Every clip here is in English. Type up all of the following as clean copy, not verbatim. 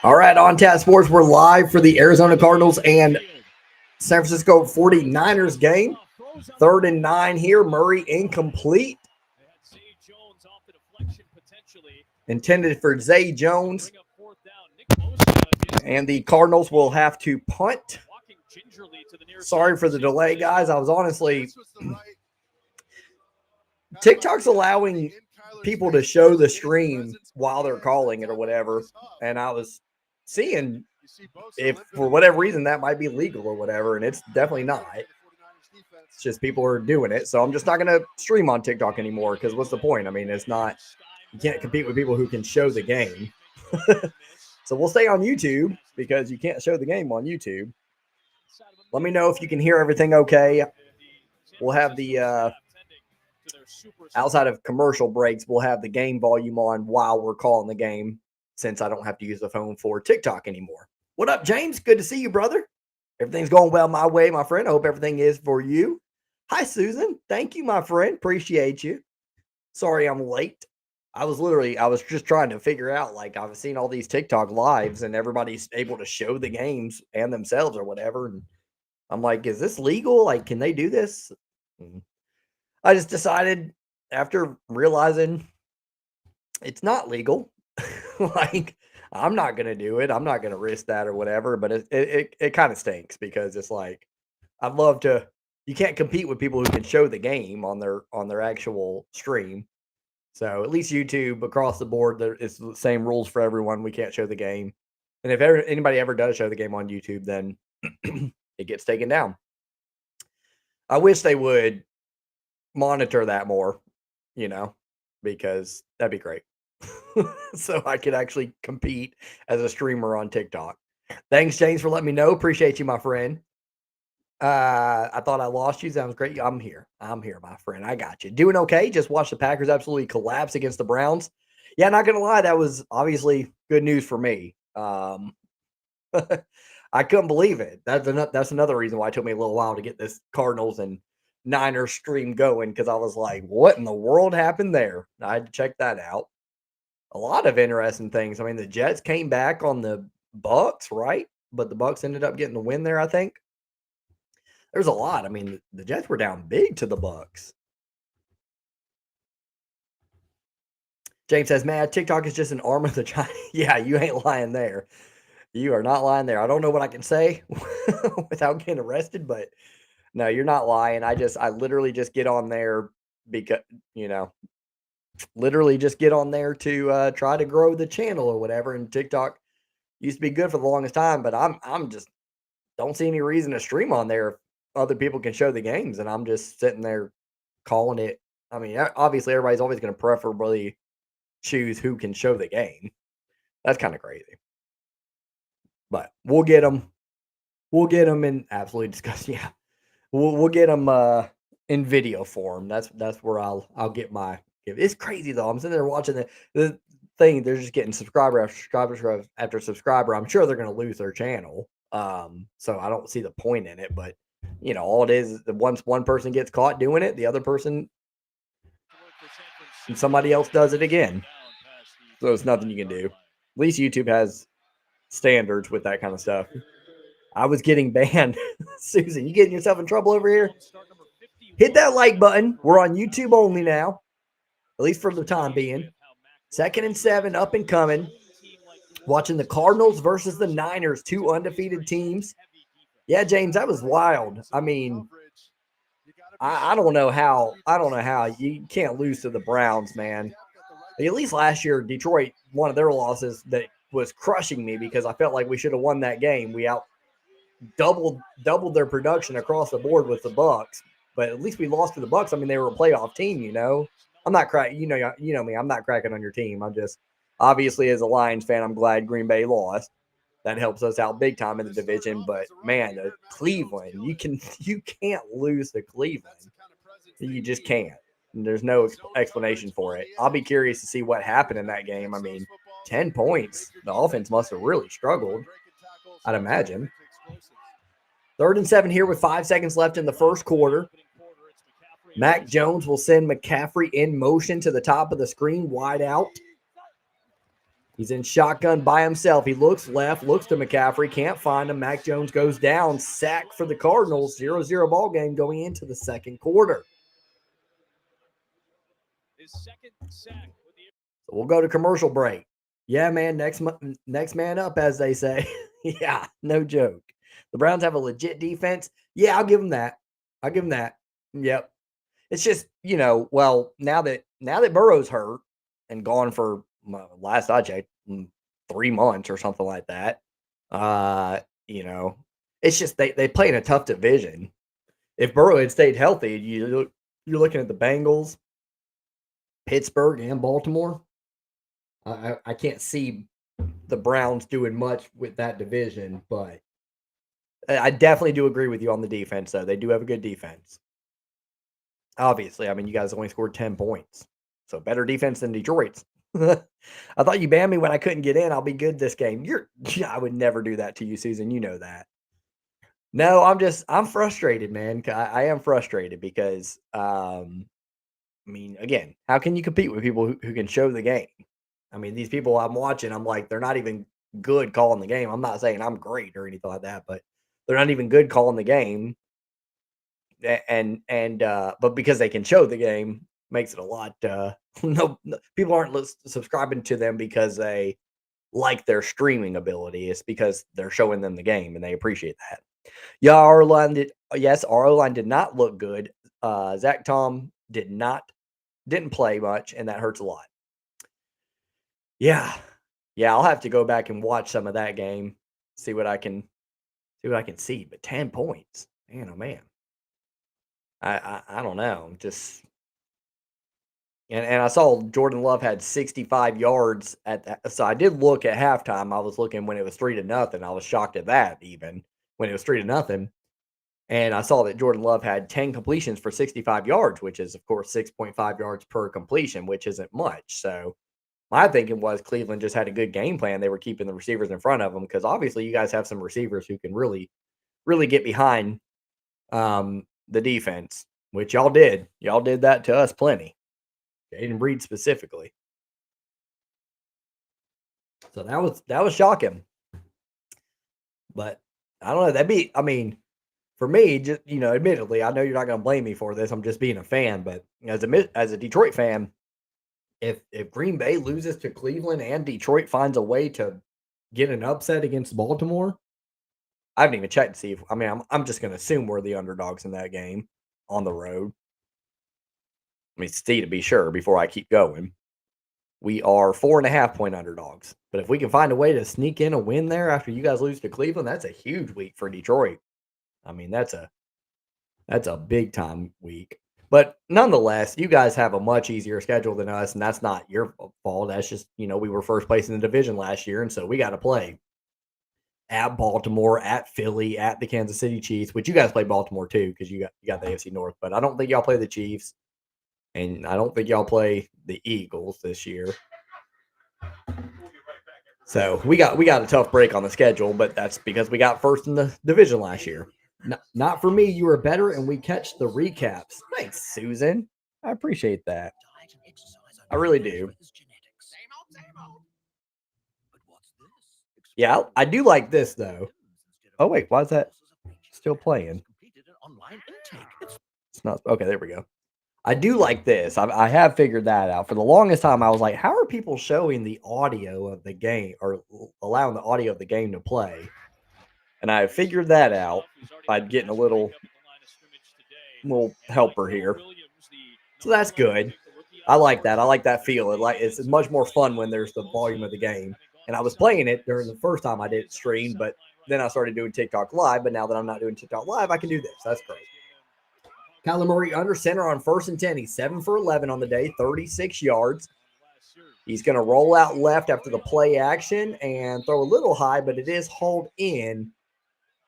All right, on Tap Sports, we're live for the Arizona Cardinals and San Francisco 49ers game. 3rd and 9 here. Murray incomplete. Intended for Zay Jones. And the Cardinals will have to punt. Sorry for the delay, guys. I was honestly... TikTok's allowing people to show the stream while they're calling it or whatever. And I was seeing if for whatever reason that might be legal or whatever, and it's definitely not. It's just people are doing it. So I'm just not going to stream on TikTok anymore because what's the point? I mean, it's not, you can't compete with people who can show the game. So we'll stay on YouTube because you can't show the game on YouTube. Let me know if you can hear everything okay. We'll have the outside of commercial breaks, we'll have the game volume on while we're calling the game since I don't have to use the phone for TikTok anymore. What up, James? Good to see you, brother. Everything's going well my way, my friend. I hope everything is for you. Hi, Susan. Thank you, my friend. Appreciate you. Sorry I'm late. I was just trying to figure out, like, I've seen all these TikTok lives and everybody's able to show the games and themselves or whatever. And I'm like, is this legal? Like, can they do this? I just decided after realizing it's not legal, like, I'm not going to do it. I'm not going to risk that or whatever, but it kind of stinks because it's like, I'd love to, you can't compete with people who can show the game on their actual stream. So at least YouTube across the board, it's the same rules for everyone. We can't show the game. And if anybody ever does show the game on YouTube, then it gets taken down. I wish they would monitor that more, because that'd be great. So I could actually compete as a streamer on TikTok. Thanks, James, for letting me know. Appreciate you, my friend. I thought I lost you. Sounds great. I'm here, my friend. I got you. Doing okay. Just watched the Packers absolutely collapse against the Browns. Yeah, not gonna lie, that was obviously good news for me. I couldn't believe it. That's another reason why it took me a little while to get this Cardinals and Niners stream going, because I was like, what in the world happened there? I had to check that out. A lot of interesting things. I mean, the Jets came back on the Bucks, right? But the Bucks ended up getting the win there, I think. There's a lot. I mean, the Jets were down big to the Bucks. James says, man, TikTok is just an arm of the China. Yeah, you ain't lying there. You are not lying there. I don't know what I can say without getting arrested, but no, you're not lying. I literally just get on there because, literally just get on there to try to grow the channel or whatever. And TikTok used to be good for the longest time, but I'm just don't see any reason to stream on there if other people can show the games, and I'm just sitting there calling it. I mean, obviously everybody's always going to preferably choose who can show the game. That's kind of crazy, but we'll get them. We'll get them in absolutely disgusting. Yeah, we'll get them in video form. That's where I'll get my. It's crazy though. I'm sitting there watching the thing. They're just getting subscriber after subscriber. I'm sure they're going to lose their channel. So I don't see the point in it, but all it is that once one person gets caught doing it, the other person and somebody else does it again. So it's nothing you can do. At least YouTube has standards with that kind of stuff. I was getting banned. Susan, you getting yourself in trouble over here? Hit that like button. We're on YouTube only now, at least for the time being. 2nd and 7, up and coming. Watching the Cardinals versus the Niners, 2 undefeated teams. Yeah, James, that was wild. I mean, I don't know how you can't lose to the Browns, man. At least last year, Detroit, one of their losses that was crushing me because I felt like we should have won that game. We doubled their production across the board with the Bucks, but at least we lost to the Bucks. I mean, they were a playoff team, I'm not cracking. You know me. I'm not cracking on your team. I'm just obviously as a Lions fan, I'm glad Green Bay lost. That helps us out big time in the division. But man, Cleveland, you can't lose to Cleveland. You just can't. And there's no explanation for it. I'll be curious to see what happened in that game. I mean, 10 points. The offense must have really struggled, I'd imagine. 3rd and 7 here with 5 seconds left in the first quarter. Mac Jones will send McCaffrey in motion to the top of the screen, wide out. He's in shotgun by himself. He looks left, looks to McCaffrey, can't find him. Mac Jones goes down. Sack for the Cardinals. 0-0 ball game going into the second quarter. So we'll go to commercial break. Yeah, man, next man up, as they say. Yeah, no joke. The Browns have a legit defense. Yeah, I'll give them that. Yep. It's just, well, now that Burrow's hurt and gone for, last I checked, 3 months or something like that, it's just they play in a tough division. If Burrow had stayed healthy, you're looking at the Bengals, Pittsburgh, and Baltimore. I can't see the Browns doing much with that division, but I definitely do agree with you on the defense, though. They do have a good defense. Obviously, I mean, you guys only scored 10 points. So better defense than Detroit's. I thought you banned me when I couldn't get in. I'll be good this game. I would never do that to you, Susan. You know that. No, I'm frustrated, man. I am frustrated because, I mean, again, how can you compete with people who can show the game? I mean, these people I'm watching, I'm like, they're not even good calling the game. I'm not saying I'm great or anything like that, but they're not even good calling the game. But because they can show the game makes it a lot no people aren't subscribing to them because they like their streaming ability. It's because they're showing them the game and they appreciate that. Yeah, our O-line did not look good. Zach Tom didn't play much, and that hurts a lot. Yeah, I'll have to go back and watch some of that game, see what I can see. But 10 points, man, oh man. I don't know. Just and I saw Jordan Love had 65 yards at that. So I did look at halftime. I was looking when it was 3-0. I was shocked at that even when it was 3-0. And I saw that Jordan Love had 10 completions for 65 yards, which is of course 6.5 yards per completion, which isn't much. So my thinking was Cleveland just had a good game plan. They were keeping the receivers in front of them because obviously you guys have some receivers who can really, really get behind the defense, which y'all did. Y'all did that to us plenty. Jaden Breed specifically. So that was shocking. But I don't know. For me, just admittedly, I know you're not going to blame me for this. I'm just being a fan. But as a Detroit fan, if Green Bay loses to Cleveland and Detroit finds a way to get an upset against Baltimore, I haven't even checked to see if I'm just going to assume we're the underdogs in that game on the road. See to be sure before I keep going. We are 4.5-point underdogs. But if we can find a way to sneak in a win there after you guys lose to Cleveland, that's a huge week for Detroit. That's a big time week. But nonetheless, you guys have a much easier schedule than us, and that's not your fault. That's just, we were first place in the division last year, and so we got to play at Baltimore, at Philly, at the Kansas City Chiefs, which you guys play Baltimore too because you got the AFC North. But I don't think y'all play the Chiefs, and I don't think y'all play the Eagles this year. So we got a tough break on the schedule, but that's because we got first in the division last year. Not for me. You were better, and we catch the recaps. Thanks, Susan. I appreciate that. I really do. Yeah, I do like this, though. Oh, wait. Why is that still playing? It's not. Okay, there we go. I do like this. I have figured that out. For the longest time, I was like, how are people showing the audio of the game or allowing the audio of the game to play? And I figured that out by getting a little helper here. So that's good. I like that. I like that feel. It's much more fun when there's the volume of the game. And I was playing it during the first time I did stream, but then I started doing TikTok Live. But now that I'm not doing TikTok Live, I can do this. That's great. Kyler Murray under center on 1st and 10. He's 7 for 11 on the day, 36 yards. He's going to roll out left after the play action and throw a little high, but it is hauled in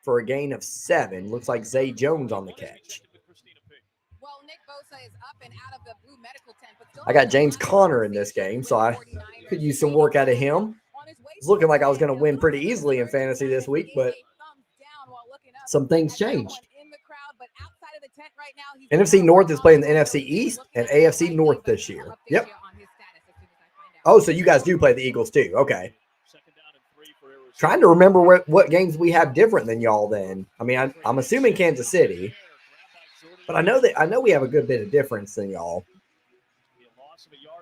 for a gain of 7. Looks like Zay Jones on the catch. I got James Conner in this game, so I could use some work out of him. It's looking like I was going to win pretty easily in fantasy this week, but some things changed. NFC North is playing the NFC East and AFC North this year. Yep. Oh, so you guys do play the Eagles too. Okay. Trying to remember what games we have different than y'all then. I mean, I'm assuming Kansas City. But I know we have a good bit of difference than y'all.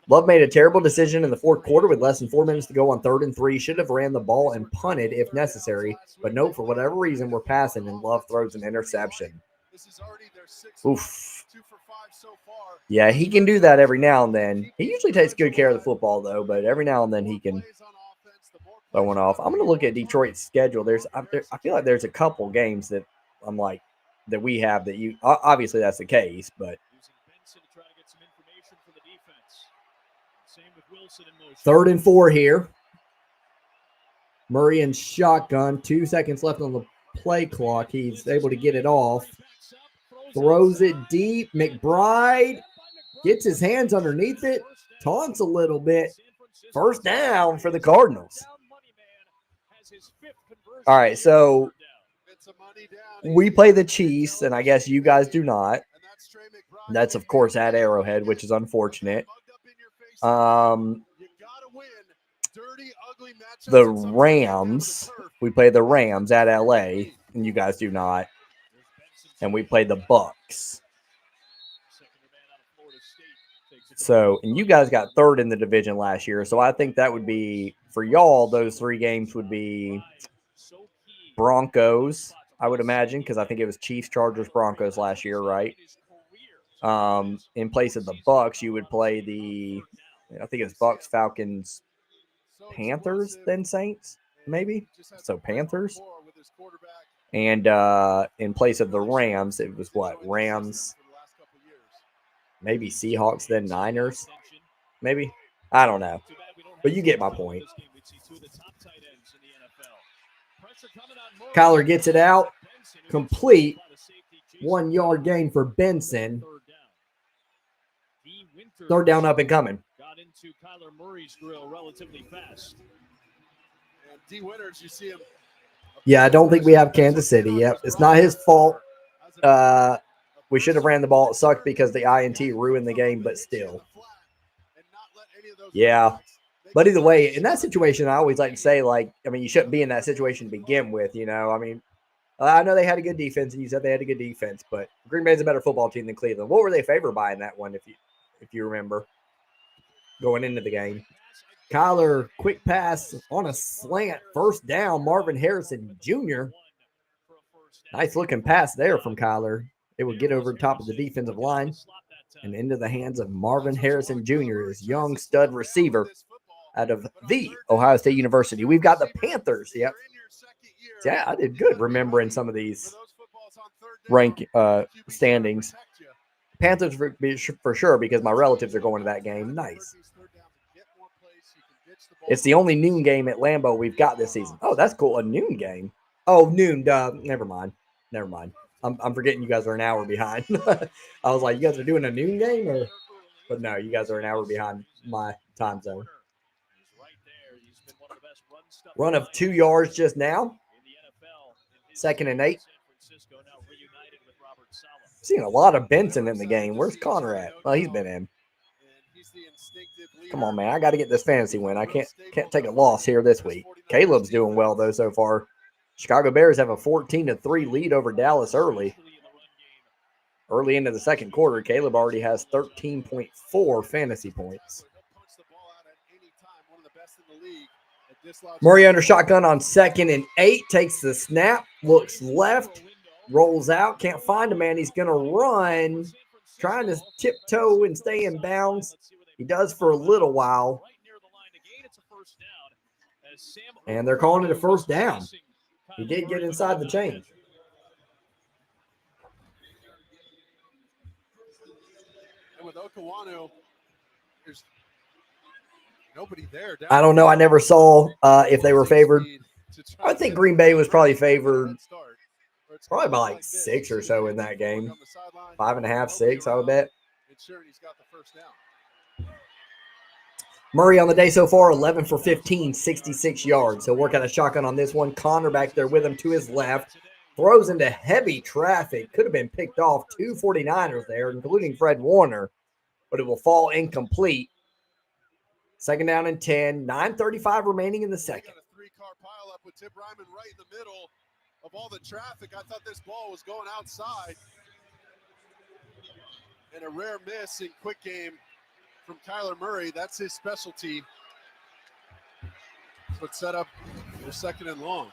Love made a terrible decision in the fourth quarter with less than 4 minutes to go on 3rd and 3. Should have ran the ball and punted if necessary. But no, for whatever reason, we're passing and Love throws an interception. Oof. Yeah, he can do that every now and then. He usually takes good care of the football, though, but every now and then he can throw one off. I'm going to look at Detroit's schedule. I feel like there's a couple games that I'm like, that we have that you, obviously that's the case, but 3rd and 4 here. Murray in shotgun. 2 seconds left on the play clock. He's able to get it off. Throws it deep. McBride gets his hands underneath it. Taunts a little bit. First down for the Cardinals. All right, so we play the Chiefs, and I guess you guys do not. That's, of course, at Arrowhead, which is unfortunate. The Rams, we play the Rams at LA, and you guys do not. And we play the Bucks. So, and you guys got 3rd in the division last year. So I think that would be, for y'all, those 3 games would be Broncos, I would imagine, because I think it was Chiefs, Chargers, Broncos last year, right? In place of the Bucks, you would play I think it's Bucks, Falcons, Panthers, then Saints, maybe. So Panthers. And in place of the Rams, it was what? Rams, maybe Seahawks, then Niners, maybe. I don't know. But you get my point. Kyler gets it out. Complete. 1-yard gain for Benson. 3rd down up and coming. Got into Kyler Murray's drill relatively fast. And D Winters, you see him. Yeah, I don't think we have Kansas City yet. It's not his fault. We should have ran the ball. It sucked because the INT ruined the game, but still. Yeah. But either way, in that situation, I always like to say, you shouldn't be in that situation to begin with, I mean, I know they had a good defense, and you said they had a good defense, but Green Bay's a better football team than Cleveland. What were they favored by in that one, if you remember, going into the game? Kyler, quick pass on a slant, 1st down, Marvin Harrison Jr. Nice looking pass there from Kyler. It would get over the top of the defensive line and into the hands of Marvin Harrison Jr., his young stud receiver out of the Ohio State University. We've got the Panthers. Yep. Yeah, I did good remembering some of these rank standings. Panthers for sure, because my relatives are going to that game. Nice. It's the only noon game at Lambeau we've got this season. Oh, that's cool. A noon game. Oh, noon. Never mind. I'm forgetting you guys are an hour behind. I was like, you guys are doing a noon game? But no, you guys are an hour behind my time zone. Run of 2 yards just now. 2nd and 8. Seeing a lot of Benson in the game. Where's Connor at? Well, he's been in. Come on, man. I got to get this fantasy win. I can't take a loss here this week. Caleb's doing well, though, so far. Chicago Bears have a 14-3 lead over Dallas early. Early into the second quarter, Caleb already has 13.4 fantasy points. Murray under shotgun on 2nd and 8. Takes the snap. Looks left. Rolls out. Can't find a man. He's going to run. Trying to tiptoe and stay in bounds. He does for a little while. And they're calling it a 1st down. He did get inside the chain. And with Okawanu, there's nobody there. I don't know. I never saw if they were favored. I think Green Bay was probably favored probably by like 6 or so in that game. 5.5, 6, I would bet. Murray on the day so far, 11 for 15, 66 yards. He'll work out a shotgun on this one. Connor back there with him to his left. Throws into heavy traffic. Could have been picked off. 2 49ers there, including Fred Warner. But it will fall incomplete. Second down and 10. 9:35 remaining in the second. Got a three-car pile up with Tim Ryman right in the middle of all the traffic. I thought this ball was going outside. And a rare miss in quick game from Kyler Murray. That's his specialty. That's what set up the second and long.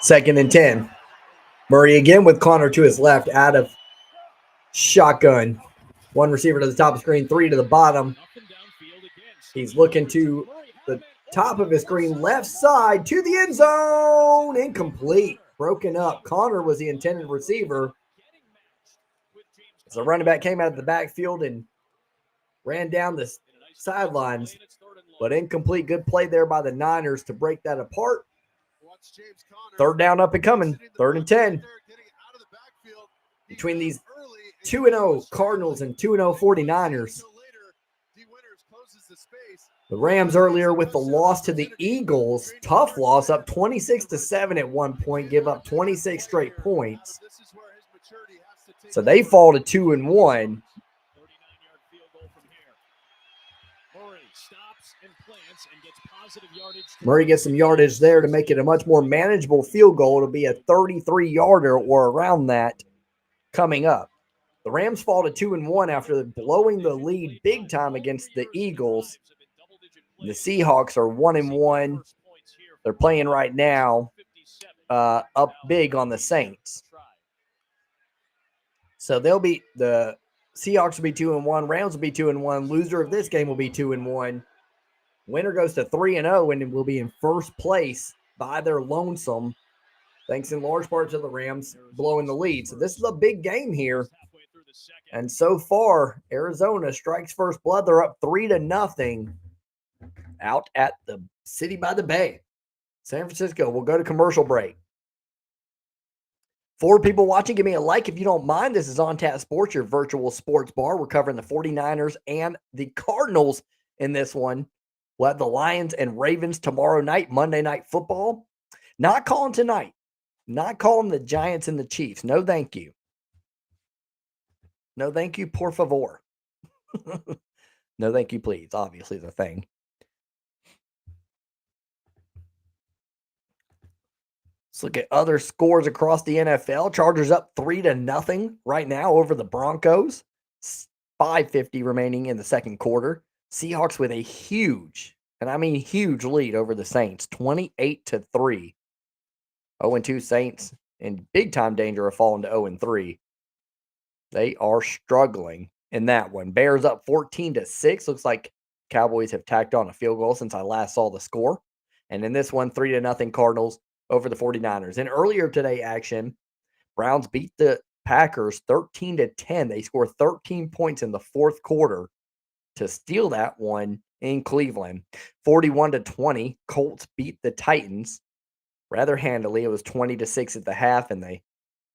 Second and 10. Murray again with Connor to his left out of shotgun. One receiver to the top of the screen, three to the bottom. He's looking to the top of his screen, left side to the end zone. Incomplete. Broken up. Connor was the intended receiver. As the running back came out of the backfield and ran down the sidelines, but incomplete. Good play there by the Niners to break that apart. Third down up and coming. Third and 10. Between these 2-0 Cardinals and 2-0 49ers. The Rams earlier with the loss to the Eagles. Tough loss, up 26-7 at one point, give up 26 straight points. So they fall to 2-1. Murray gets some yardage there to make it a much more manageable field goal. It'll be a 33-yarder or around that coming up. The Rams fall to 2-1 after blowing the lead big time against the Eagles. The Seahawks are 1-1. They're playing right now up big on the Saints. So they'll be the Seahawks will be 2-1. Rams will be 2-1. Loser of this game will be 2-1. Winner goes to 3-0 and will be in first place by their lonesome, thanks in large part to the Rams blowing the lead. So this is a big game here. And so far, Arizona strikes first blood. They're up 3-0 out at the City by the Bay. San Francisco. We'll go to commercial break. For people watching, give me a like if you don't mind. This is On Tap Sports, your virtual sports bar. We're covering the 49ers and the Cardinals in this one. We'll have the Lions and Ravens tomorrow night, Monday Night Football. Not calling tonight. Not calling the Giants and the Chiefs. No, thank you. No, thank you, por favor. No, thank you, please. Obviously, the thing. Let's look at other scores across the NFL. Chargers up 3-0 right now over the Broncos. 5:50 remaining in the second quarter. Seahawks with a huge, and I mean huge lead over the Saints, 28-3. 0-2 Saints in big time danger of falling to 0-3. They are struggling in that one. Bears up 14-6. Looks like Cowboys have tacked on a field goal since I last saw the score. And in this one, 3-0 Cardinals over the 49ers. In earlier today action, Browns beat the Packers 13-10. They scored 13 points in the fourth quarter to steal that one in Cleveland. 41-20. Colts beat the Titans rather handily. It was 20-6 at the half, and they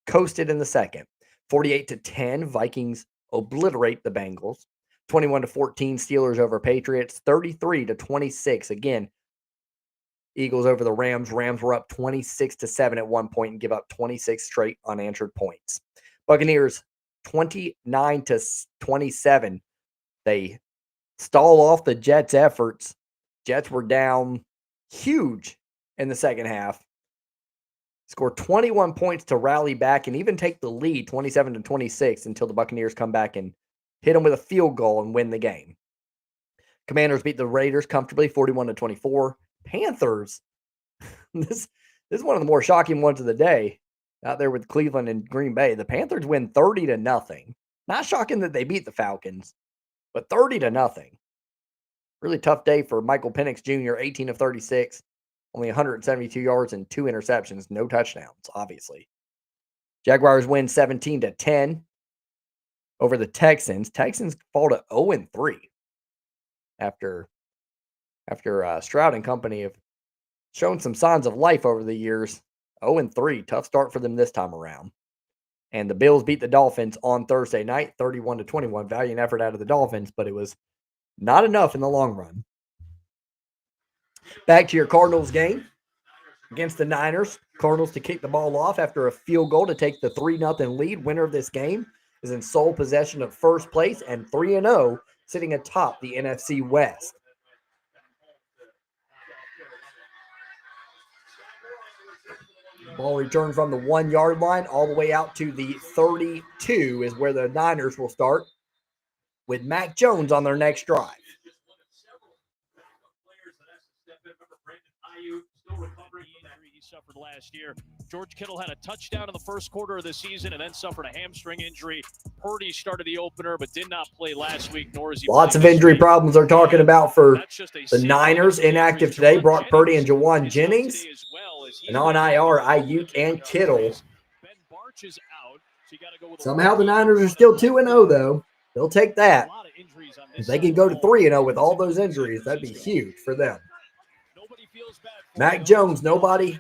coasted in the second. 48-10, Vikings obliterate the Bengals. 21-14, Steelers over Patriots. 33-26, again, Eagles over the Rams. Rams were up 26-7 at one point and give up 26 straight unanswered points. Buccaneers 29-27. They stall off the Jets' efforts. Jets were down huge in the second half. Scored 21 points to rally back and even take the lead 27-26 until the Buccaneers come back and hit them with a field goal and win the game. Commanders beat the Raiders comfortably 41-24. Panthers, this is one of the more shocking ones of the day out there with Cleveland and Green Bay. The Panthers win 30-0. Not shocking that they beat the Falcons, but 30-0. Really tough day for Michael Penix Jr., 18 of 36. Only 172 yards and 2 interceptions, no touchdowns, obviously. Jaguars win 17-10 over the Texans. Texans fall to 0-3 after Stroud and company have shown some signs of life over the years. 0-3, tough start for them this time around. And the Bills beat the Dolphins on Thursday night, 31-21. Valiant effort out of the Dolphins, but it was not enough in the long run. Back to your Cardinals game against the Niners. Cardinals to kick the ball off after a field goal to take the 3-0 lead. Winner of this game is in sole possession of first place and 3-0, sitting atop the NFC West. Ball returned from the 1-yard line all the way out to the 32 is where the Niners will start, with Mac Jones on their next drive. He suffered last year. George Kittle had a touchdown in the first quarter of the season and then suffered a hamstring injury. Purdy started the opener but did not play last week, nor is he. Lots of injury problems they're talking about for the Niners. Inactive today, Brock Purdy and Jawan Jennings. And on IR, Ayuk and Kittle. Somehow the Niners are still 2-0, though. They'll take that. If they can go to 3-0 with all those injuries, that'd be huge for them. Mac Jones, nobody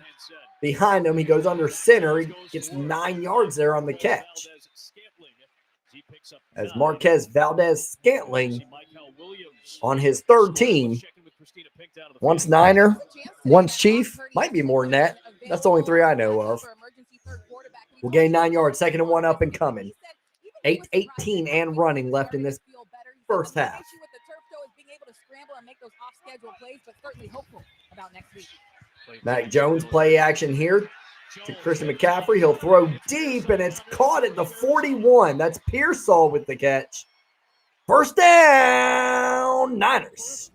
behind him. He goes under center. He gets 9 yards there on the catch. As Marquez Valdez-Scantling on his third team. Once Niner, once Chief. Might be more than that. That's the only 3 I know of. We'll gain 9 yards. 2nd and 1 up and coming. 8:18 and running left in this first half. Mac Jones play action here to Christian McCaffrey. He'll throw deep, and it's caught at the 41. That's Pearsall with the catch. First down, Niners.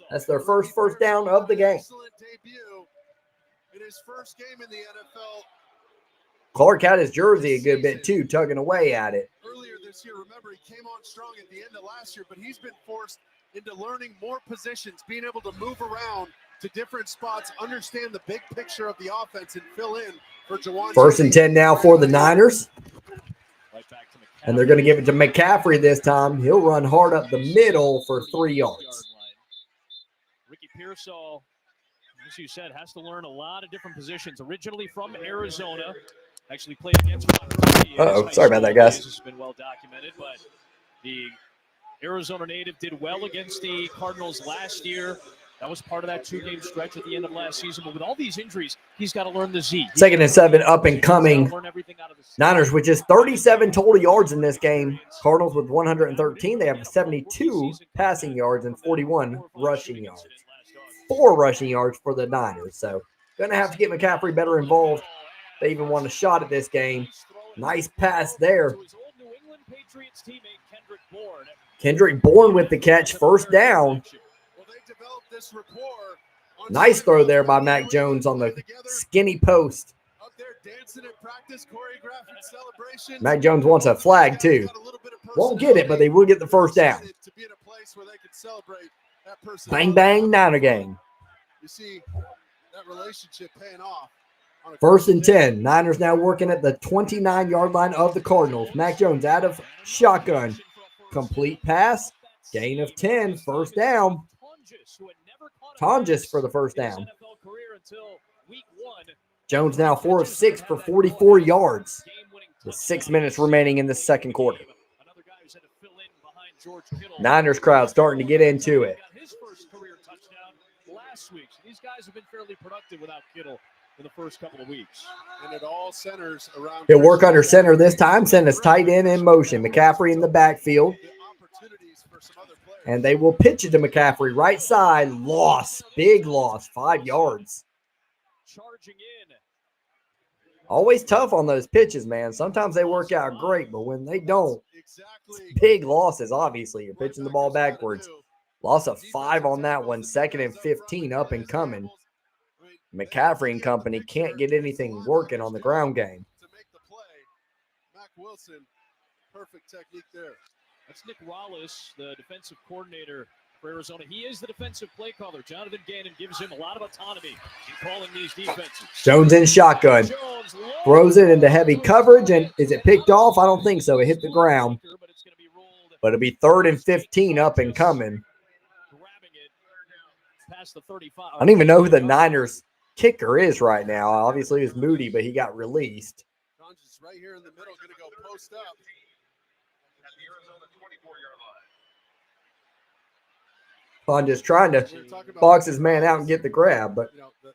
That's their first down of the game. Excellent debut in his first game in the NFL. Clark had his jersey a good bit too, tugging away at it. Earlier this year, remember, he came on strong at the end of last year, but he's been forced into learning more positions, being able to move around to different spots, understand the big picture of the offense, and fill in for Jawan. 1st and 10 now for the Niners. And they're going to give it to McCaffrey this time. He'll run hard up the middle for 3 yards. Ricky Pearsall, as you said, has to learn a lot of different positions. Originally from Arizona, actually played against. Sorry about that, guys. This has been well documented, but the Arizona native did well against the Cardinals last year. That was part of that 2-game stretch at the end of last season. But with all these injuries, he's got to learn the Z. 2nd and 7 up and coming. Niners with just 37 total yards in this game. Cardinals with 113. They have 72 passing yards and 41 rushing yards. 4 rushing yards for the Niners. So going to have to get McCaffrey better involved. They even want a shot at this game. Nice pass there. Kendrick Bourne with the catch. First down. Nice throw there by Mac Jones on the skinny post. Mac Jones wants a flag too. Won't get it, but they will get the first down. Bang, bang, Niner game. You see that relationship paying off. 1st and 10. Niners now working at the 29-yard line of the Cardinals. Mac Jones out of shotgun. Complete pass. Gain of 10. First down. Tonjes for the first down. Jones now 4 of 6 for 44 yards. With 6 minutes remaining in the second quarter. Niners crowd starting to get into it. These guys have been fairly productive without Kittle in the first couple of weeks. And it all centers around. He'll work under center this time. Send his tight end in motion. McCaffrey in the backfield. And they will pitch it to McCaffrey. Right side. Loss. Big loss. 5 yards. Charging in. Always tough on those pitches, man. Sometimes they work out great, but when they don't, it's big losses, obviously. You're pitching the ball backwards. Loss of 5 on that one. 2nd and 15 up and coming. McCaffrey and company can't get anything working on the ground game. To make the play, Mac Wilson, perfect technique there. That's Nick Wallace, the defensive coordinator for Arizona. He is the defensive play caller. Jonathan Gannon gives him a lot of autonomy in calling these defenses. Jones in shotgun. Throws it into heavy coverage, and is it picked off? I don't think so. It hit the ground. But it'll be 3rd and 15 up and coming. I don't even know who the Niners kicker is right now. Obviously, it's Moody, but he got released. Tonjes right here in the middle, going to go post up. Tonjes trying to box his man out and get the grab, but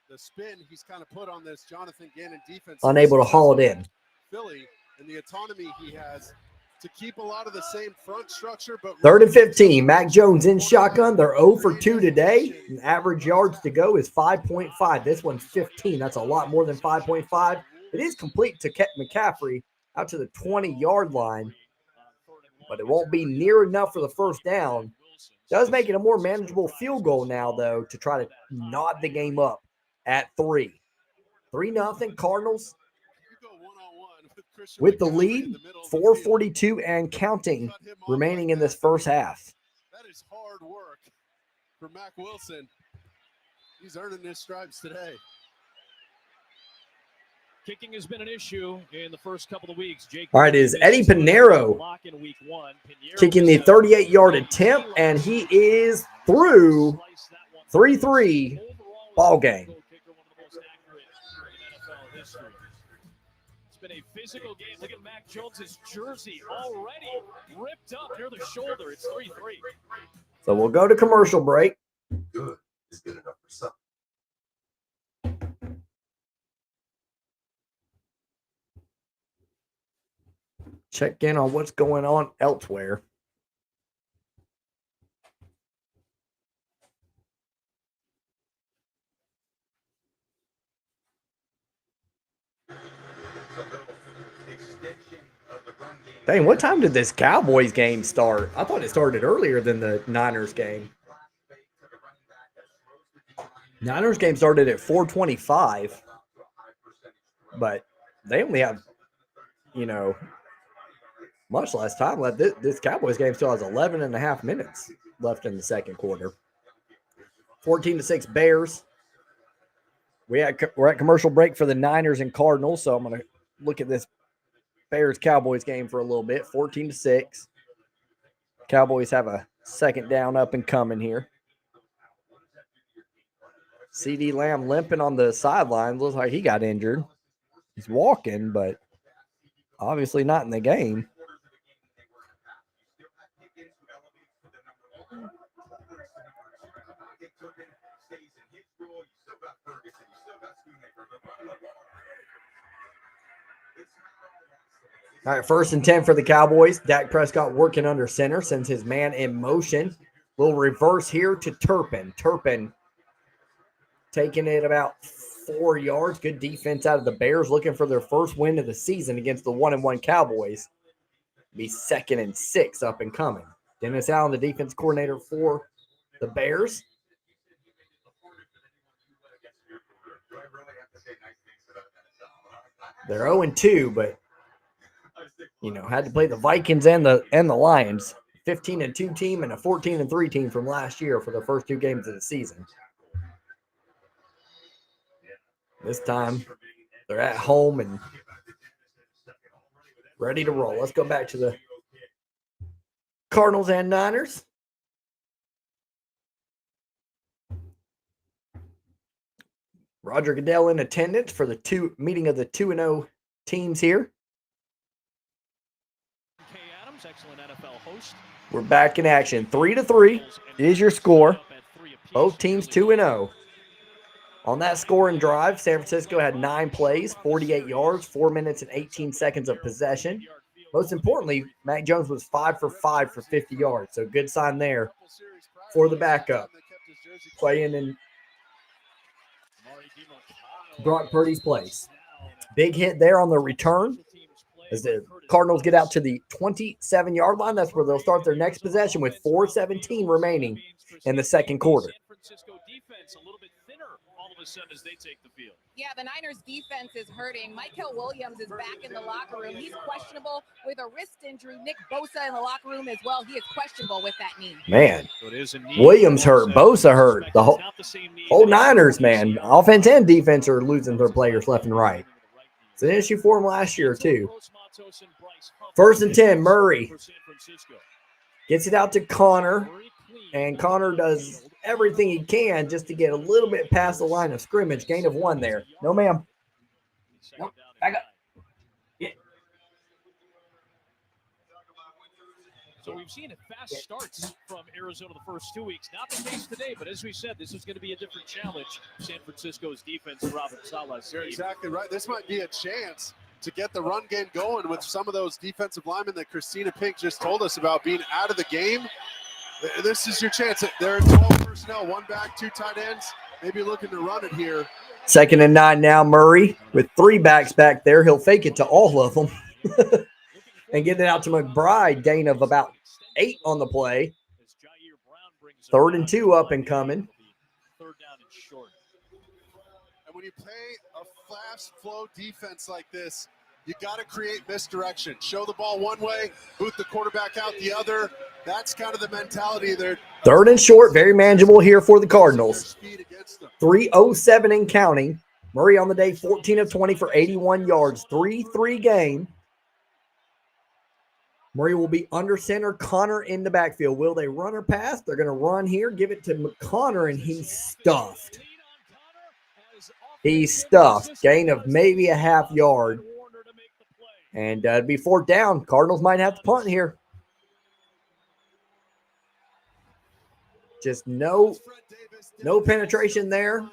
the spin he's kind of put on this Jonathan Gannon defense. Unable to haul it in. Philly and the autonomy he has to keep a lot of the same front structure. But 3rd and 15. Mac Jones in shotgun. They're 0 for 2 today. And average yards to go is 5.5. This one's 15. That's a lot more than 5.5. It is complete to McCaffrey out to the 20-yard line, but it won't be near enough for the first down. Does make it a more manageable field goal now, though, to try to knot the game up at 3. 3-0 Cardinals with the lead, 4:42 and counting remaining in this first half. That is hard work for Mac Wilson. He's earning his stripes today. Kicking has been an issue in the first couple of weeks. All right, it is Eddie Pinheiro kicking the 38-yard attempt, and he is through. 3-3 ball game. It's been a physical game. Look at Mac Jones's jersey already ripped up near the shoulder. It's 3-3. So we'll go to commercial break. Good is good enough for some. Check in on what's going on elsewhere. Dang, what time did this Cowboys game start? I thought it started earlier than the Niners game. Niners game started at 4:25, but they only have, much less time left. This Cowboys game still has 11 and a half minutes left in the second quarter. 14-6 Bears. We're at commercial break for the Niners and Cardinals, so I'm going to look at this Bears-Cowboys game for a little bit. 14-6. Cowboys have a second down up and coming here. CD Lamb limping on the sidelines. Looks like he got injured. He's walking, but obviously not in the game. All right, 1st and 10 for the Cowboys. Dak Prescott working under center, sends his man in motion. Little reverse here to Turpin. Turpin taking it about 4 yards. Good defense out of the Bears, looking for their first win of the season against the 1-1 Cowboys. Be 2nd and 6 up and coming. Dennis Allen, the defense coordinator for the Bears. They're 0-2, but had to play the Vikings and the Lions. 15-2 team and a 14-3 team from last year for the first 2 games of the season. This time, they're at home and ready to roll. Let's go back to the Cardinals and Niners. Roger Goodell in attendance for the meeting of the 2-0 teams here. Excellent NFL host. We're back in action. 3-3 is your score. Both teams 2-0. On that scoring drive, San Francisco had 9 plays, 48 yards, 4 minutes and 18 seconds of possession. Most importantly, Mac Jones was 5 for 5 for 50 yards. So good sign there for the backup. Playing in Brock Purdy's place. Big hit there on the return. As the Cardinals get out to the 27-yard line, that's where they'll start their next possession with 4:17 remaining in the second quarter. San Francisco defense a little bit thinner all of a sudden as they take the field. Yeah, the Niners defense is hurting. Michael Williams is back in the locker room. He's questionable with a wrist injury. Nick Bosa in the locker room as well. He is questionable with that knee. Man, Williams hurt. Bosa hurt. The whole Niners, man, offense and defense are losing their players left and right. It's an issue for him last year, too. 1st and 10, Murray gets it out to Connor, and Connor does everything he can just to get a little bit past the line of scrimmage. Gain of 1 there. No, ma'am. Nope. Back up. Yeah. So we've seen fast starts from Arizona the first 2 weeks. Not the case today, but as we said, this is going to be a different challenge. San Francisco's defense, Robert Saleh's. You're exactly right. This might be a chance to get the run game going with some of those defensive linemen that Christina Pink just told us about being out of the game. This is your chance. They're 12 personnel, 1 back, 2 tight ends. Maybe looking to run it here. 2nd and 9 now. Murray with 3 backs back there. He'll fake it to all of them and get it out to McBride. Gain of about 8 on the play. 3rd and 2 up and coming. 3rd down and short. And when you play a fast flow defense like this, you got to create misdirection. Show the ball one way, boot the quarterback out the other. That's kind of the mentality there. 3rd and short, very manageable here for the Cardinals. 3:07 and counting. Murray on the day, 14 of 20 for 81 yards. 3-3 game. Murray will be under center. Connor in the backfield. Will they run or pass? They're going to run here. Give it to Connor, and he's stuffed. He's stuffed. Gain of maybe a half yard. And it'd be 4th down. Cardinals might have to punt here. Just no penetration there.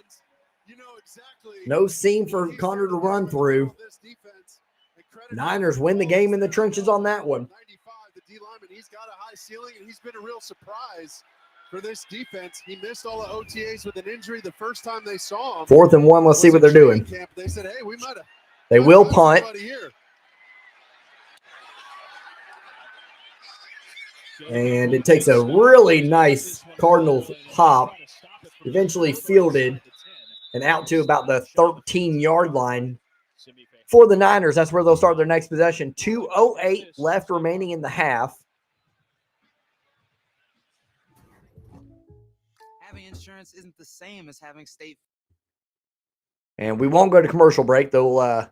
No seam for Connor to run through. Niners win the game in the trenches on that one. The D lineman, he's got a high ceiling, and he's been a real surprise for this defense. He missed all the OTAs with an injury the first time they saw him. 4th and 1. Let's see what they're doing. They said, hey, we might have. They will punt. And it takes a really nice Cardinals hop. Eventually fielded and out to about the 13-yard line for the Niners. That's where they'll start their next possession. 2:08 left remaining in the half. Having insurance isn't the same as having state. And we won't go to commercial break. They're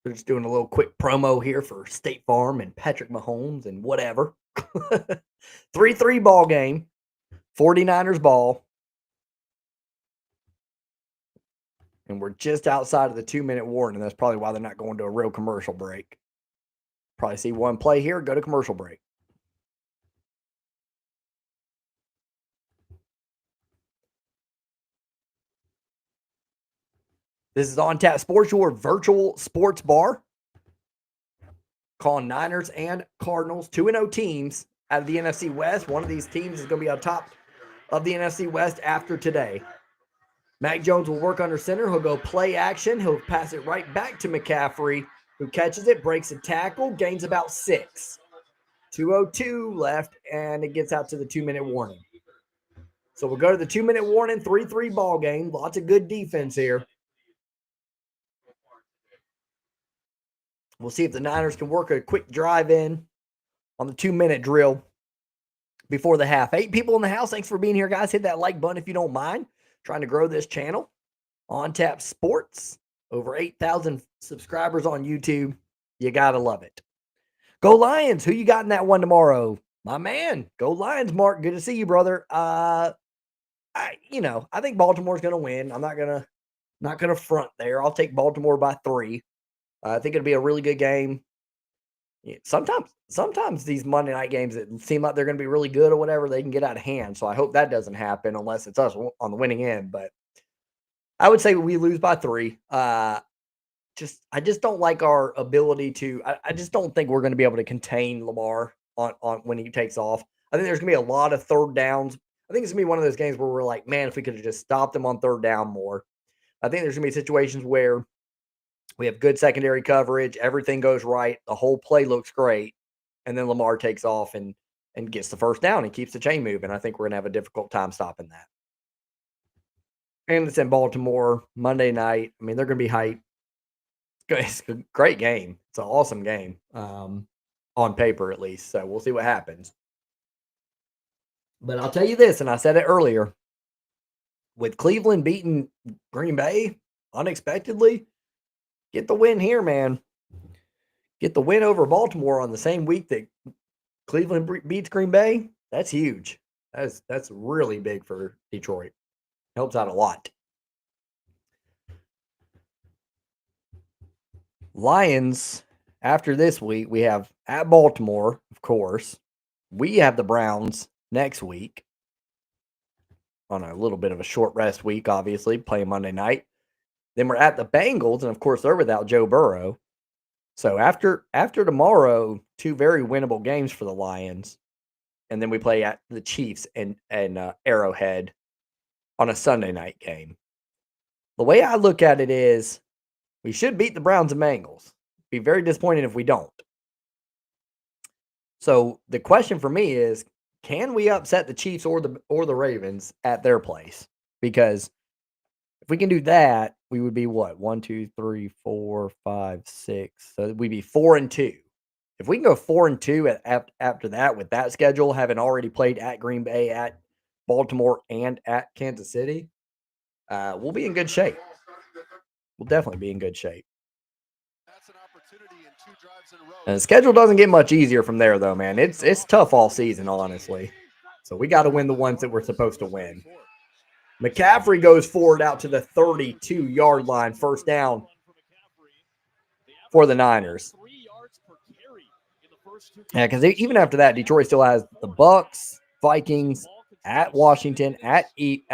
just doing a little quick promo here for State Farm and Patrick Mahomes and whatever. 3-3 ball game. 49ers ball. And we're just outside of the 2-minute warning. That's probably why they're not going to a real commercial break. Probably see one play here, go to commercial break. This is On Tap Sports, your virtual sports bar. Calling Niners and Cardinals, 2-0 teams out of the NFC West. One of these teams is going to be on top of the NFC West after today. Mac Jones will work under center. He'll go play action. He'll pass it right back to McCaffrey, who catches it, breaks a tackle, gains about 6. 2:02 left, and it gets out to the 2-minute warning. So we'll go to the 2-minute warning, 3-3 ball game. Lots of good defense here. We'll see if the Niners can work a quick drive in on the 2-minute drill before the half. 8 people in the house. Thanks for being here, guys. Hit that like button if you don't mind. Trying to grow this channel. On Tap Sports. Over 8,000 subscribers on YouTube. You got to love it. Go Lions. Who you got in that one tomorrow? My man. Go Lions, Mark. Good to see you, brother. I think Baltimore's going to win. I'm not going to front there. I'll take Baltimore by 3. I think it'll be a really good game. Yeah, sometimes these Monday night games that seem like they're going to be really good or whatever, they can get out of hand. So I hope that doesn't happen unless it's us on the winning end. But I would say we lose by 3. I just don't like our ability to. I just don't think we're going to be able to contain Lamar on when he takes off. I think there's going to be a lot of 3rd downs. I think it's going to be one of those games where we're like, man, if we could have just stopped them on 3rd down more. I think there's going to be situations where we have good secondary coverage. Everything goes right. The whole play looks great. And then Lamar takes off and gets the 1st down and keeps the chain moving. I think we're going to have a difficult time stopping that. And it's in Baltimore Monday night. I mean, they're going to be hyped. It's a great game. It's an awesome game on paper, at least. So we'll see what happens. But I'll tell you this, and I said it earlier. With Cleveland beating Green Bay unexpectedly, get the win here, man. Get the win over Baltimore on the same week that Cleveland beats Green Bay. That's huge. That's really big for Detroit. Helps out a lot. Lions, after this week, we have at Baltimore, of course. We have the Browns next week on a little bit of a short rest week, obviously, playing Monday night. Then we're at the Bengals, and of course, they're without Joe Burrow. So after tomorrow, 2 very winnable games for the Lions, and then we play at the Chiefs and Arrowhead on a Sunday night game. The way I look at it is we should beat the Browns and Bengals. Be very disappointed if we don't. So the question for me is, can we upset the Chiefs or the Ravens at their place? Because if we can do that, we would be what? 1, 2, 3, 4, 5, 6. So we'd be 4-2. If we can go 4-2 after that with that schedule, having already played at Green Bay, at Baltimore, and at Kansas City, we'll be in good shape. We'll definitely be in good shape. And the schedule doesn't get much easier from there, though, man. It's tough all season, honestly. So we got to win the ones that we're supposed to win. McCaffrey goes forward out to the 32-yard line, first down for the Niners. Yeah, because even after that, Detroit still has the Bucks, Vikings, at Washington, at the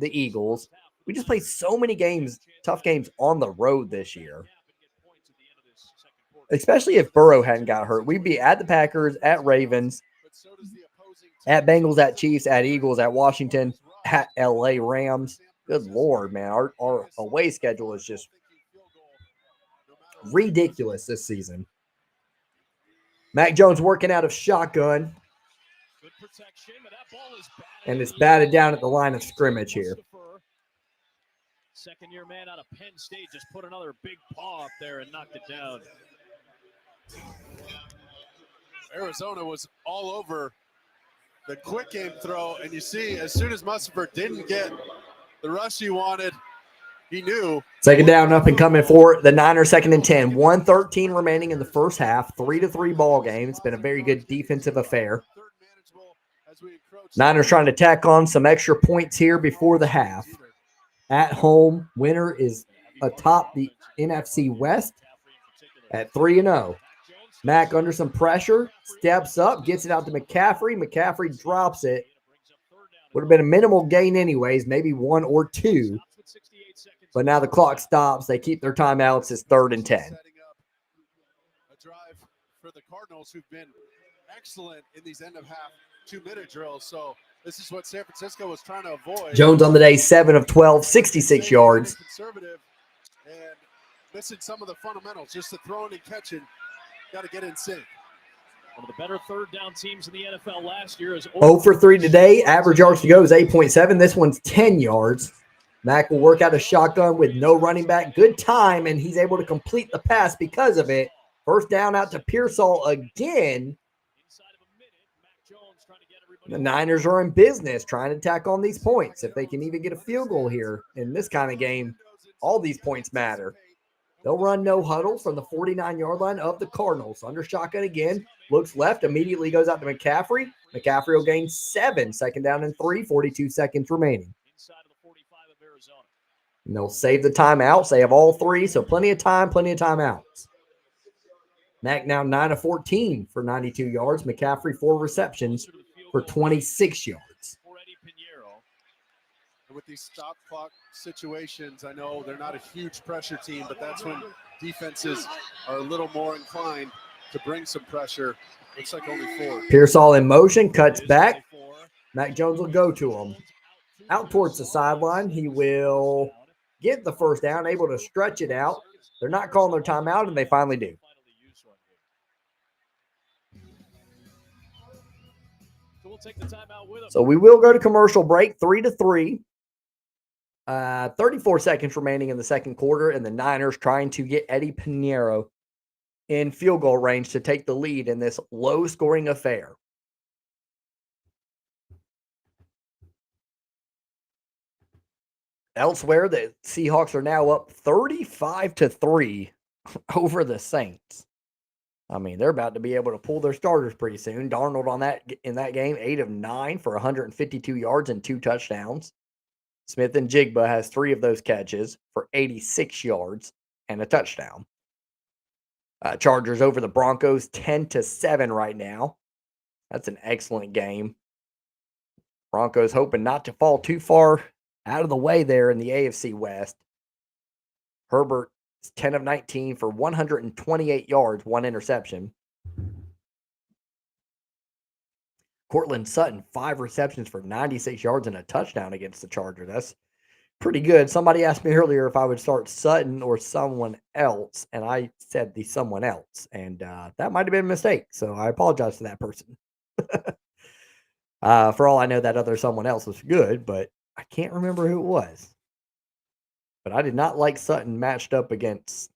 Eagles. We just played so many games, tough games on the road this year. Especially if Burrow hadn't got hurt. We'd be at the Packers, at Ravens, at Bengals, at Chiefs, at Eagles, at Washington, at LA Rams. Good Lord, man. Our away schedule is just ridiculous this season. Mac Jones working out of shotgun. And it's batted down at the line of scrimmage here. Second-year man out of Penn State just put another big paw up there and knocked it down. Arizona was all over the quick game throw, and you see as soon as Musafir didn't get the rush he wanted, he knew. Second down, up and coming for the Niners, 2nd and 10. 1:13 remaining in the first half. 3-3 ball game. It's been a very good defensive affair. Niners trying to tack on some extra points here before the half. At home, winner is atop the NFC West at 3-0. Mac under some pressure, steps up, gets it out to McCaffrey. McCaffrey drops it. Would have been a minimal gain anyways, maybe 1 or 2. But now the clock stops. They keep their timeouts. It's 3rd and 10. A drive for the Cardinals, who've been excellent in these end-of-half 2-minute drills. So this is what San Francisco was trying to avoid. Jones on the day, 7 of 12, 66 yards. Conservative and missing some of the fundamentals, just the throwing and catching. Got to get in sync. One of the better third down teams in the NFL last year is 0 for 3 today. Average yards to go is 8.7. This one's 10 yards. Mac will work out a shotgun with no running back. Good time, and he's able to complete the pass because of it. First down out to Pearsall again. The Niners are in business trying to tack on these points. If they can even get a field goal here in this kind of game, all these points matter. They'll run no huddle from the 49-yard line of the Cardinals. Under shotgun again. Looks left. Immediately goes out to McCaffrey. McCaffrey will gain 7. 2nd down and 3. 42 seconds remaining. And they'll save the timeouts. They have all 3, so plenty of time, plenty of timeouts. Mac now 9 of 14 for 92 yards. McCaffrey 4 receptions for 26 yards. With these stop clock situations, I know they're not a huge pressure team, but that's when defenses are a little more inclined to bring some pressure. Looks like only 4. Pearsall in motion, cuts back. Mac Jones will go to him. Out towards the sideline. He will get the first down, able to stretch it out. They're not calling their timeout, and they finally do. So we will go to commercial break, 3-3. 34 seconds remaining in the second quarter, and the Niners trying to get Eddie Pinheiro in field goal range to take the lead in this low-scoring affair. Elsewhere, the Seahawks are now up 35-3 over the Saints. I mean, they're about to be able to pull their starters pretty soon. Darnold in that game, 8 of 9 for 152 yards and 2 touchdowns. Smith and Jigba has 3 of those catches for 86 yards and a touchdown. Chargers over the Broncos 10-7 right now. That's an excellent game. Broncos hoping not to fall too far out of the way there in the AFC West. Herbert It's 10 of 19 for 128 yards, 1 interception. Cortland Sutton, 5 receptions for 96 yards and a touchdown against the Chargers. That's pretty good. Somebody asked me earlier if I would start Sutton or someone else, and I said the someone else, and that might have been a mistake, so I apologize to that person. For all I know, that other someone else was good, but I can't remember who it was. But I did not like Sutton matched up against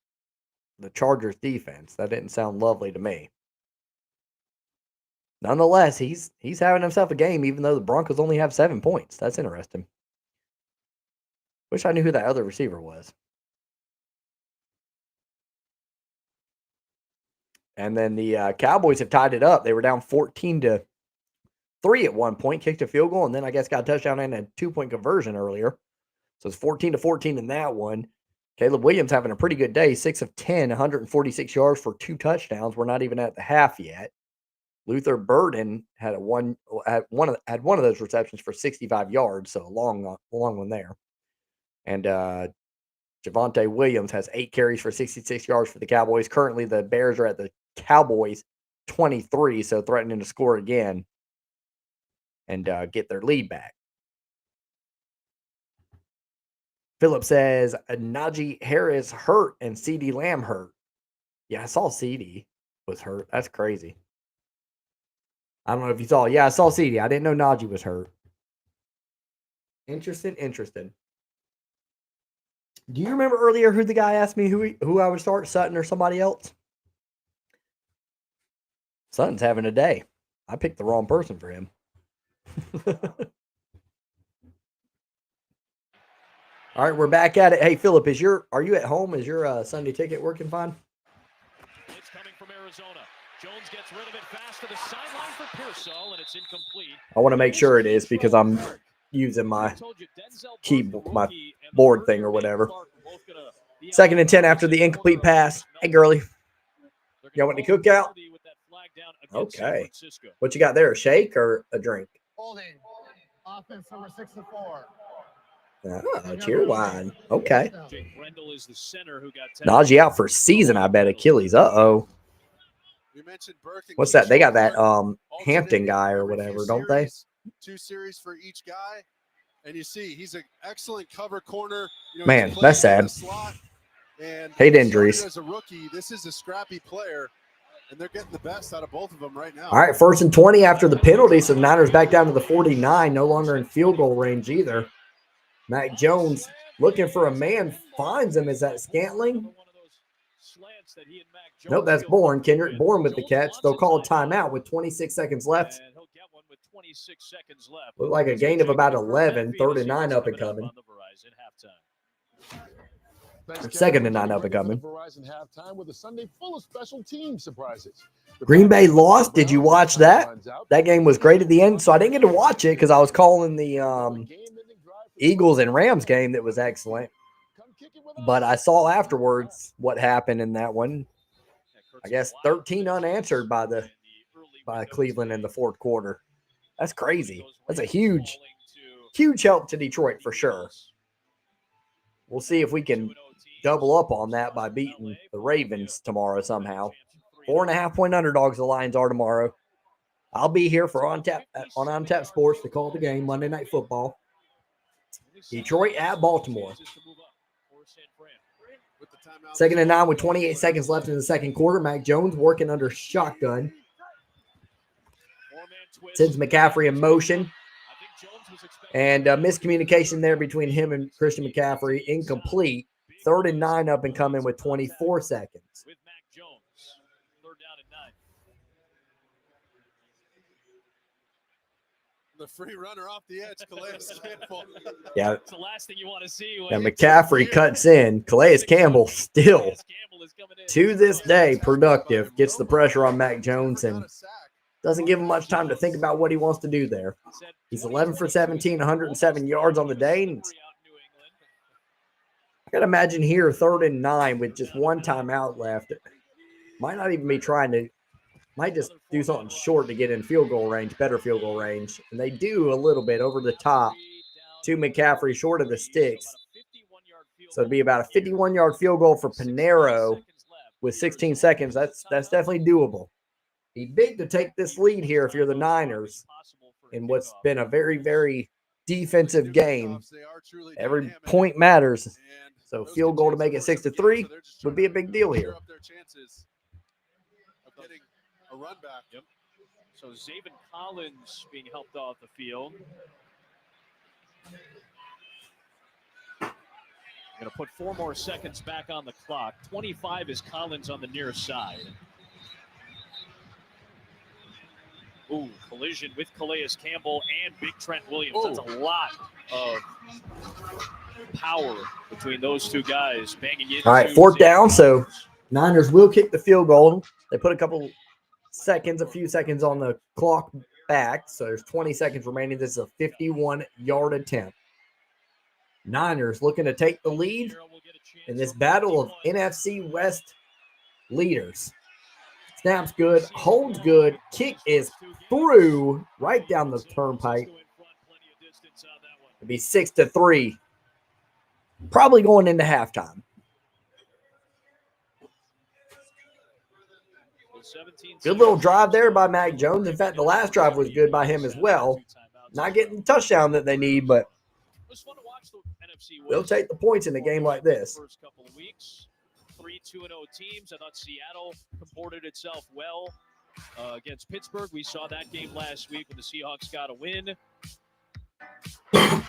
the Chargers defense. That didn't sound lovely to me. Nonetheless, he's having himself a game, even though the Broncos only have 7 points. That's interesting. Wish I knew who that other receiver was. And then the Cowboys have tied it up. They were down 14-3 at one point, kicked a field goal, and then I guess got a touchdown and a 2-point conversion earlier. So it's 14-14 in that one. Caleb Williams having a pretty good day, 6 of 10, 146 yards for 2 touchdowns. We're not even at the half yet. Luther Burden had one of those receptions for 65 yards, so a long one there. And Javonte Williams has 8 carries for 66 yards for the Cowboys. Currently, the Bears are at the Cowboys 23, so threatening to score again and get their lead back. Phillip says Najee Harris hurt and CeeDee Lamb hurt. Yeah, I saw CeeDee was hurt. That's crazy. I don't know if you saw. Yeah, I saw CeeDee. I didn't know Najee was hurt. Interesting. Do you remember earlier who the guy asked me who I would start, Sutton or somebody else? Sutton's having a day. I picked the wrong person for him. All right, we're back at it. Hey, Phillip, are you at home? Is your Sunday ticket working fine? It's coming from Arizona. Jones gets rid of it fast to the sideline for Pearsall, and it's incomplete. I want to make sure it is because I'm using my keyboard, my board thing or whatever. 2nd and 10 after the incomplete pass. Hey, girly. Y'all want to cookout? Okay. What you got there, a shake or a drink? Holding. Offense number 64. Cheer wine. Okay. Jake Brendel is the center who got Najee out for season, I bet. Achilles. Uh-oh. What's that? They got that Hampton guy or whatever, don't they? 2 series for each guy. And you see, he's an excellent cover corner. Man, that's sad. And hate injuries. As a rookie, this is a scrappy player, and they're getting the best out of both of them right now. All right, 1st and 20 after the penalty, so Niners back down to the 49, no longer in field goal range either. Mac Jones looking for a man, finds him. Is that Scantling? Nope, that's Bourne. Kendrick Bourne with the catch. They'll call a timeout with 26 seconds left. Look like a gain of about 11. 3rd and 9 up and coming. 2nd and 9 up and coming. Green Bay lost. Did you watch that? That game was great at the end, so I didn't get to watch it because I was calling the Eagles and Rams game that was excellent. But I saw afterwards what happened in that one. I guess 13 unanswered by Cleveland in the 4th quarter. That's crazy. That's a huge help to Detroit for sure. We'll see if we can double up on that by beating the Ravens tomorrow somehow. 4.5-point underdogs the Lions are tomorrow. I'll be here for on tap Sports to call the game, Monday Night Football. Detroit at Baltimore. 2nd and 9 with 28 seconds left in the 2nd quarter. Mac Jones working under shotgun. Sends McCaffrey in motion. And miscommunication there between him and Christian McCaffrey. Incomplete. 3rd and 9 up and coming with 24 seconds. With Mac Jones. 3rd down and 9. The free runner off the edge, Calais Campbell. Yeah. It's the last thing you want to see. And McCaffrey cuts in. Calais Campbell still, to this day, productive. Gets the pressure on Mac Jones and doesn't give him much time to think about what he wants to do there. He's 11 for 17, 107 yards on the day. And I got to imagine here, 3rd and 9 with just 1 timeout left. Might not even be trying to, might just do something short to get in field goal range, better field goal range. And they do a little bit over the top to McCaffrey, short of the sticks. So it'd be about a 51-yard field goal for Panero with 16 seconds. That's definitely doable. Be big to take this lead here if you're the Niners in what's been a very, very defensive game. Every point matters. So field goal to make it 6-3 would be a big deal here. A run back. Yep. So Zaven Collins being helped off the field. Going to put 4 more seconds back on the clock. 25 is Collins on the near side. Ooh, collision with Calais Campbell and Big Trent Williams. That's a lot of power between those two guys banging in. All right, 4th down. So Niners will kick the field goal. They put a few seconds on the clock back. So there's 20 seconds remaining. This is a 51-yard attempt. Niners looking to take the lead in this battle of NFC West leaders. Snap's good, holds good, kick is through right down the turnpike. It'd be 6-3. Probably going into halftime. Good little drive there by Mac Jones. In fact, the last drive was good by him as well. Not getting the touchdown that they need, but they'll take the points in a game like this. First couple of weeks, 3 2-0 teams. I thought Seattle comported itself well against Pittsburgh. We saw that game last week when the Seahawks got a win.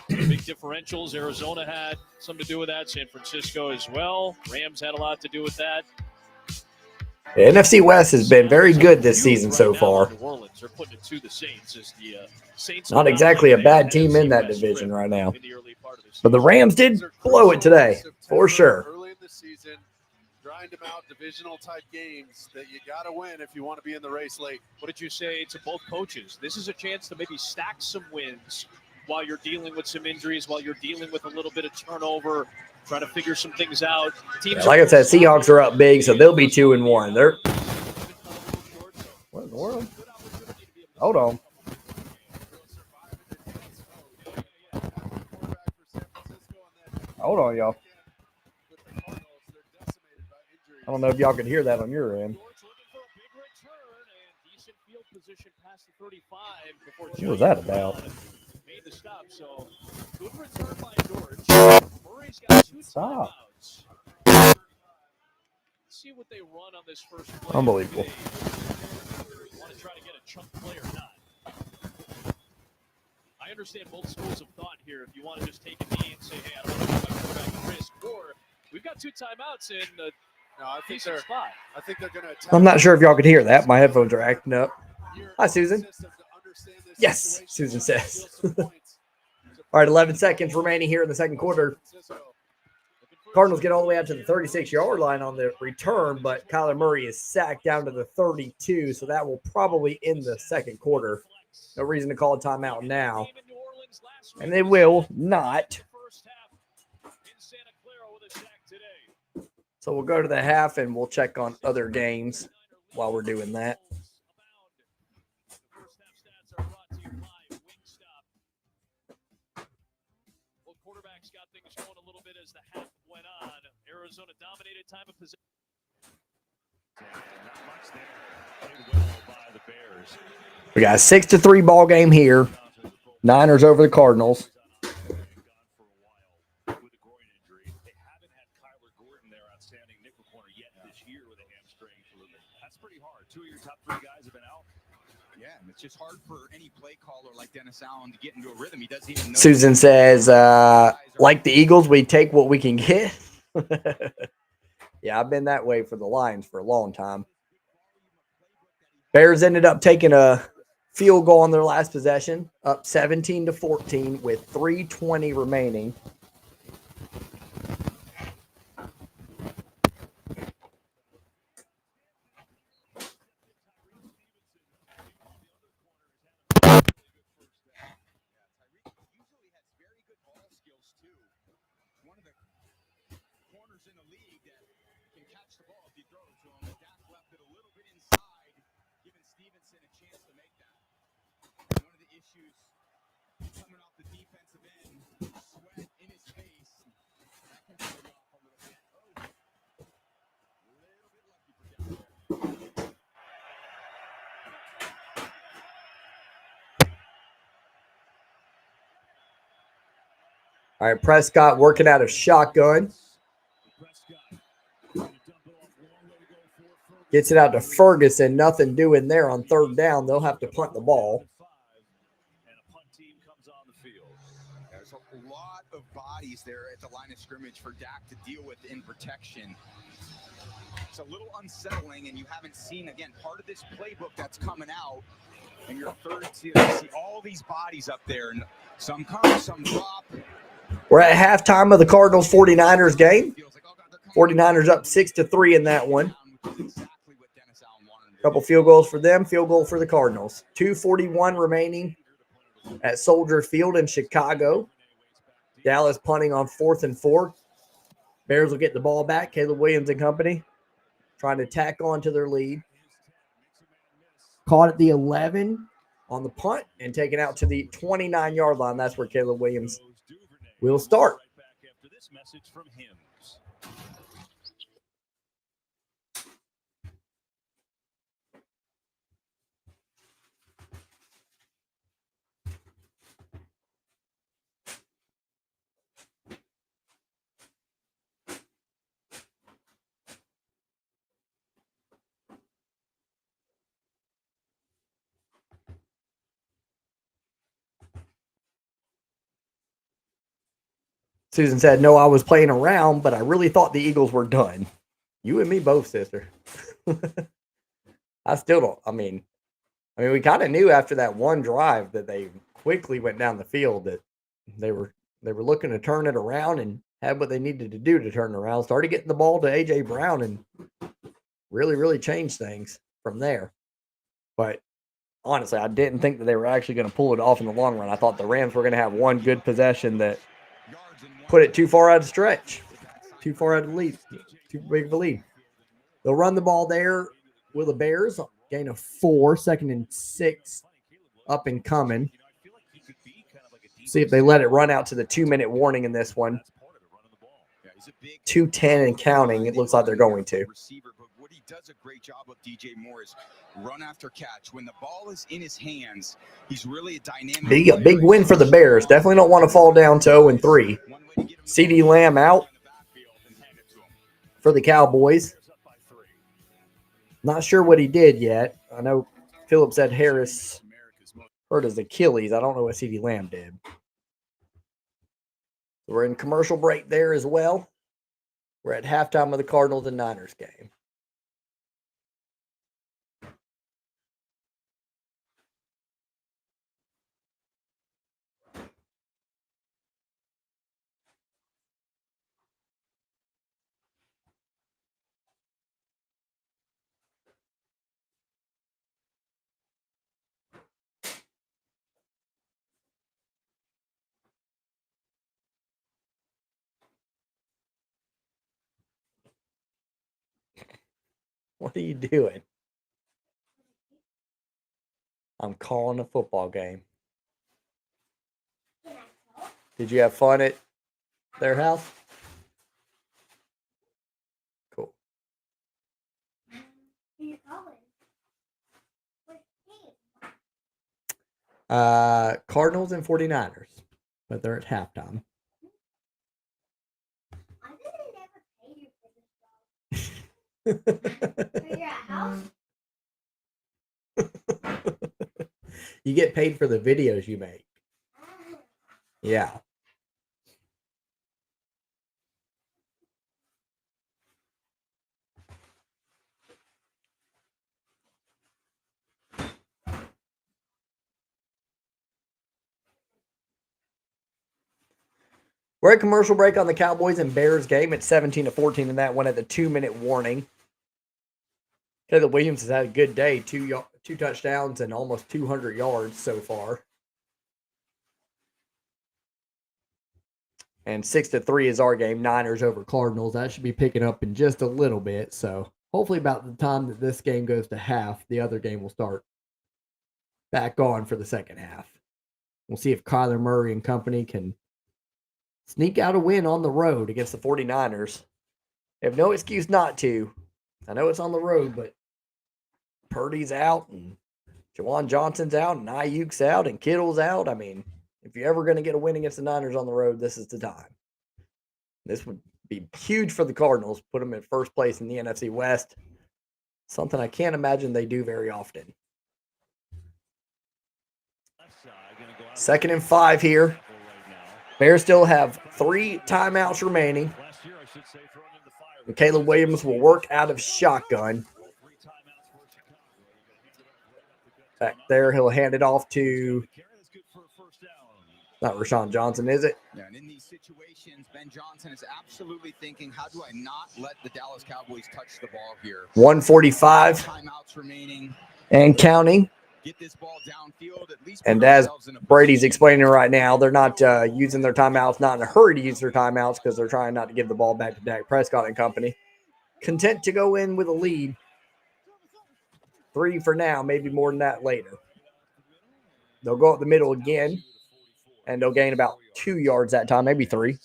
Big differentials. Arizona had something to do with that. San Francisco as well. Rams had a lot to do with that. The NFC West has been very good this season so far. New Orleans are putting it to the Saints as the Saints. Not exactly a bad team in that division right now. But the Rams did blow it today, for sure. Early in the season, grind them out, divisional type games that you got to win if you want to be in the race late. What did you say to both coaches? This is a chance to maybe stack some wins while you're dealing with some injuries, while you're dealing with a little bit of turnover, trying to figure some things out. Yeah, like I said, Seahawks are up big, so they'll be 2-1. They're what in the world? Hold on. Hold on, y'all. I don't know if y'all could hear that on your end. What was that about? Made the stop, so good return by George. Murray's got 2 Stop. timeouts. Let's see what they run on this first play. Unbelievable. Want to try to get a chunk play or not? I understand both schools of thought here. If you want to just take a knee and say, hey, I don't want to put my quarterback at risk, or we've got 2 timeouts in a decent spot. I think they're going to. I'm not sure if y'all could hear that. My headphones are acting up. Hi, Susan. Yes, Susan says. All right, 11 seconds remaining here in the second quarter. Cardinals get all the way out to the 36-yard line on the return, but Kyler Murray is sacked down to the 32, so that will probably end the second quarter. No reason to call a timeout now. And they will not. So we'll go to the half, and we'll check on other games while we're doing that. Quarterbacks got things going a little bit as the half went on. Arizona dominated time of possession. Not much there. Played well by the Bears. We got a 6-3 ball game here. Niners over the Cardinals. With a groin injury, they haven't had Kyler Gordon, their outstanding nickel corner, yet this year with a hamstring. That's pretty hard. 2 of your top 3 guys have been out. Yeah, and it's just hard for any play caller like Dennis Allen to get into a rhythm. He doesn't even know. Susan says, like the Eagles, we take what we can get. Yeah, I've been that way for the Lions for a long time. Bears ended up taking a field goal on their last possession, up 17-14 with 3:20 remaining. All right, Prescott working out of shotgun. Gets it out to Ferguson. Nothing doing there on third down. They'll have to punt the ball. There's a lot of bodies there at the line of scrimmage for Dak to deal with in protection. It's a little unsettling, and you haven't seen, again, part of this playbook that's coming out in your third season. You see all these bodies up there, and some come, some drop. We're at halftime of the Cardinals 49ers game. 49ers up 6-3 in that one. Couple field goals for them, field goal for the Cardinals. 2:41 remaining at Soldier Field in Chicago. Dallas punting on 4th and 4. Bears will get the ball back. Caleb Williams and company trying to tack on to their lead. Caught at the 11 on the punt and taken out to the 29-yard line. That's where Caleb Williams will start. Susan said, no, I was playing around, but I really thought the Eagles were done. You and me both, sister. I still don't. I mean, we kind of knew after that one drive that they quickly went down the field that they were looking to turn it around and had what they needed to do to turn it around. Started getting the ball to A.J. Brown and really, really changed things from there. But honestly, I didn't think that they were actually going to pull it off in the long run. I thought the Rams were going to have one good possession that put it too far out of stretch, too far out of the lead, too big of a lead. They'll run the ball there with the Bears. Gain of 4, 2nd and 6, up and coming. See if they let it run out to the 2-minute warning in this one. 2:10 and counting. It looks like they're going to. What he does a great job of, DJ Moore, is run after catch. When the ball is in his hands, he's really a dynamic. A big win for the Bears. Definitely don't want to fall down to 0-3. CeeDee Lamb out for the Cowboys. Not sure what he did yet. I know Philip said Harris hurt his Achilles. I don't know what CeeDee Lamb did. We're in commercial break there as well. We're at halftime of the Cardinals and Niners game. What are you doing? I'm calling a football game. Did you have fun at their house? Cool. Cardinals and 49ers, but they're at halftime. You get paid for the videos you make. Yeah. We're at commercial break on the Cowboys and Bears game at 17-14 in that one at the 2-minute warning. Caleb Williams has had a good day, two touchdowns and almost 200 yards so far. And 6-3 is our game, Niners over Cardinals. That should be picking up in just a little bit. So hopefully about the time that this game goes to half, the other game will start back on for the second half. We'll see if Kyler Murray and company can sneak out a win on the road against the 49ers. They have no excuse not to. I know it's on the road, but Purdy's out and Jawan Johnson's out and Ayuk's out and Kittle's out. I mean, if you're ever going to get a win against the Niners on the road, this is the time. This would be huge for the Cardinals, put them in first place in the NFC West. Something I can't imagine they do very often. 2nd and 5 here. Bears still have 3 timeouts remaining. And Caleb Williams will work out of shotgun. Back there, he'll hand it off to not Rashawn Johnson, is it? Yeah, and in these situations, Ben Johnson is absolutely thinking, how do I not let the Dallas Cowboys touch the ball here? 1:45 Timeouts remaining and counting. Get this ball downfield, at least And as Brady's explaining right now, they're not using their timeouts, not in a hurry to use their timeouts because they're trying not to give the ball back to Dak Prescott and company. Content to go in with a lead. 3 for now, maybe more than that later. They'll go up the middle again, and they'll gain about 2 yards that time, maybe 3.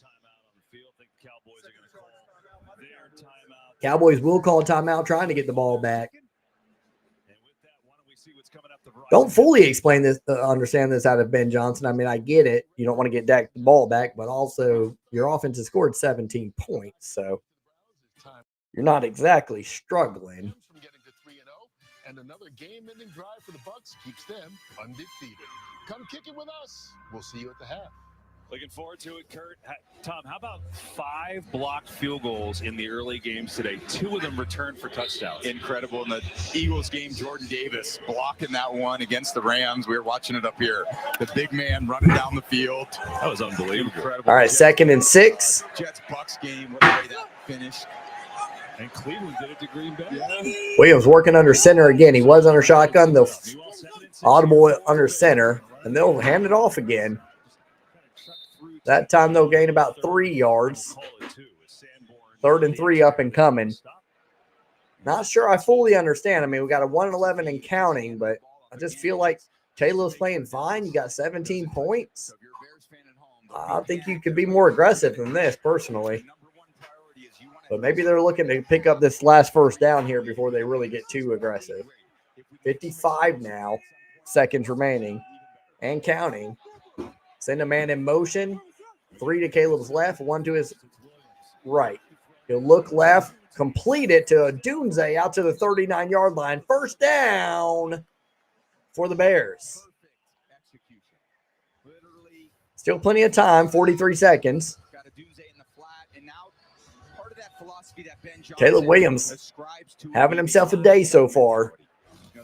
Cowboys will call a timeout trying to get the ball back. Don't fully understand this out of Ben Johnson. I mean, I get it. You don't want to get Dak the ball back, but also your offense has scored 17 points, so you're not exactly struggling. And another game-ending drive for the Bucs keeps them undefeated. Come kick it with us. We'll see you at the half. Looking forward to it, Kurt. Tom, how about 5 blocked field goals in the early games today? 2 of them returned for touchdowns. Incredible. In the Eagles game, Jordan Davis blocking that one against the Rams. We were watching it up here. The big man running down the field. That was unbelievable. Incredible. All right, 2nd and 6. Jets-Bucs game. What a way that finished. And Cleveland did it to Green Bay. Yeah. Williams working under center again. He was under shotgun. They'll audible under center, and they'll hand it off again. That time they'll gain about 3 yards. 3rd and 3 up and coming. Not sure I fully understand. I mean, we got a 1-11 and counting, but I just feel like Caleb's playing fine. You got 17 points. I think you could be more aggressive than this, personally. But maybe they're looking to pick up this last first down here before they really get too aggressive. 55 now, seconds remaining, and counting. Send a man in motion. 3 to Caleb's left, 1 to his right. He'll look left, complete it to Dunze out to the 39-yard line. First down for the Bears. Still plenty of time, 43 seconds. Caleb Williams having himself a day so far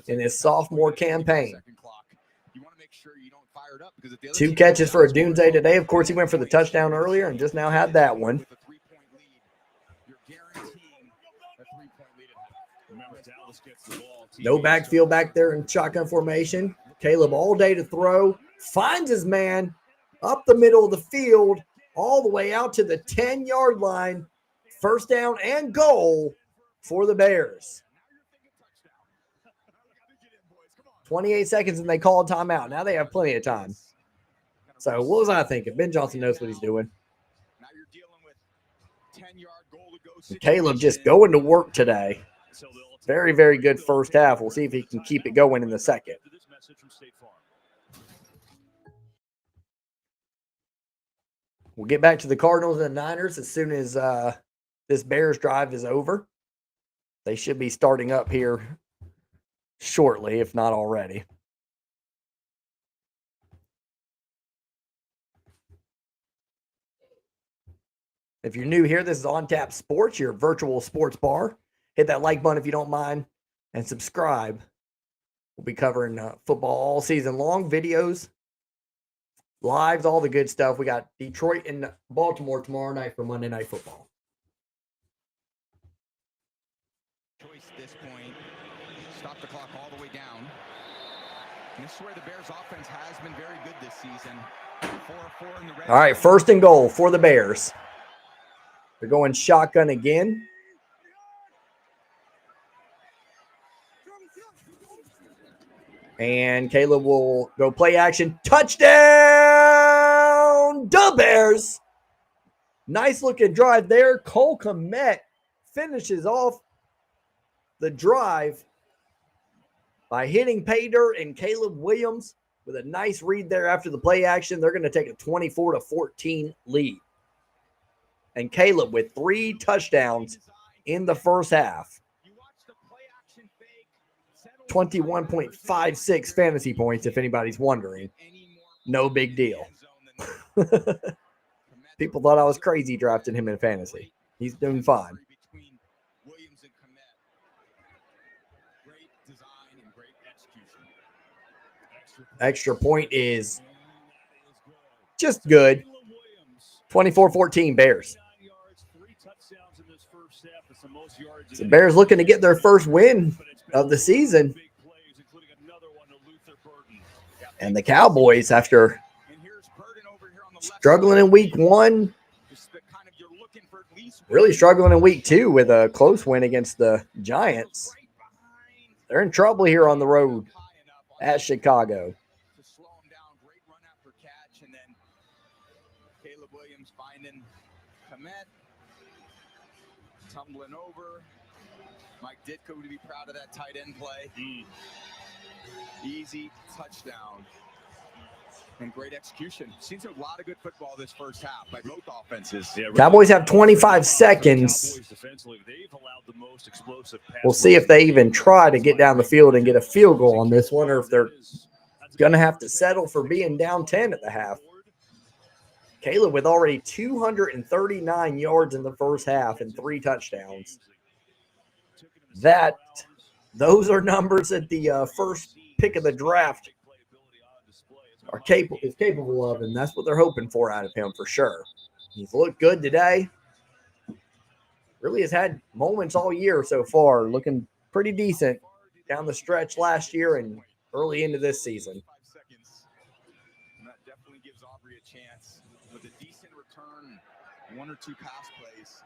in his sophomore campaign. 2 catches for Dunze today. Of course, he went for the touchdown earlier and just now had that one. No backfield back there in shotgun formation. Caleb all day to throw. Finds his man up the middle of the field, all the way out to the 10-yard line. First down and goal for the Bears. 28 seconds and they call a timeout. Now they have plenty of time. So what was I thinking? Ben Johnson knows what he's doing. And Caleb just going to work today. Very, very good first half. We'll see if he can keep it going in the second. We'll get back to the Cardinals and the Niners as soon as this Bears drive is over. They should be starting up here shortly, if not already. If you're new here, this is On Tap Sports, your virtual sports bar. Hit that like button if you don't mind, and subscribe. We'll be covering football all season long, videos, lives, all the good stuff. We got Detroit and Baltimore tomorrow night for Monday Night Football. Choice at this point. Stop the clock all the way down. And this is where the Bears offense has been very good this season. 4-4 in the red. All right, 1st and goal for the Bears. They're going shotgun again. And Caleb will go play action. Touchdown, the Bears. Nice looking drive there. Cole Kmet finishes off the drive by hitting pay dirt, and Caleb Williams with a nice read there after the play action. They're going to take a 24-14 lead. And Caleb with 3 touchdowns in the first half. 21.56 fantasy points, if anybody's wondering. No big deal. People thought I was crazy drafting him in fantasy. He's doing fine. Extra point is just good. 24-14 Bears. The Bears looking to get their first win of the season. And the Cowboys, after struggling in week 1, really struggling in week 2 with a close win against the Giants. They're in trouble here on the road at Chicago. Caleb Williams finding Kmet, tumbling over. Mike Ditko to be proud of that tight end play. Easy touchdown. And great execution. Seems a lot of good football this first half by both offenses. Cowboys have 25 seconds. We'll see if they even try to get down the field and get a field goal on this one, or if they're going to have to settle for being down 10 at the half. Caleb with already 239 yards in the first half and 3 touchdowns. Those are numbers that the first pick of the draft is capable of, and that's what they're hoping for out of him for sure. He's looked good today. Really has had moments all year so far, looking pretty decent down the stretch last year and early into this season. And that definitely gives Aubrey a chance with a decent return, 1 or 2 pass plays.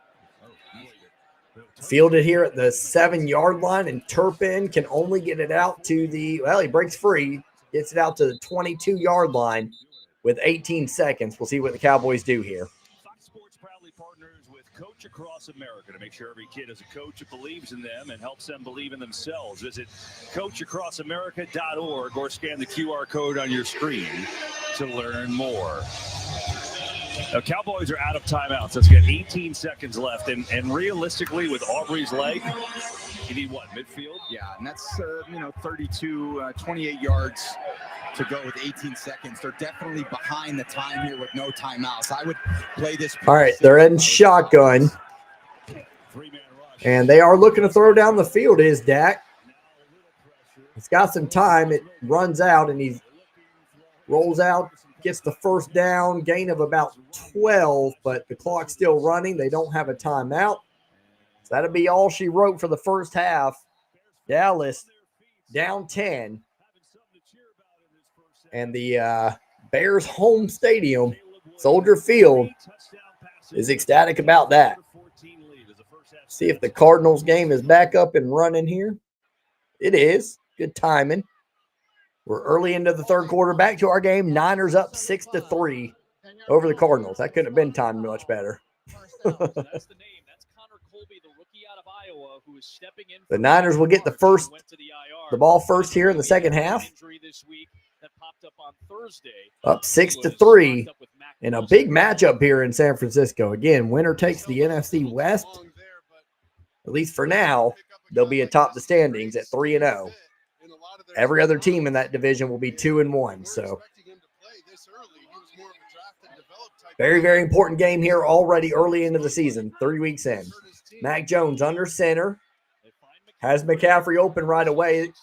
Fielded here at the 7-yard line, and Turpin can only get it out to he breaks free, gets it out to the 22-yard line with 18 seconds. We'll see what the Cowboys do here. Fox Sports proudly partners with Coach Across America to make sure every kid has a coach who believes in them and helps them believe in themselves. Visit coachacrossamerica.org or scan the QR code on your screen to learn more. Now, Cowboys are out of timeouts. Let's get 18 seconds left. And realistically, with Aubrey's leg, you need what, midfield? Yeah, and that's, 28 yards to go with 18 seconds. They're definitely behind the time here with no timeouts. I would play this. All right, they're in shotgun. And they are looking to throw down the field, is Dak. He's got some time. It runs out, and he rolls out, gets the first down, gain of about 12, but the clock's still running. They don't have a timeout. So that'll be all she wrote for the first half. Dallas down 10. And the Bears home stadium, Soldier Field, is ecstatic about that. See if the Cardinals game is back up and running here. It is. Good timing. We're early into the third quarter. Back to our game. Niners up 6-3 over the Cardinals. That couldn't have been timed much better. The Niners will get the ball first here in the second half. Up 6-3 in a big matchup here in San Francisco. Again, winner takes the NFC West. At least for now, they'll be atop the standings at 3-0. Every other team in that division will be 2-1. So very, very important game here already early into the season, 3 weeks in. Mac Jones under center. Has McCaffrey open right away. A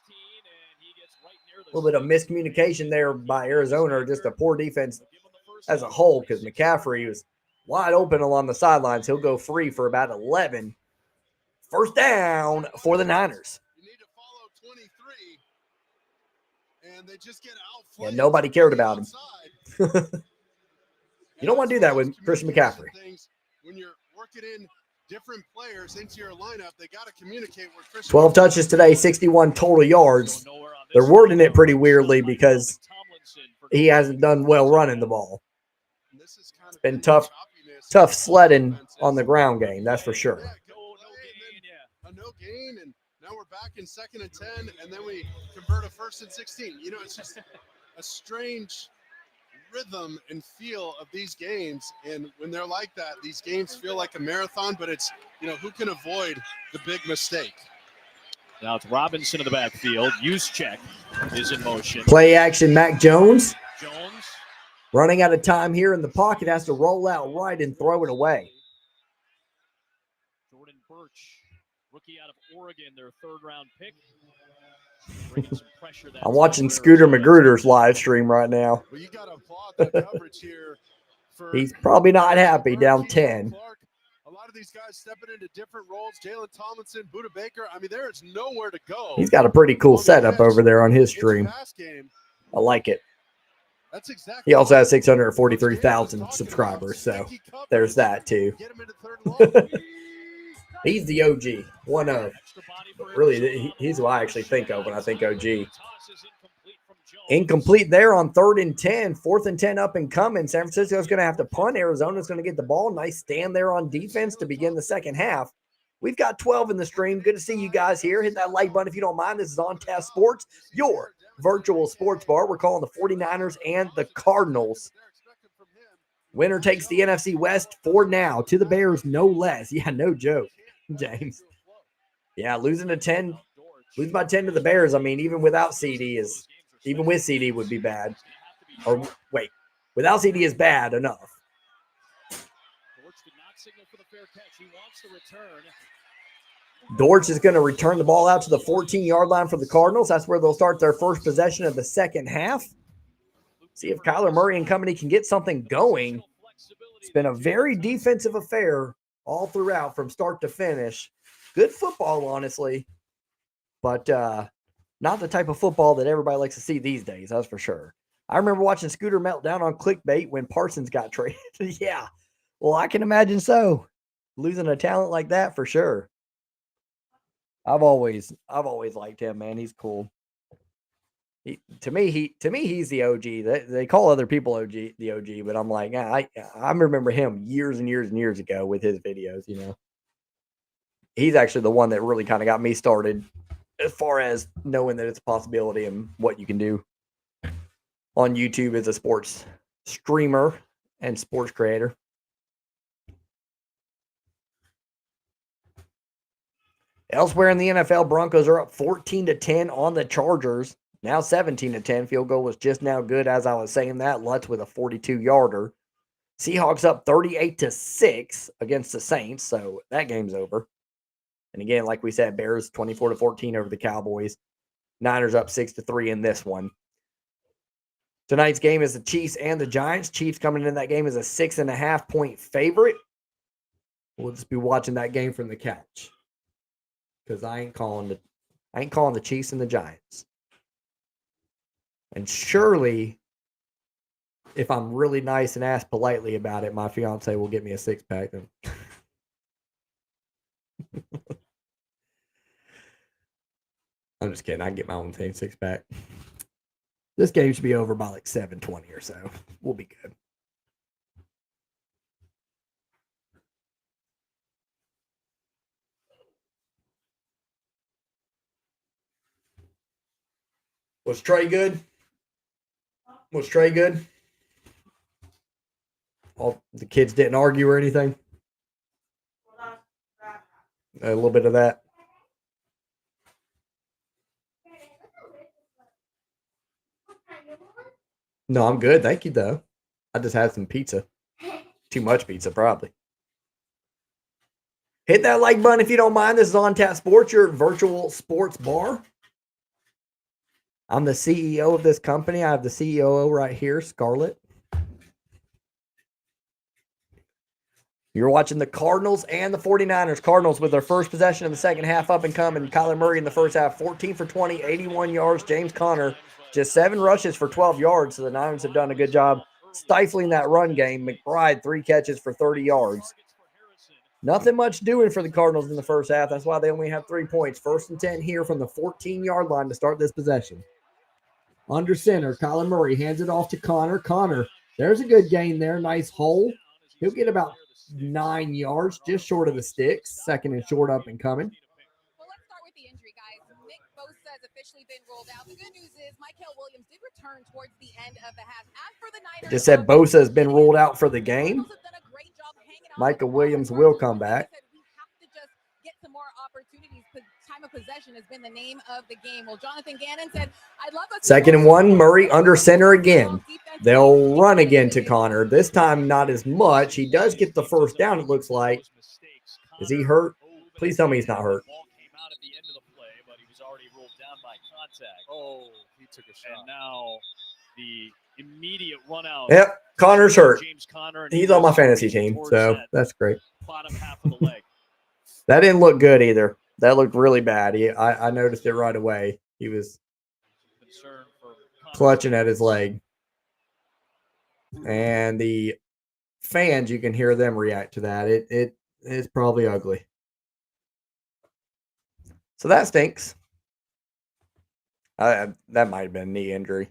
little bit of miscommunication there by Arizona, or just a poor defense as a whole, because McCaffrey was wide open along the sidelines. He'll go free for about 11. First down for the Niners. And they just get Yeah, nobody cared about him. You don't want to do that with Christian McCaffrey. When you're working in different players into your lineup, they got to communicate with Christian. 12 touches today, 61 total yards. They're wording it pretty weirdly because he hasn't done well running the ball. It's been tough tough sledding on the ground game, that's for sure. A no gain, and now we're back in 2nd and 10, and then we convert a 1st and 16. You know, it's just a strange rhythm and feel of these games, and when they're like that, these games feel like a marathon, but it's, you know, who can avoid the big mistake? Now it's Robinson in the backfield. Juszczyk is in motion. Play action, Mac Jones. Jones Running out of time here in the pocket, has to roll out right and throw it away. Jordan Birch, rookie out of Oregon, their 3rd-round pick. Bringing some pressure that I'm watching Scooter Magruder's live stream right now. Well, you got to applaud the coverage here. He's probably not happy, down 10. A lot of these guys stepping into different roles. Jalen Tomlinson, Buda Baker. I mean, there is nowhere to go. He's got a pretty cool setup over there on his stream. I like it. That's exactly. He also has 643,000 subscribers, so there's that too. He's the OG, one of. Really, he's who I actually think of when I think OG. Incomplete there on 3rd and 10. 4th and 10 up and coming. San Francisco's going to have to punt. Arizona's going to get the ball. Nice stand there on defense to begin the second half. We've got 12 in the stream. Good to see you guys here. Hit that like button if you don't mind. This is On Task Sports, your virtual sports bar. We're calling the 49ers and the Cardinals. Winner takes the NFC West for now. To the Bears, no less. Yeah, no joke, James. Yeah, losing by 10 to the Bears. I mean, even without CD even with CD would be bad. Or wait, without CD is bad enough. Dortch is going to return the ball out to the 14-yard line for the Cardinals. That's where they'll start their first possession of the second half. See if Kyler Murray and company can get something going. It's been a very defensive affair all throughout from start to finish. Good football, honestly, but not the type of football that everybody likes to see these days, that's for sure. I remember watching Scooter melt down on clickbait when Parsons got traded. Yeah, well, I can imagine so. Losing a talent like that for sure. I've always liked him, man. He's cool. To me, he's the OG. They call other people the OG, but I'm like, I remember him years and years and years ago with his videos. You know, he's actually the one that really kind of got me started as far as knowing that it's a possibility and what you can do on YouTube as a sports streamer and sports creator. Elsewhere in the NFL, Broncos are up 14-10 on the Chargers. Now 17-10. Field goal was just now good as I was saying that. Lutz with a 42-yarder. Seahawks up 38-6 against the Saints, so that game's over. And again, like we said, Bears 24-14 over the Cowboys. Niners up 6-3 in this one. Tonight's game is the Chiefs and the Giants. Chiefs coming into that game as a 6.5-point favorite. We'll just be watching that game from the couch because I ain't calling the Chiefs and the Giants. And surely, if I'm really nice and ask politely about it, my fiance will get me a 6-pack. I'm just kidding. I can get my own 6-pack. This game should be over by like 7:20 or so. We'll be good. Was Trey good? Was Trey good? All the kids didn't argue or anything? A little bit of that. No, I'm good. Thank you, though. I just had some pizza. Too much pizza, probably. Hit that like button if you don't mind. This is On Tap Sports, your virtual sports bar. I'm the CEO of this company. I have the CEO right here, Scarlett. You're watching the Cardinals and the 49ers. Cardinals with their first possession in the second half up and coming. Kyler Murray in the first half, 14 for 20, 81 yards. James Conner, just 7 rushes for 12 yards. So the Niners have done a good job stifling that run game. McBride, 3 catches for 30 yards. Nothing much doing for the Cardinals in the first half. That's why they only have 3 points. 1st and 10 here from the 14-yard line to start this possession. Under center, Kyler Murray hands it off to Conner. Conner, there's a good gain there. Nice hole. He'll get about 9 yards, just short of the sticks. Second and short up and coming. Well, let's start with the injury, guys. Nick Bosa has officially been rolled out. The good news is Michael Williams did return towards the end of the half. As for the Niners, Just said Bosa has been ruled out for the game. Cardinals have done a great job hanging on Michael to the ball. Williams will come Like I back. said, we have to just get some more opportunities. Time of possession has been the name of the game. Well, Jonathan Gannon said, I'd love us. Second and 1, Murray under center again. They'll run again to Connor. This time, not as much. He does get the first down, it looks like. Is he hurt? Please tell me he's not hurt. Ball came out at the end of the play, but he was already ruled down by contact. Oh, he took a shot. And now the immediate run out. Yep, Connor's hurt. James Conner, He's on my fantasy team, so that's great. Bottom half of the leg. That didn't look good either. That looked really bad. I noticed it right away. He was Concern for clutching at his leg. And the fans, you can hear them react to that. It is probably ugly. So that stinks. That might have been a knee injury.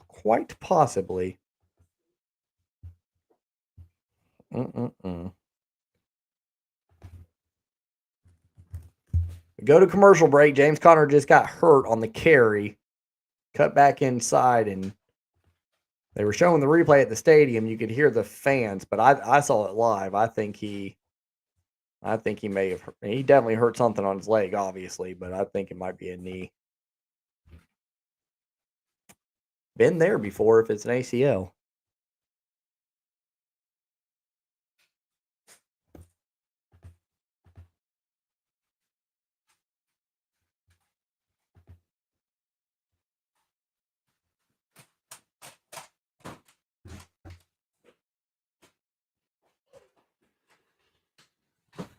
Quite possibly. Go to commercial break. James Conner just got hurt on the carry. Cut back inside, and they were showing the replay at the stadium. You could hear the fans, but I saw it live. I think he may have. He definitely hurt something on his leg, obviously, but I think it might be a knee. Been there before if it's an ACL.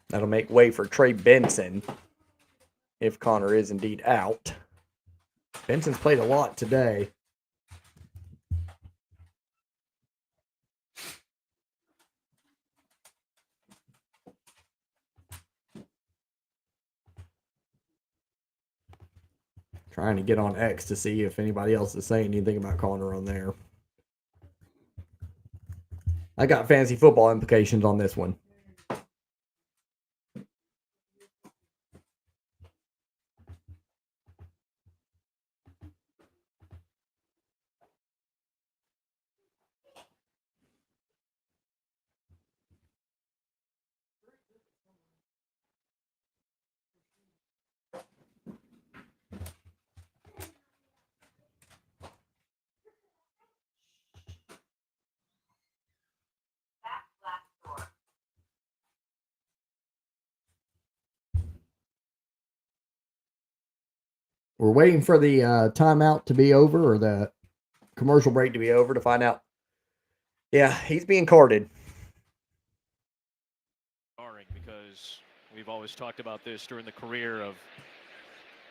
That'll make way for Trey Benson if Connor is indeed out. Benson's played a lot today. Trying to get on X to see if anybody else is saying anything about Connor on there. I got fantasy football implications on this one. We're waiting for the timeout to be over or the commercial break to be over to find out. Yeah, he's being carded. Because we've always talked about this during the career of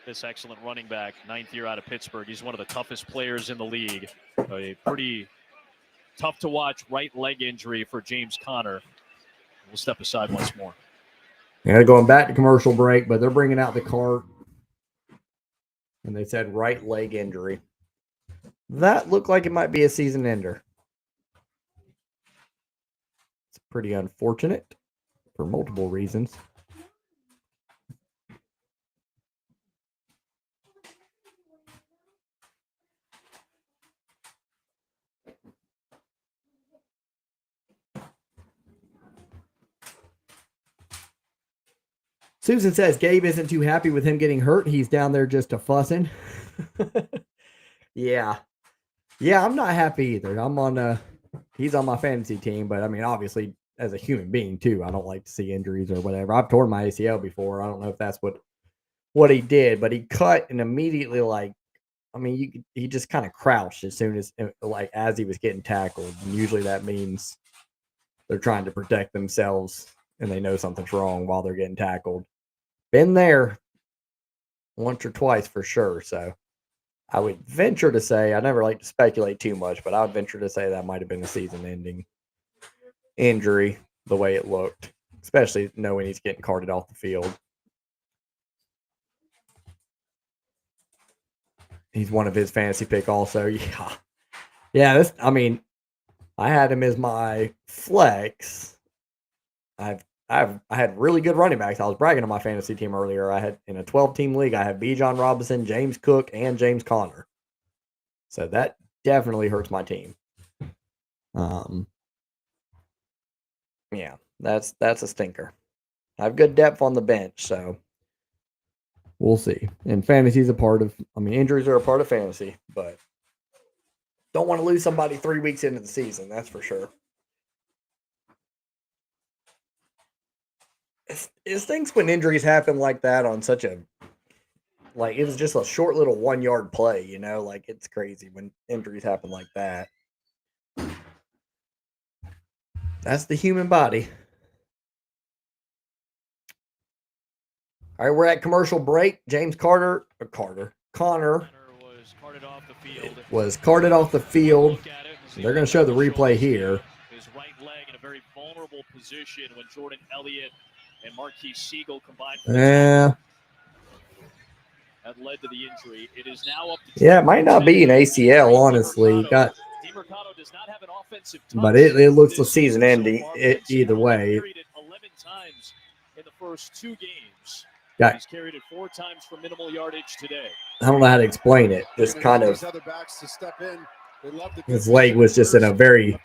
this excellent running back, 9th year out of Pittsburgh. He's one of the toughest players in the league. A pretty tough to watch right leg injury for James Conner. We'll step aside once more. Yeah, going back to commercial break, but they're bringing out the cart. And they said right leg injury. That looked like it might be a season ender. It's pretty unfortunate for multiple reasons. Susan says Gabe isn't too happy with him getting hurt. He's down there just a fussing. Yeah, I'm not happy either. He's on my fantasy team, but I mean, obviously, as a human being too, I don't like to see injuries or whatever. I've torn my ACL before. I don't know if that's what he did, but he cut and immediately he just kind of crouched as soon as he was getting tackled. And usually that means they're trying to protect themselves and they know something's wrong while they're getting tackled. Been there once or twice for sure. So I would venture to say, I never like to speculate too much, but I would venture to say that might have been a season-ending injury, the way it looked, especially knowing he's getting carted off the field. He's one of his fantasy pick also. Yeah. I had him as my flex. I had really good running backs. I was bragging on my fantasy team earlier. I had in a 12-team league, I had Bijan Robinson, James Cook, and James Conner. So that definitely hurts my team. Yeah, that's a stinker. I have good depth on the bench, so we'll see. And fantasy's a part of, injuries are a part of fantasy, but don't want to lose somebody 3 weeks into the season, that's for sure. It stinks when injuries happen like that on such a, like, it was just a short little 1-yard play, you know? Like, it's crazy when injuries happen like that. That's the human body. All right, we're at commercial break. James Connor was carted off the field. They're going to show the replay here. His right leg in a very vulnerable position when Jordan Elliott and Marquise Siegel combined. Yeah. That led to the injury. It is now up to it might not be an ACL, honestly. But it looks the season ending either way. 11 times in the first 2 games. He's carried it 4 times for minimal yardage today. I don't know how to explain it. Just kind of his leg was just in a very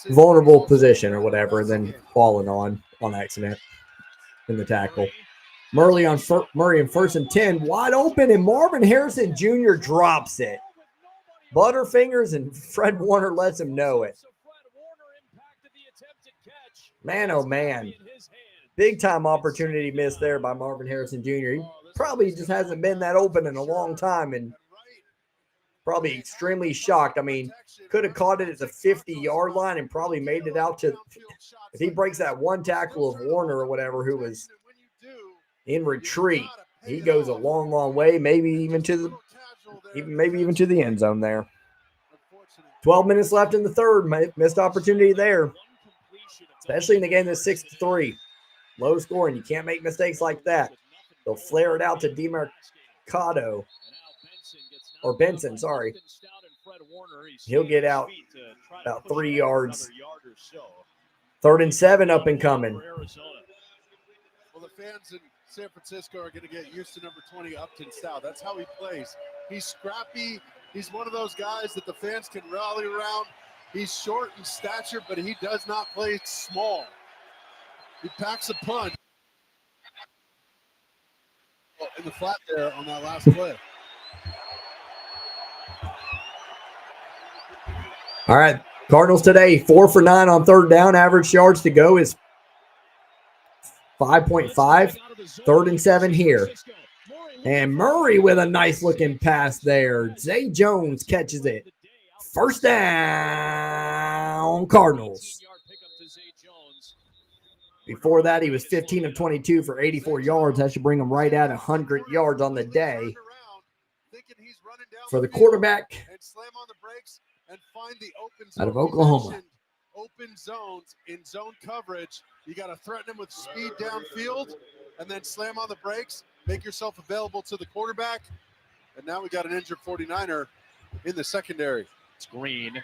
vulnerable position or whatever, and then falling on accident in the tackle. Murray on 1st and 10, wide open, and Marvin Harrison Jr. drops it. Butterfingers, and Fred Warner lets him know it. Man, oh man. Big time opportunity missed there by Marvin Harrison Jr. He probably just hasn't been that open in a long time, and probably extremely shocked. Could have caught it at the 50-yard line and probably made it out to, if he breaks that one tackle of Warner or whatever, who was in retreat, he goes a long, long way, maybe even to the end zone there. 12 minutes left in the third. Missed opportunity there, especially in the game that's 6-3. Low scoring. You can't make mistakes like that. They'll flare it out to DeMarcado. Or Benson, sorry. He'll get out about 3 yards. 3rd and 7 up and coming. Well, the fans in San Francisco are going to get used to number 20, Upton Stout. That's how he plays. He's scrappy. He's one of those guys that the fans can rally around. He's short in stature, but he does not play small. He packs a punch in the flat there on that last play. All right, Cardinals today, 4 for 9 on 3rd down. Average yards to go is 5.5. 3rd and 7 here. And Murray with a nice looking pass there. Zay Jones catches it. 1st down, Cardinals. Before that, he was 15 of 22 for 84 yards. That should bring him right at 100 yards on the day. For the quarterback out of Oklahoma. Open zones in zone coverage. You got to threaten him with speed downfield and then slam on the brakes. Make yourself available to the quarterback. And now we got an injured 49er in the secondary. It's Green.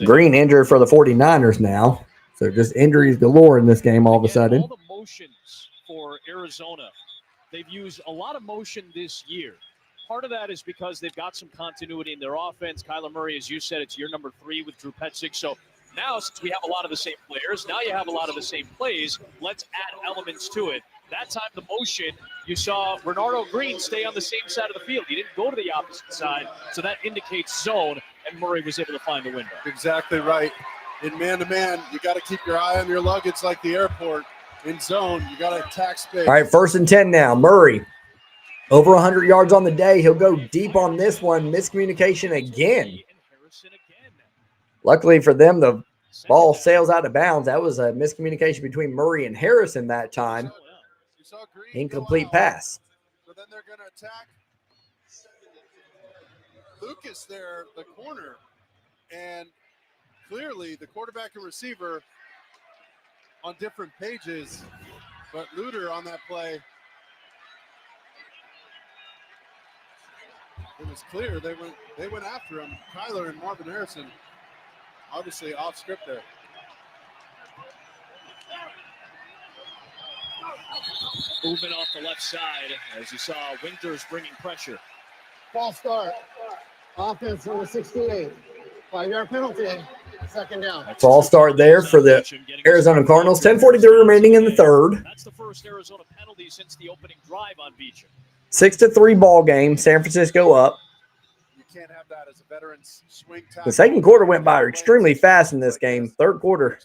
Green injured for the 49ers now. So just injuries galore in this game all of a sudden. All the motions for Arizona, they've used a lot of motion this year. Part of that is because they've got some continuity in their offense. Kyler Murray, as you said, it's year number 3 with Drew Petzing. So now, since we have a lot of the same players, now you have a lot of the same plays. Let's add elements to it. That time, the motion, you saw Bernardo Green stay on the same side of the field. He didn't go to the opposite side, so that indicates zone, and Murray was able to find the window. Exactly right. In man-to-man, you got to keep your eye on your luggage like the airport. In zone, you got to attack space. All right, 1st and 10 now. Murray, over 100 yards on the day. He'll go deep on this one. Miscommunication again. Luckily for them, the ball sails out of bounds. That was a miscommunication between Murray and Harrison that time. Incomplete pass. So then they're going to attack Lucas there, the corner. And clearly the quarterback and receiver on different pages. But Luter on that play, it was clear they went after him. Kyler and Marvin Harrison obviously off script there. Movement off the left side, as you saw, Winters bringing pressure. False start. Offense number 68. 5-yard penalty. Second down. False start there for the Arizona Cardinals. 10:43 remaining in the third. That's the first Arizona penalty since the opening drive on Beecham. 6-3 ball game. San Francisco up. You can't have that as a veteran's swing tackle. The second quarter went by extremely fast in this game. Third quarter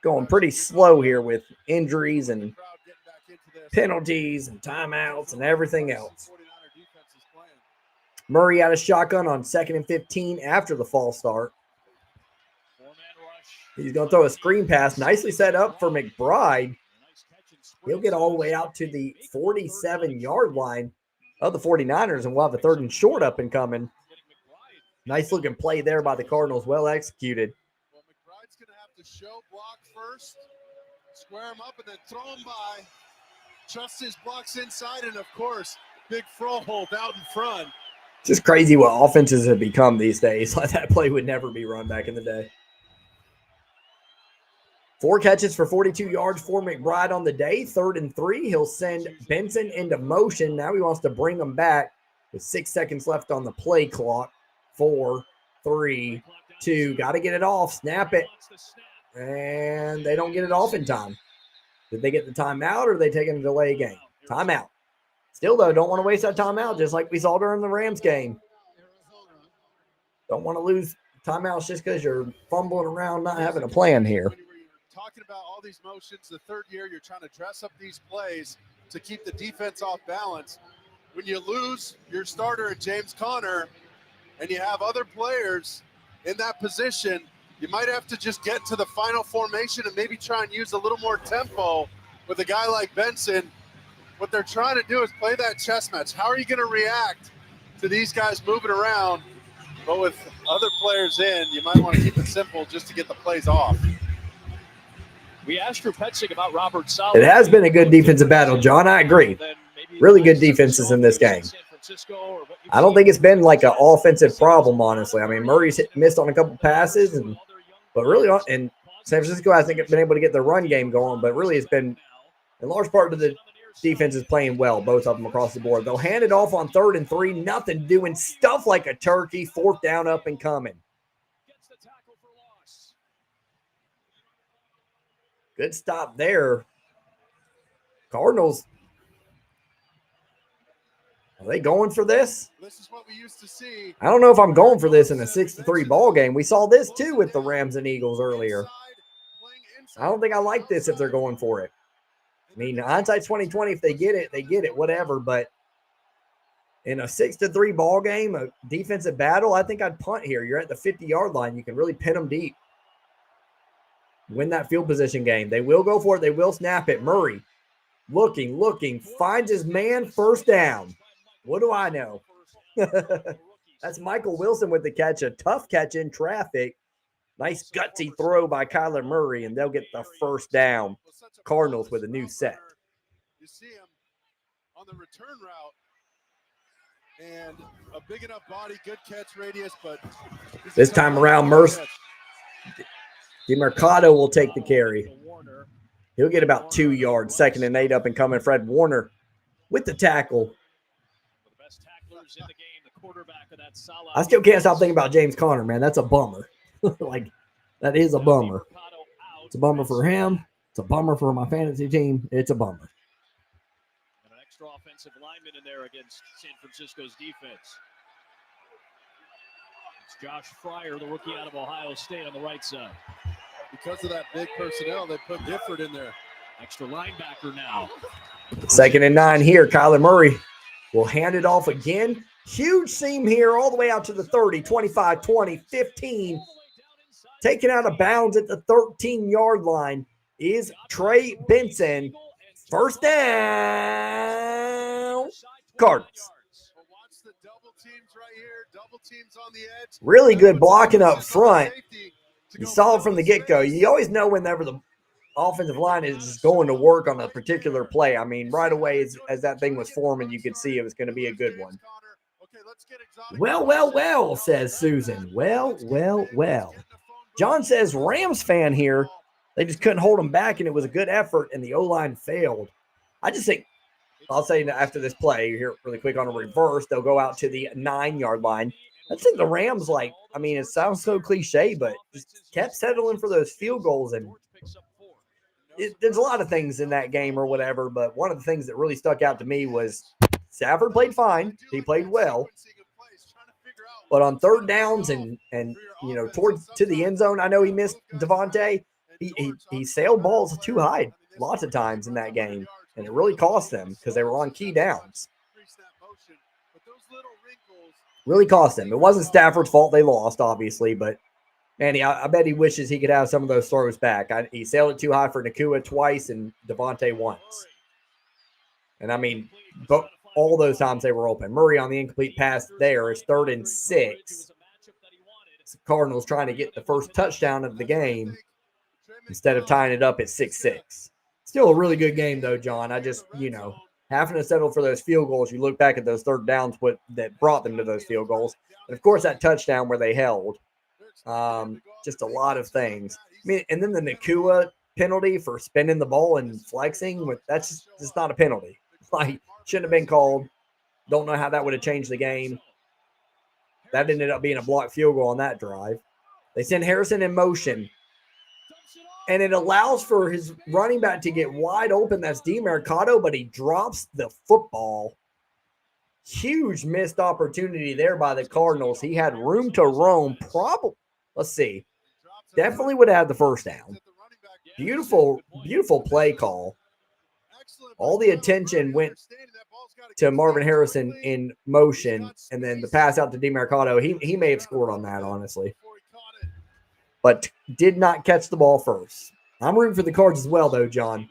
going pretty slow here with injuries and penalties and timeouts and everything else. Murray out of shotgun on 2nd and 15 after the false start. He's going to throw a screen pass. Nicely set up for McBride. He'll get all the way out to the 47-yard line of the 49ers, and we'll have a 3rd and short up and coming. Nice looking play there by the Cardinals. Well executed. Well, McBride's going to have to show block first, square him up, and then throw him by. Trust his blocks inside, and of course, big Froholt out in front. It's just crazy what offenses have become these days. Like that play would never be run back in the day. 4 catches for 42 yards for McBride on the day. 3rd and 3. He'll send Benson into motion. Now he wants to bring him back with 6 seconds left on the play clock. 4, 3, 2. Got to get it off. Snap it. And they don't get it off in time. Did they get the timeout or are they taking a delay game? Timeout. Still, though, don't want to waste that timeout just like we saw during the Rams game. Don't want to lose timeouts just because you're fumbling around not having a plan here. Talking about all these motions, the 3rd year, you're trying to dress up these plays to keep the defense off balance. When you lose your starter, James Conner, and you have other players in that position, you might have to just get to the final formation and maybe try and use a little more tempo with a guy like Benson. What they're trying to do is play that chess match. How are you going to react to these guys moving around? But with other players in, you might want to keep it simple just to get the plays off. We asked Drew Petzing about Robert Saleh. It has been a good defensive battle, John. I agree. Really good defenses in this game. I don't think it's been like an offensive problem, honestly. I mean, Murray's missed on a couple passes, but really, and San Francisco hasn't been able to get their run game going, but really it's been in large part to the defense is playing well, both of them across the board. They'll hand it off on 3rd and 3, nothing doing stuff like a turkey, 4th down up and coming. Good stop there. Cardinals, are they going for this? This is what we used to see. I don't know if I'm going for this in a 6-3 ball game. We saw this too with the Rams and Eagles earlier. I don't think I like this if they're going for it. I mean, hindsight's 20/20. If they get it, whatever. But in a 6-3 ball game, a defensive battle, I think I'd punt here. You're at the 50-yard line. You can really pin them deep. Win that field position game. They will go for it. They will snap it. Murray looking, finds his man, 1st down. What do I know? That's Michael Wilson with the catch. A tough catch in traffic. Nice gutsy throw by Kyler Murray, and they'll get the 1st down. Cardinals with a new set. You see him on the return route, and a big enough body, good catch radius, but this time around, DeMercado will take the carry. He'll get about 2 yards. 2nd and 8 up and coming. Fred Warner with the tackle. I still can't stop thinking about James Conner, man. That's a bummer. Like, that is a bummer. It's a bummer for him. It's a bummer for my fantasy team. It's a bummer. And an extra offensive lineman in there against San Francisco's defense. It's Josh Fryer, the rookie out of Ohio State, on the right side. Because of that big personnel, they put Gifford in there. Extra linebacker now. 2nd and 9 here. Kyler Murray will hand it off again. Huge seam here all the way out to the 30, 25, 20, 15. Taken out of bounds at the 13-yard line is Trey Benson. 1st down. Cardinals. Really good blocking up front. You saw it from the get-go. You always know whenever the offensive line is just going to work on a particular play. I mean, right away as that thing was forming, you could see it was going to be a good one. Well, says Susan. Well. John says Rams fan here. They just couldn't hold them back, and it was a good effort, and the O-line failed. I just think, I'll say after this play here really quick on a reverse, they'll go out to the 9-yard line. I think the Rams, like, I mean, it sounds so cliche, but just kept settling for those field goals. And there's a lot of things in that game or whatever, but one of the things that really stuck out to me was Stafford played fine. He played well. But on third downs and you know, towards to the end zone, I know he missed Devontae. He sailed balls too high lots of times in that game, and it really cost them because they were on key downs. Really cost them. It wasn't Stafford's fault they lost, obviously, but man, I bet he wishes he could have some of those throws back. He sailed it too high for Nakua twice and Devontae once. And I mean, all those times they were open. Murray on the incomplete pass there is 3rd and 6. Cardinals trying to get the first touchdown of the game instead of tying it up at 6-6. Still a really good game, though, John. I just, you know, having to settle for those field goals, you look back at those third downs that brought them to those field goals. And, of course, that touchdown where they held. Just a lot of things. I mean, and then the Nakua penalty for spinning the ball and flexing, that's just not a penalty. Like, shouldn't have been called. Don't know how that would have changed the game. That ended up being a blocked field goal on that drive. They send Harrison in motion, and it allows for his running back to get wide open. That's DiMercato, but he drops the football. Huge missed opportunity there by the Cardinals. He had room to roam. Probably, let's see. Definitely would have had the first down. Beautiful, beautiful play call. All the attention went to Marvin Harrison in motion, and then the pass out to DiMercato. He may have scored on that, honestly, but did not catch the ball first. I'm rooting for the Cards as well, though, John.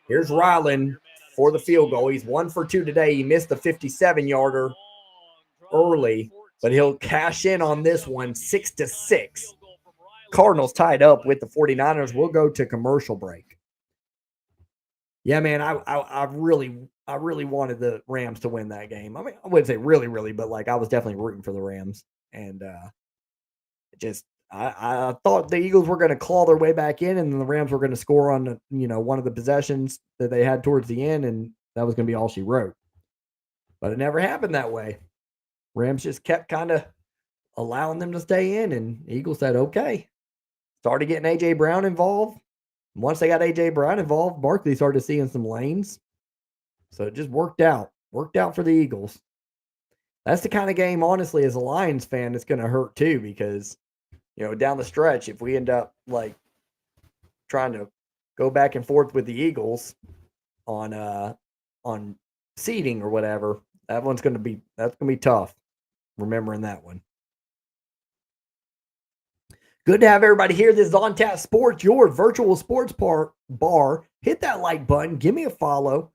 Here's Ryland for the field goal. He's 1 for 2 today. He missed the 57-yarder early, but he'll cash in on this one, 6-6. Cardinals tied up with the 49ers. We'll go to commercial break. Yeah, man, I really wanted the Rams to win that game. I mean, I wouldn't say really, but like I was definitely rooting for the Rams, and I thought the Eagles were going to claw their way back in, and the Rams were going to score on one of the possessions that they had towards the end, and that was going to be all she wrote. But it never happened that way. Rams just kept kind of allowing them to stay in, and Eagles said, okay. Started getting A.J. Brown involved. Once they got A.J. Brown involved, Barkley started seeing some lanes. So it just worked out. Worked out for the Eagles. That's the kind of game, honestly, as a Lions fan, that's going to hurt too, because, down the stretch, if we end up like trying to go back and forth with the Eagles on seeding or whatever, that's going to be tough. Remembering that one. Good to have everybody here. This is On Tap Sports, your virtual sports bar. Hit that like button. Give me a follow.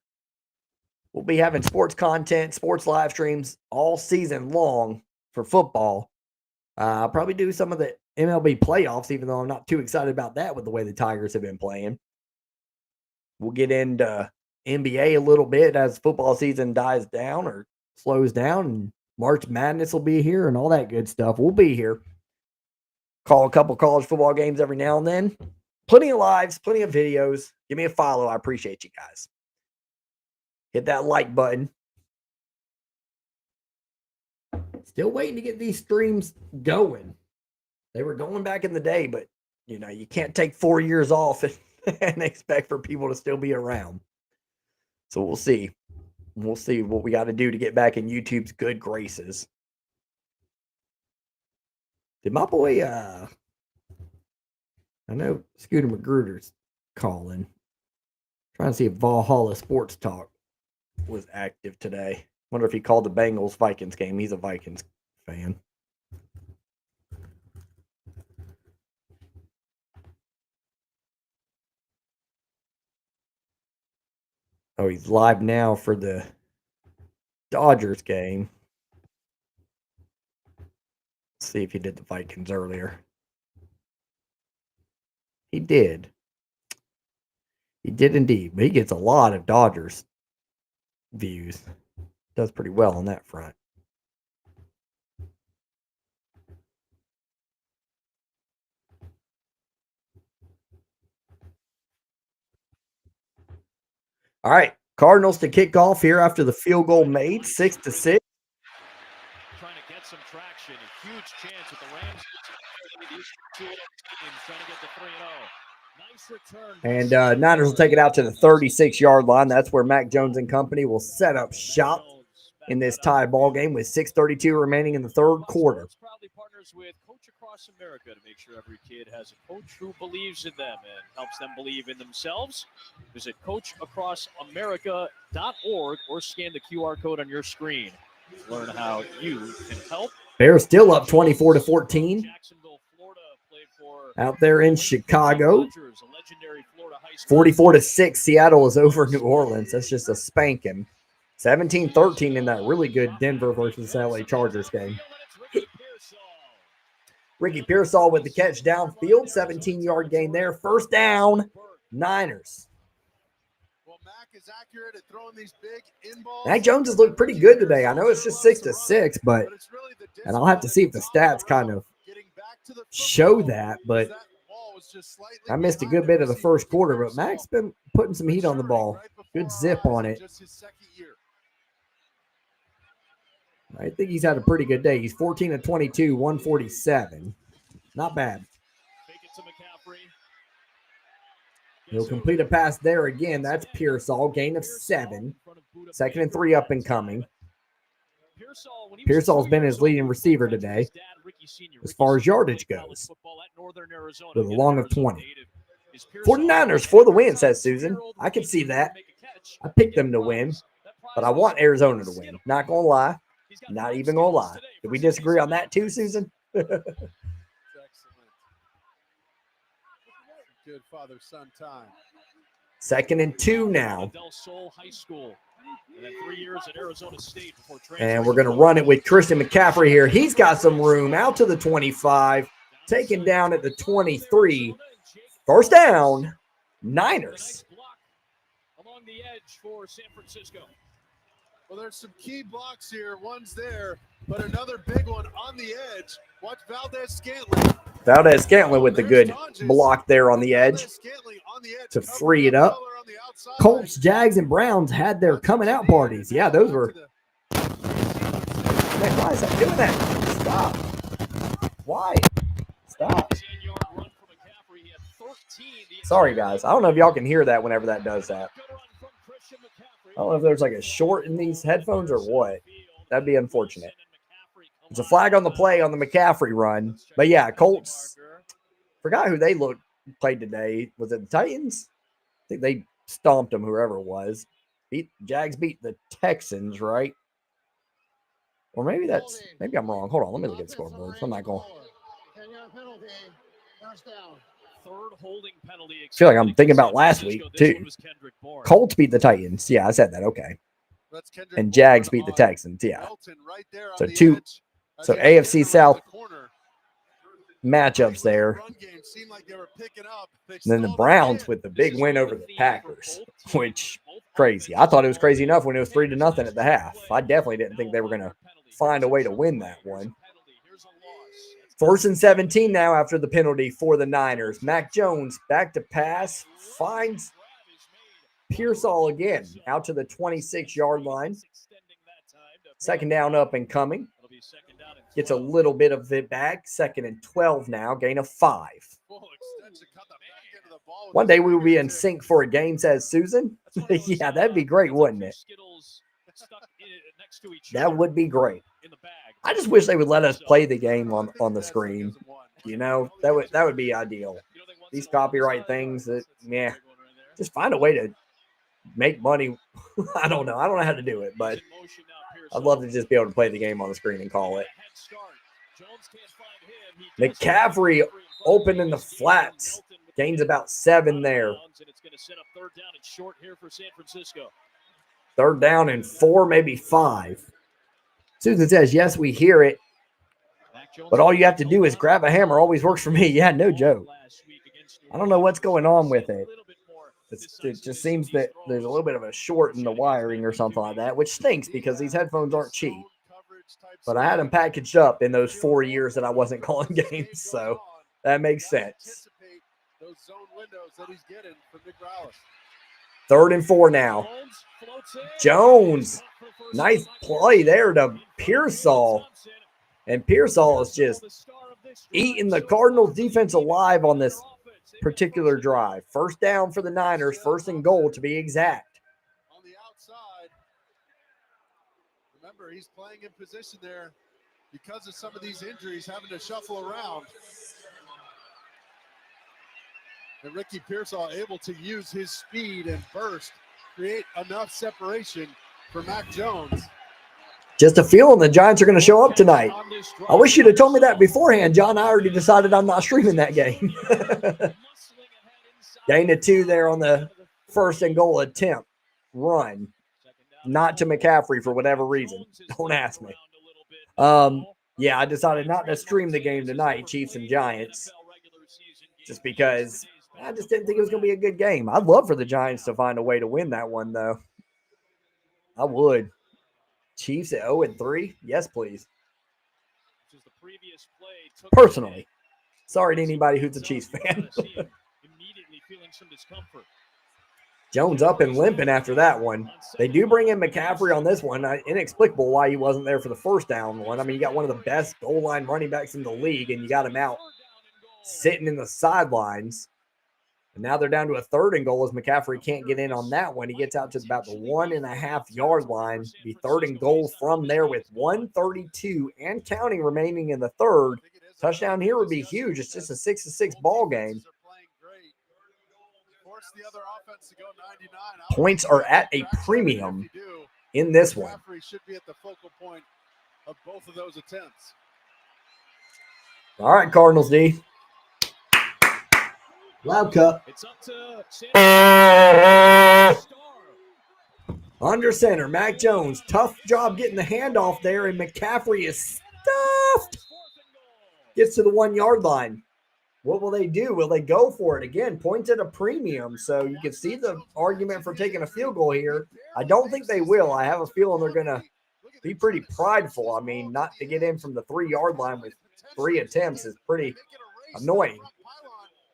We'll be having sports content, sports live streams all season long for football. I'll probably do some of the MLB playoffs, even though I'm not too excited about that with the way the Tigers have been playing. We'll get into NBA a little bit as football season dies down or slows down, and March Madness will be here and all that good stuff. We'll be here. Call a couple college football games every now and then. Plenty of lives, plenty of videos. Give me a follow. I appreciate you guys. Hit that like button. Still waiting to get these streams going. They were going back in the day, but you can't take 4 years off and expect for people to still be around. So we'll see. We'll see what we got to do to get back in YouTube's good graces. Did my boy, I know Scooter Magruder's calling. Trying to see if Valhalla Sports Talk was active today. Wonder if he called the Bengals-Vikings game. He's a Vikings fan. Oh, he's live now for the Dodgers game. Let's see if he did the Vikings earlier. He did. He did indeed. But he gets a lot of Dodgers views. Does pretty well on that front. All right, Cardinals to kick off here after the field goal made, 6-6. Trying to get some traction. A huge chance with the Rams. These two teams trying to get to 3-0. Nice return. And Niners will take it out to the 36-yard line. That's where Mac Jones and company will set up shop in this tie ball game with 6:32 remaining in the third quarter. Proudly partners with Coach Across America to make sure every kid has a coach who believes in them and helps them believe in themselves. Visit coachacrossamerica.org or scan the QR code on your screen. Learn how you can help. Bears still up 24-14 out there in Chicago. 44-6, Seattle is over New Orleans. That's just a spanking. 17-13 in that really good Denver versus LA Chargers game. Ricky Pearsall with the catch downfield, 17-yard gain there. First down, Niners. Mac Jones has looked pretty good today. I know it's just 6-6, but and I'll have to see if the stats kind of show that, but I missed a good bit of the first quarter, but Mac's been putting some heat on the ball. Good zip on it. I think he's had a pretty good day. He's 14-22, 147. Not bad. He'll complete a pass there again. That's Pearsall. Gain of 7. 2nd and 3 up and coming. Pearsall's been his leading receiver today as far as yardage goes, with a long of 20. 49ers for the win, says Susan. I can see that. I picked them to win, but I want Arizona to win. Not going to lie. Not even going to lie. Did we disagree on that too, Susan? Good father-son time. 2nd and 2 now. And we're going to run it with Christian McCaffrey here. He's got some room out to the 25, taken down at the 23. First down, Niners. Along the edge for San Francisco. Well, there's some key blocks here. One's there, but another big one on the edge. Watch Valdez-Scantling. Valdez-Scantling with the good block there on the edge to free it up. Colts, Jags, and Browns had their coming out parties. Yeah, those were. Man, why is that doing that? Stop. Why? Stop. Sorry, guys. I don't know if y'all can hear that whenever that does that. I don't know if there's like a short in these headphones or what. That'd be unfortunate. There's a flag on the play on the McCaffrey run. But yeah, Colts. Forgot who they played today. Was it the Titans? I think they stomped them, whoever it was. Jags beat the Texans, right? Or maybe I'm wrong. Hold on, let me look at the scoreboard. I'm not going. Third holding penalty. I feel like I'm thinking about last week too. Colts beat the Titans. Yeah, I said that. Okay. And Jags beat the Texans. Yeah. So So AFC South matchups there. And then the Browns with the big win over the Packers, which crazy. I thought it was crazy enough when it was 3-0 at the half. I definitely didn't think they were going to find a way to win that one. 1st and 17 now after the penalty for the Niners. Mac Jones back to pass, finds Pearsall again out to the 26-yard line. 2nd down up and coming. Gets a little bit of it back. 2nd and 12 now. Gain of 5. One day we will be in sync for a game, says Susan. Yeah, that'd be great, wouldn't it? That would be great. I just wish they would let us play the game on the screen. You know, that would be ideal. These copyright things, just find a way to make money. I don't know. I don't know how to do it, but I'd love to just be able to play the game on the screen and call it. McCaffrey open in the flats. Gains about 7 there. 3rd down and 4, maybe 5. Susan says, yes, we hear it. But all you have to do is grab a hammer. Always works for me. Yeah, no joke. I don't know what's going on with it. It just seems that there's a little bit of a short in the wiring or something like that, which stinks because these headphones aren't cheap. But I had them packaged up in those 4 years that I wasn't calling games, so that makes sense. 3rd and 4 now. Jones, nice play there to Pearsall. And Pearsall is just eating the Cardinals defense alive on this particular drive. 1st down for the Niners, 1st and goal to be exact. On the outside. Remember, he's playing in position there because of some of these injuries, having to shuffle around. And Ricky Pearsall able to use his speed and burst, create enough separation for Mac Jones. Just a feeling the Giants are going to show up tonight. I wish you'd have told me that beforehand, John. I already decided I'm not streaming that game. Gain of 2 there on the 1st and goal attempt. Run. Not to McCaffrey for whatever reason. Don't ask me. Yeah, I decided not to stream the game tonight, Chiefs and Giants, just because I just didn't think it was going to be a good game. I'd love for the Giants to find a way to win that one, though. I would. Chiefs at 0-3? Yes, please. Personally. Sorry to anybody who's a Chiefs fan. Jones up and limping after that one. They do bring in McCaffrey on this one. Inexplicable why he wasn't there for the 1st down one. I mean, you got one of the best goal line running backs in the league, and you got him out sitting in the sidelines. And now they're down to a 3rd and goal as McCaffrey can't get in on that one. He gets out to about the 1.5-yard line. Be 3rd and goal from there with 1:32 and counting remaining in the 3rd. Touchdown here would be huge. It's just a 6-6 ball game. Points are at a premium in this one. Should be at the focal point of both of those attempts. All right, Cardinals D. Loud cup. Under center, Mac Jones. Tough job getting the handoff there, and McCaffrey is stuffed. Gets to the 1-yard line. What will they do? Will they go for it? Again, points at a premium, so you can see the argument for taking a field goal here. I don't think they will. I have a feeling they're going to be pretty prideful. I mean, not to get in from the 3-yard line with 3 attempts is pretty annoying.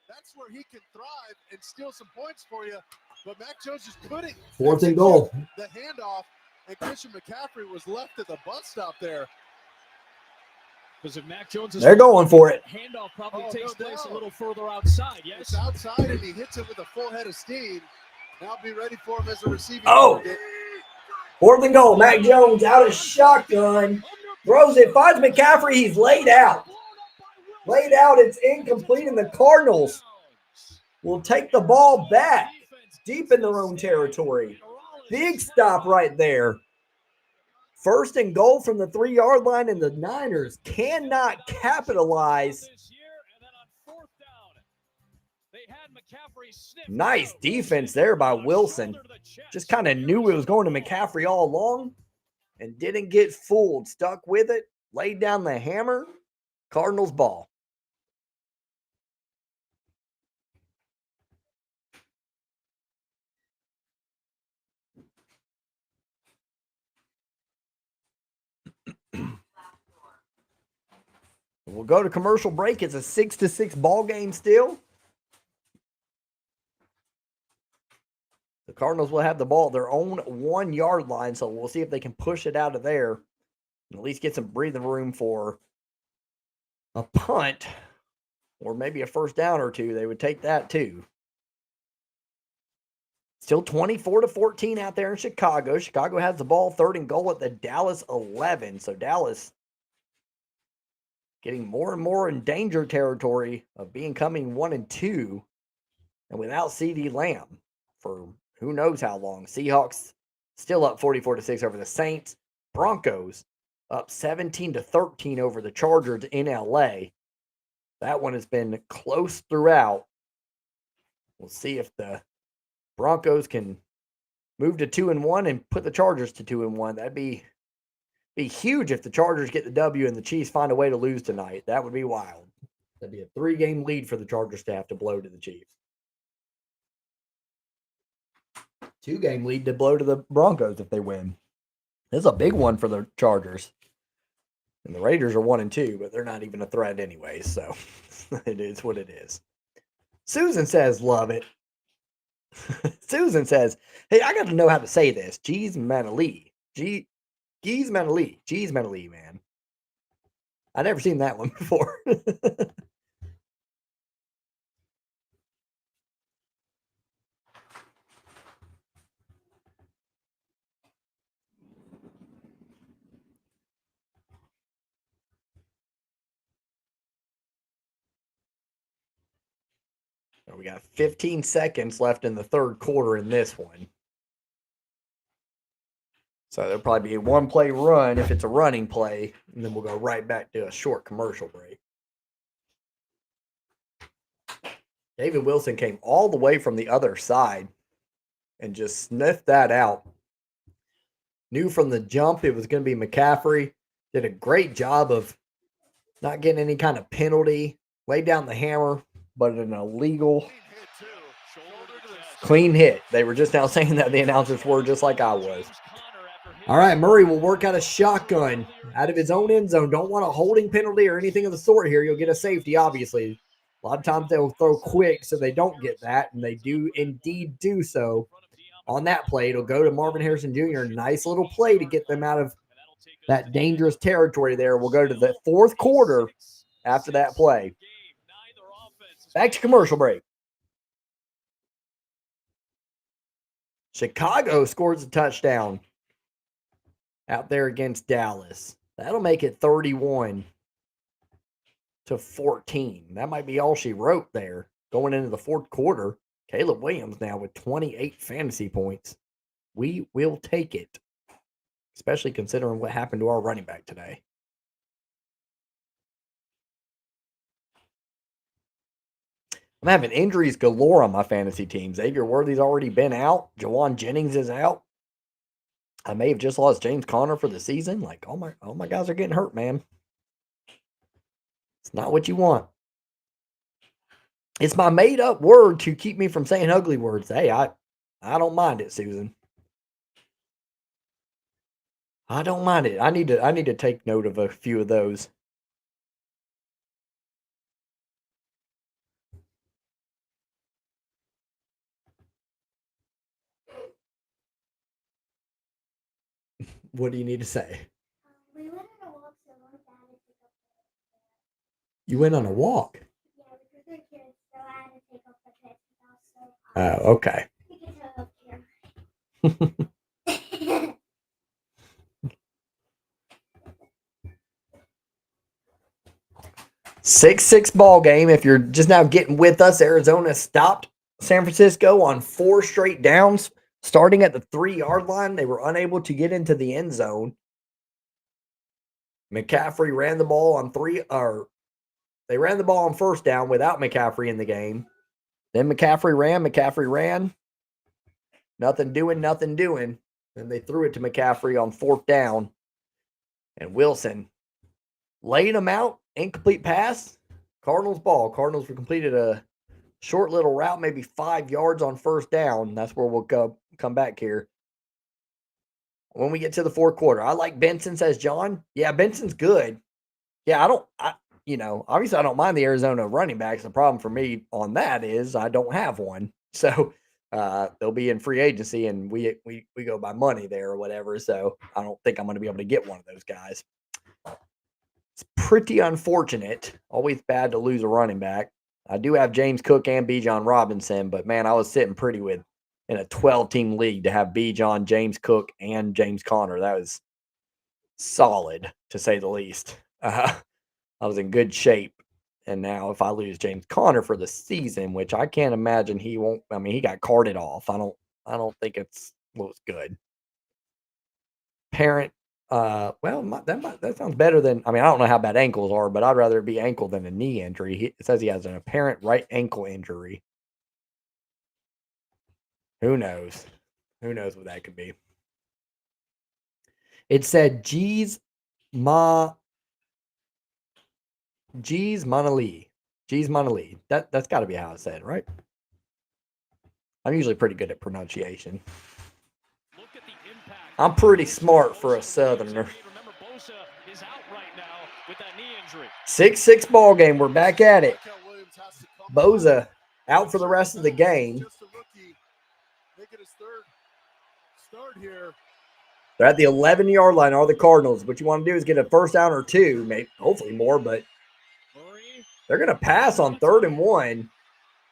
That's where he can thrive and steal some points for you. But Mac Jones just couldn't. 4th and goal. The handoff, and Christian McCaffrey was left at the bus stop there. Because if Mac Jones is they're going for it. Handoff probably takes place a little further outside. Yes, it's outside, and he hits it with a full head of steam. Now be ready for him as a receiving. Oh, target. 4th and goal. Mac Jones out of shotgun. Throws it. Finds McCaffrey. He's laid out. Laid out. It's incomplete, and the Cardinals will take the ball back deep in their own territory. Big stop right there. 1st and goal from the 3-yard line, and the Niners cannot capitalize. Nice defense there by Wilson. Just kind of knew it was going to McCaffrey all along and didn't get fooled. Stuck with it, laid down the hammer. Cardinals ball. We'll go to commercial break. It's a 6-6 ball game still. The Cardinals will have the ball at their own 1-yard line, so we'll see if they can push it out of there and at least get some breathing room for a punt or maybe a 1st down or 2. They would take that too. Still 24-14 out there in Chicago. Chicago has the ball 3rd and goal at the Dallas 11. So Dallas getting more and more in danger territory of becoming 1-2 and without CeeDee Lamb for who knows how long. Seahawks still up 44-6 over the Saints. Broncos up 17-13 over the Chargers in LA. That one has been close throughout. We'll see if the Broncos can move to 2-1 and put the Chargers to 2-1. That'd be huge if the Chargers get the W and the Chiefs find a way to lose tonight. That would be wild. That'd be a 3-game lead for the Chargers to have to blow to the Chiefs. 2-game lead to blow to the Broncos if they win. This is a big one for the Chargers. And the Raiders are 1-2, but they're not even a threat anyway, so it is what it is. Susan says, love it. Susan says, hey, I got to know how to say this. Geez Manali. Geez Manali. Geez Manali, man. I never seen that one before. We got 15 seconds left in the third quarter in this one. So there'll probably be a one-play run if it's a running play, and then we'll go right back to a short commercial break. David Wilson came all the way from the other side and just sniffed that out. Knew from the jump it was going to be McCaffrey. Did a great job of not getting any kind of penalty. Laid down the hammer, but an illegal clean hit. They were just now saying that, the announcers were, just like I was. All right, Murray will work out a shotgun out of his own end zone. Don't want a holding penalty or anything of the sort here. You'll get a safety, obviously. A lot of times they'll throw quick so they don't get that, and they do indeed do so. On that play, it'll go to Marvin Harrison Jr. Nice little play to get them out of that dangerous territory there. We'll go to the fourth quarter after that play. Back to commercial break. Chicago scores a touchdown out there against Dallas. That'll make it 31-14. That might be all she wrote there. Going into the fourth quarter, Caleb Williams now with 28 fantasy points. We will take it, especially considering what happened to our running back today. I'm having injuries galore on my fantasy team. Xavier Worthy's already been out. Jawan Jennings is out. I may have just lost James Conner for the season. Like, all my guys are getting hurt, man. It's not what you want. It's my made-up word to keep me from saying ugly words. Hey, I don't mind it, Susan. I don't mind it. I need to take note of a few of those. What do you need to say? We went on a walk, so I wanted Dad to pick up the. You went on a walk? Yeah, because we're kids, so I had to take off the pants and Oh, okay. We can tell up here. 6-6 ball game. If you're just now getting with us, Arizona stopped San Francisco on 4 straight downs, starting at the 3-yard line. They were unable to get into the end zone. McCaffrey ran the ball on they ran the ball on first down without McCaffrey in the game. Then McCaffrey ran. Nothing doing. Then they threw it to McCaffrey on 4th down. And Wilson laid him out. Incomplete pass. Cardinals ball. Cardinals completed a short little route, maybe 5 yards on first down. That's where we'll come back here. When we get to the fourth quarter, I like Benson, says John. Yeah, Benson's good. Yeah, obviously I don't mind the Arizona running backs. The problem for me on that is I don't have one. So they'll be in free agency, and we go by money there or whatever. So I don't think I'm going to be able to get one of those guys. It's pretty unfortunate. Always bad to lose a running back. I do have James Cook and Bijan Robinson, but man, I was sitting pretty in a 12-team league to have Bijan, James Cook, and James Conner. That was solid, to say the least. I was in good shape. And now if I lose James Conner for the season, which I can't imagine he won't, I mean, he got carted off. I don't think it looks good. Parent, that sounds better than, I mean, I don't know how bad ankles are, but I'd rather it be ankle than a knee injury. It says he has an apparent right ankle injury. Who knows? Who knows what that could be? It said Jeez Manali. That's got to be how it's said, right? I'm usually pretty good at pronunciation. I'm pretty smart for a Southerner. 6-6 ball game. We're back at it. Bosa out for the rest of the game. here. They're at the 11-yard line, are the Cardinals. What you want to do is get a first down or two, maybe, hopefully more, but they're going to pass on 3rd and 1.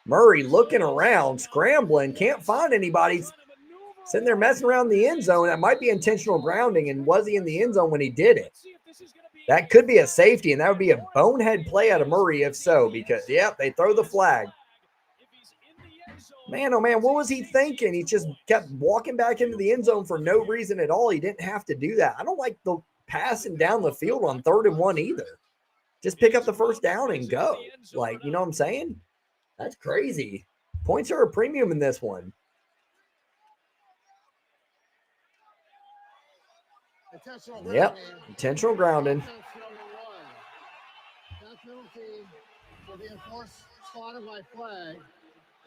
Murray looking around, scrambling, can't find anybody. Sitting there messing around the end zone. That might be intentional grounding, and was he in the end zone when he did it? That could be a safety, and that would be a bonehead play out of Murray if so, because, yep, they throw the flag. Man, oh man, what was he thinking? He just kept walking back into the end zone for no reason at all. He didn't have to do that. I don't like the passing down the field on 3rd and 1 either. Just pick up the first down and go. Like, you know what I'm saying? That's crazy. Points are a premium in this one. Yep, intentional grounding. That penalty will be enforced, spotted by flag.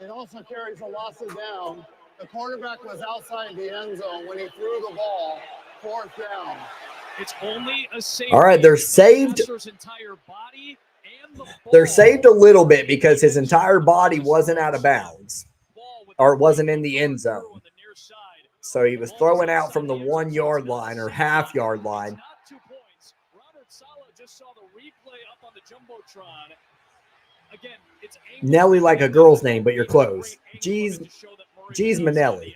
It also carries a loss of down. The quarterback was outside the end zone when he threw the ball. 4th down. It's only a safety. All right, they're saved. They're saved a little bit because his entire body wasn't out of bounds or wasn't in the end zone. So he was throwing out from the 1-yard line or half-yard line. Nelly like a girl's name, but you're close. G's Manelli.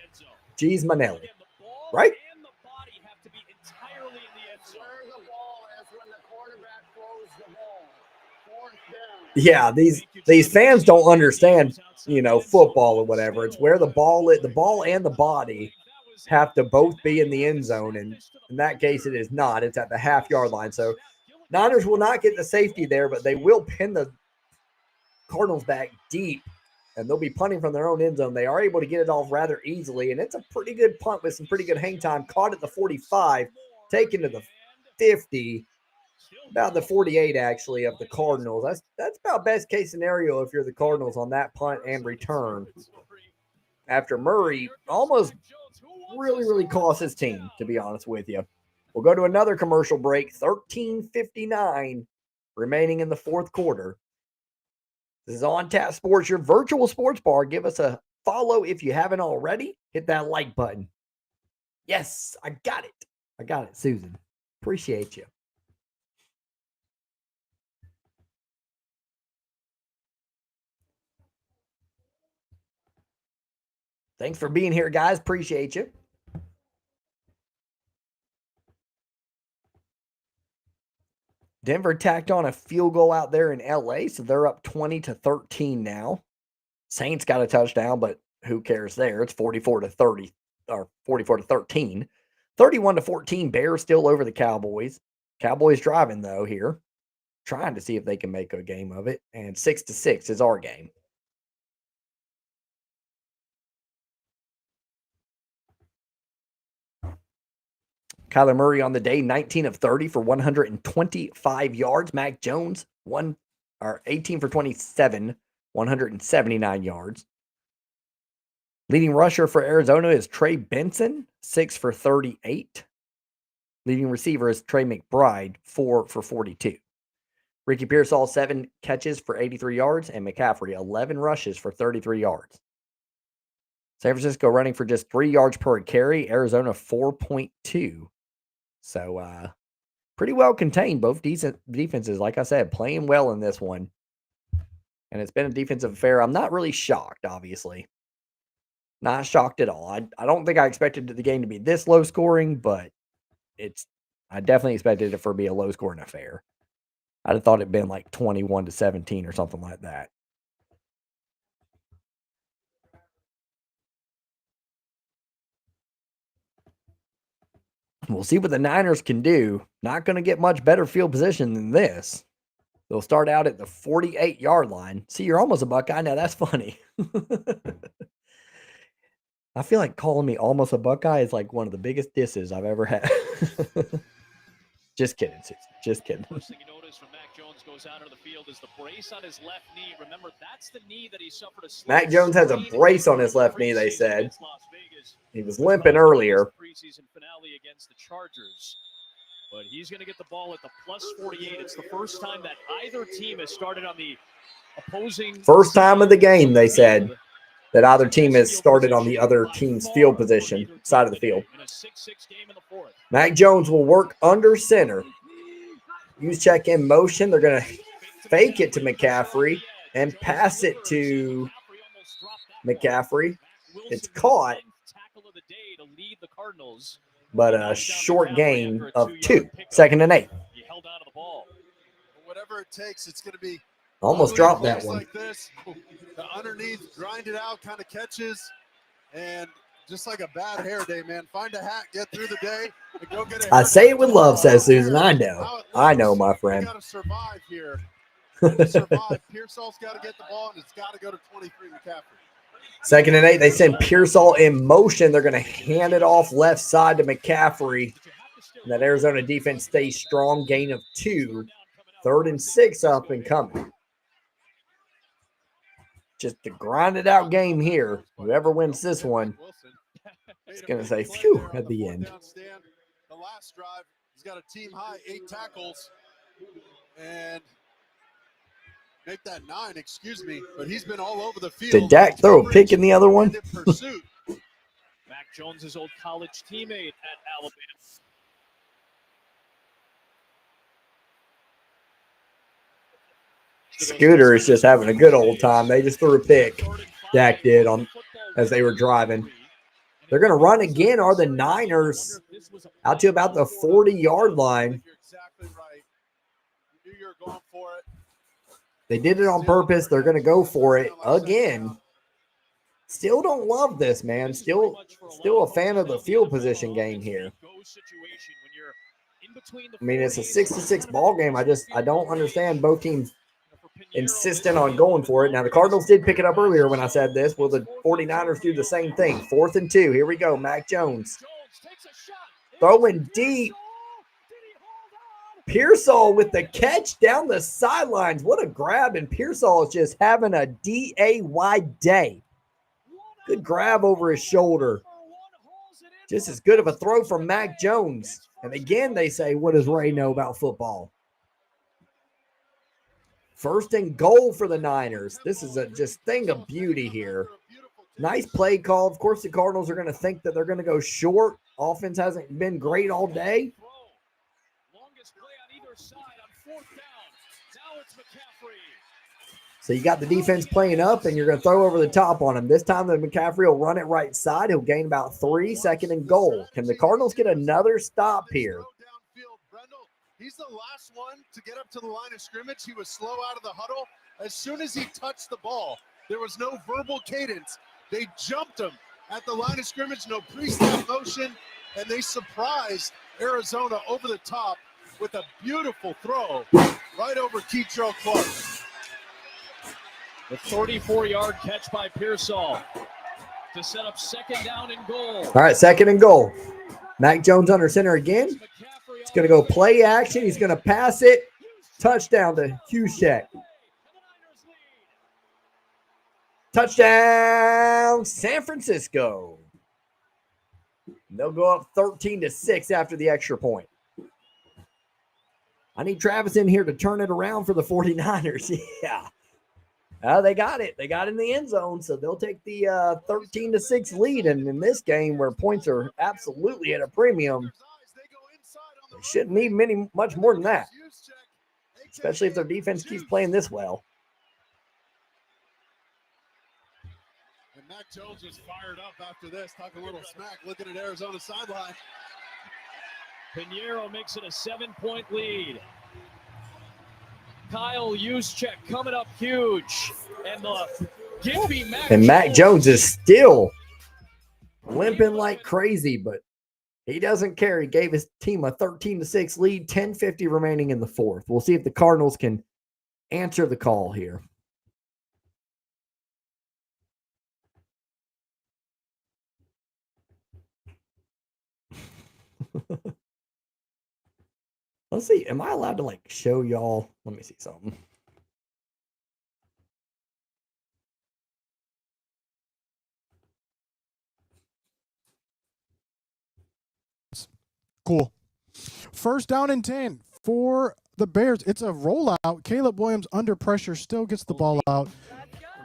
G's Manelli. Right? Yeah, these fans don't understand, you know, football or whatever. It's where the ball and the body have to both be in the end zone, and in that case it is not. It's at the half-yard line. So Niners will not get the safety there, but they will pin the Cardinals back deep, and they'll be punting from their own end zone. They are able to get it off rather easily, and it's a pretty good punt with some pretty good hang time. Caught at the 45, taken to the 50, about the 48 actually of the Cardinals. That's about best case scenario if you're the Cardinals on that punt and return. After Murray almost really cost his team, to be honest with you. We'll go to another commercial break. 13:59 remaining in the 4th quarter. This is On Tap Sports, your virtual sports bar. Give us a follow if you haven't already. Hit that like button. Yes, I got it. I got it, Susan. Appreciate you. Thanks for being here, guys. Appreciate you. Denver tacked on a field goal out there in LA, so they're up 20-13 now. Saints got a touchdown, but who cares there? It's 44-30 or 44-13. 31-14, Bears still over the Cowboys. Cowboys driving though here, trying to see if they can make a game of it. And 6-6 is our game. Kyler Murray on the day, 19 of 30 for 125 yards. Mac Jones, 18 for 27, 179 yards. Leading rusher for Arizona is Trey Benson, 6 for 38. Leading receiver is Trey McBride, 4 for 42. Ricky Pearsall, 7 catches for 83 yards, and McCaffrey, 11 rushes for 33 yards. San Francisco running for just 3 yards per carry. Arizona, 4.2. So, pretty well contained. Both decent defenses, like I said, playing well in this one. And it's been a defensive affair. I'm not really shocked, obviously. Not shocked at all. I don't think I expected the game to be this low scoring, but I definitely expected it to be a low scoring affair. I'd have thought it'd been like 21-17 or something like that. We'll see what the Niners can do. Not going to get much better field position than this. They'll start out at the 48-yard line. See, you're almost a Buckeye. Now, that's funny. I feel like calling me almost a Buckeye is like one of the biggest disses I've ever had. Just kidding, Susan. Just kidding. First thing you notice when Mac Jones goes out of the field is the brace on his left knee. Remember, that's the knee that he suffered a Mac Jones has a brace on his left knee, they said. He was limping earlier. Preseason finale against the Chargers. But he's going to get the ball at the plus 48. It's the first time that either team has started on the opposing. First time of the game, they said. that either team has started on the other team's field position, side of the field. Mac Jones will work under center. Use check in motion. They're going to fake it to McCaffrey and pass it to McCaffrey. It's caught, but a short gain of 2. 2nd and 8. Whatever it takes, it's going to be almost dropped that one. Like this, the underneath, grind it out, kind of catches, and just like a bad hair day, man. Find a hat, get through the day, and go get a I say it with love, says Susan. I know, my friend. Got to survive here. To survive, Pearsall's got to get the ball, and it's got to go to 23 McCaffrey. 2nd and 8. They send Pearsall in motion. They're going to hand it off left side to McCaffrey. And that Arizona defense stays strong. Gain of 2. 3rd and 6 up and coming. Just a grinded out game here. Whoever wins this one is going to say phew at the end. The last drive, he's got a team high 8 tackles and make that 9, excuse me, but he's been all over the field. Did Dak throw a pick in the other one? Mac Jones' old college teammate at Alabama. Scooter is just having a good old time. They just threw a pick. Dak did as they were driving. They're going to run again. Are the Niners out to about the 40-yard line? You're exactly right. You knew you were going for it. They did it on purpose. They're going to go for it again. Still don't love this, man. Still a fan of the field position game here. I mean, it's a 6-6 ball game. I don't understand both teams insistent on going for it. Now, the Cardinals did pick it up earlier when I said this. Will the 49ers do the same thing? 4th and 2. Here we go. Mac Jones throwing deep. Pearsall with the catch down the sidelines. What a grab. And Pearsall is just having a DAY day. Good grab over his shoulder. Just as good of a throw from Mac Jones. And again, they say, what does Ray know about football? 1st and goal for the Niners. This is a just thing of beauty here. Nice play call. Of course, the Cardinals are going to think that they're going to go short. Offense hasn't been great all day. So you got the defense playing up, and you're going to throw over the top on him. This time, the McCaffrey will run it right side. He'll gain about 3. 2nd and goal. Can the Cardinals get another stop here? He's the last one to get up to the line of scrimmage. He was slow out of the huddle. As soon as he touched the ball, there was no verbal cadence. They jumped him at the line of scrimmage, no pre-snap motion, and they surprised Arizona over the top with a beautiful throw right over Keitrell Clark. The 34-yard catch by Pearsall to set up 2nd down and goal. All right, 2nd and goal. Mac Jones under center again. He's going to go play action. He's going to pass it. Touchdown to Hushek. Touchdown, San Francisco. They'll go up 13-6 after the extra point. I need Travis in here to turn it around for the 49ers. Yeah. They got it. They got in the end zone, so they'll take the 13-6 lead. And in this game where points are absolutely at a premium, they shouldn't need much more than that, especially if their defense keeps playing this well. And Mac Jones was fired up after this, talking a little smack, looking at Arizona sideline. Pinheiro makes it a 7-point lead. Kyle Juszczyk coming up huge. And the gimpy Mac Jones is still limping like crazy, but he doesn't care. He gave his team a 13-6 lead, 10:50 remaining in the 4th. We'll see if the Cardinals can answer the call here. Let's see. Am I allowed to show y'all? Let me see something. Cool. 1st down and 10 for the Bears. It's a rollout. Caleb Williams under pressure still gets the ball out.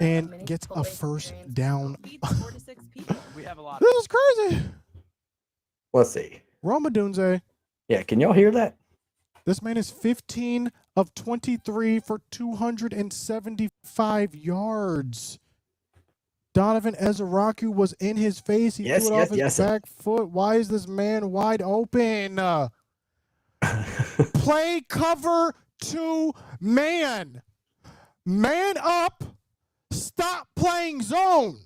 and gets a first down. We have a lot. This is crazy. Let's see. Roma Dunze. Yeah, can y'all hear that? This man is 15 of 23 for 275 yards. Donovan Ezeraku was in his face. He threw it off his back foot. Why is this man wide open? Play cover 2 man. Man up. Stop playing zone.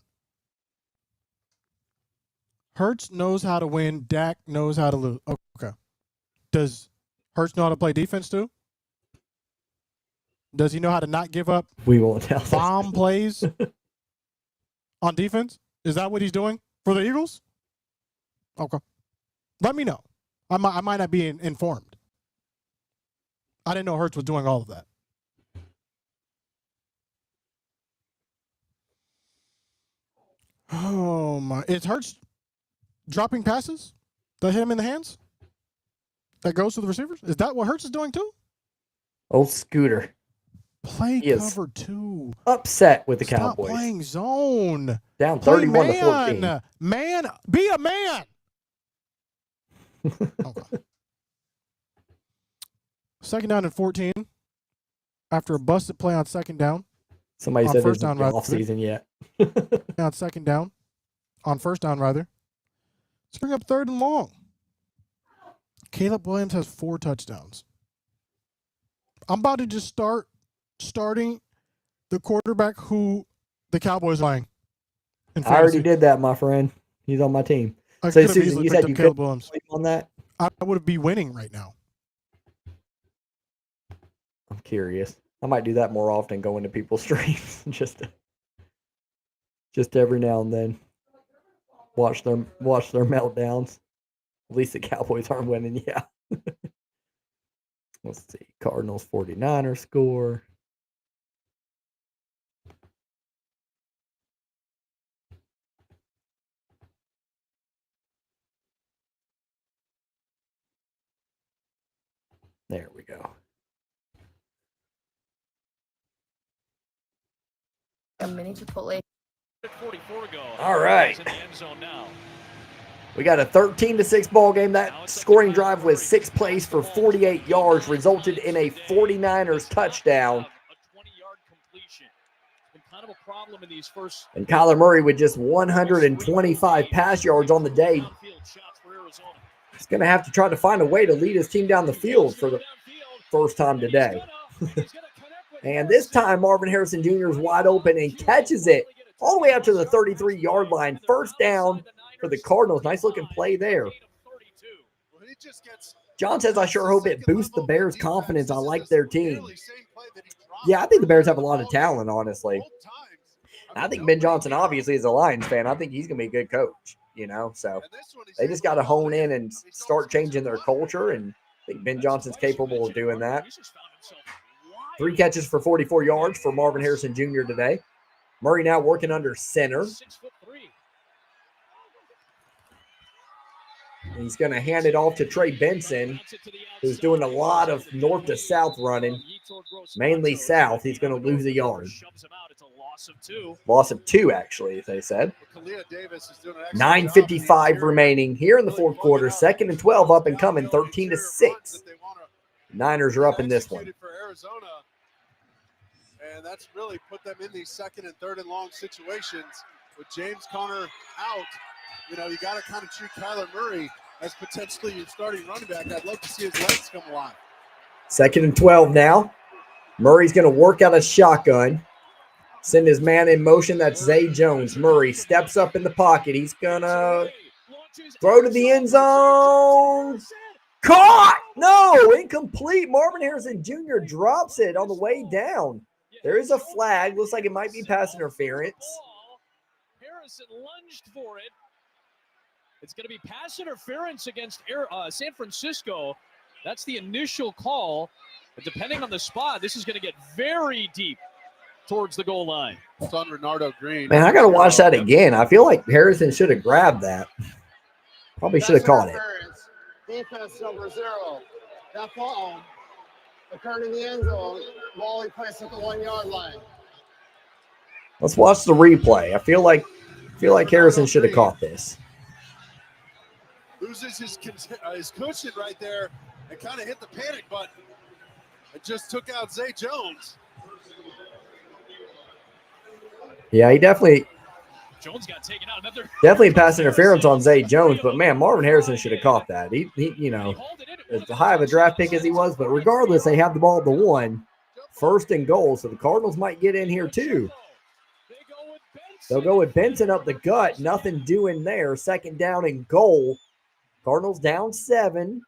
Hurts knows how to win. Dak knows how to lose. Okay. Does Hurts know how to play defense too? Does he know how to not give up We won't tell. bomb plays on defense? Is that what he's doing for the Eagles? Okay. Let me know. I might not be informed. I didn't know Hurts was doing all of that. Oh, my. Is Hurts dropping passes that hit him in the hands? That goes to the receivers? Is that what Hurts is doing too? Old Scooter. Play cover 2. Upset with the Stop Cowboys. Playing zone. Down Play 31-14. Man, be a man. Okay. Second down and 14. After a busted play on second down. Somebody on said first there's down no off season yet. On second down. On first down, rather. Let's bring up third and long. Caleb Williams has 4 touchdowns. I'm about to just starting the quarterback who the Cowboys are playing. I already did that, my friend. He's on my team. So, Susan, you said you could sleep on that? I would be winning right now. I'm curious. I might do that more often, go into people's streams. just every now and then. Watch their meltdowns. At least the Cowboys aren't winning, yeah. Let's see. Cardinals 49er score. There we go. A mini Chipotle. 44 to go. All right. In the end zone now. We got a 13-6 ball game. That scoring drive with 6 plays for 48 yards resulted in a 49ers touchdown. A 20-yard completion. Been kind of a problem in these first. And Kyler Murray with just 125 pass yards on the day. He's going to have to try to find a way to lead his team down the field for the first time today. And this time, Marvin Harrison Jr. is wide open and catches it all the way out to the 33-yard line. First down for the Cardinals. Nice looking play there. John says, I sure hope it boosts the Bears' confidence. I like their team. Yeah, I think the Bears have a lot of talent, honestly. I think Ben Johnson, obviously, is a Lions fan. I think he's going to be a good coach, So they just got to hone in and start changing their culture, and I think Ben Johnson's capable of doing that. 3 catches for 44 yards for Marvin Harrison Jr. today. Murray now working under center. He's going to hand it off to Trey Benson, who's doing a lot of north to south running, mainly south. He's going to lose a yard. Loss of 2, actually, they said. 9:55 remaining here in the fourth quarter. 2nd and 12 up and coming, 13-6. Niners are up in this one. And that's really put them in these 2nd and 3rd and long situations. With James Conner out, you got to kind of treat Kyler Murray as potentially your starting running back. I'd love to see his legs come alive. 2nd and 12 now. Murray's going to work out a shotgun. Send his man in motion. That's Zay Jones. Murray steps up in the pocket. He's going to throw to the end zone. Caught! No, incomplete. Marvin Harrison Jr. drops it on the way down. There is a flag. Looks like it might be pass interference. Harrison lunged for it. It's going to be pass interference against San Francisco. That's the initial call. But depending on the spot, this is going to get very deep towards the goal line. It's on Renardo Green. Man, I got to watch that again. I feel like Harrison should have grabbed that. Probably should have caught it. Defense number 0. That ball occurred in the end zone. Ball he placed at the 1-yard line. Let's watch the replay. I feel like Harrison should have caught this. Loses his cushion right there and kind of hit the panic button. It just took out Zay Jones. Yeah, he definitely Jones got taken out. definitely pass interference on Zay Jones, but man, Marvin Harrison should have caught that. He you know, as high of a draft pick as he was, but regardless, they have the ball at the 1, 1st and goal, so the Cardinals might get in here too. They'll go with Benson up the gut. Nothing doing there. 2nd down and goal. Cardinals down 7,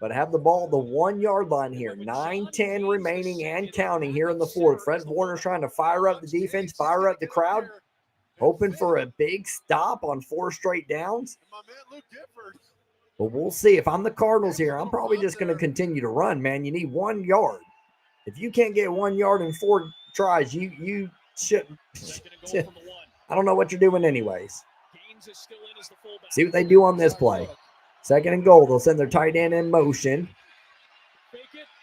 but have the ball at the 1-yard line here. 9:10 remaining and counting here in the 4th. Fred Warner's trying to fire up the defense, fire up the crowd, hoping for a big stop on 4 straight downs. But we'll see. If I'm the Cardinals here, I'm probably just going to continue to run, man. You need 1 yard. If you can't get 1 yard in 4 tries, you shouldn't. I don't know what you're doing anyways. See what they do on this play. 2nd and goal. They'll send their tight end in motion.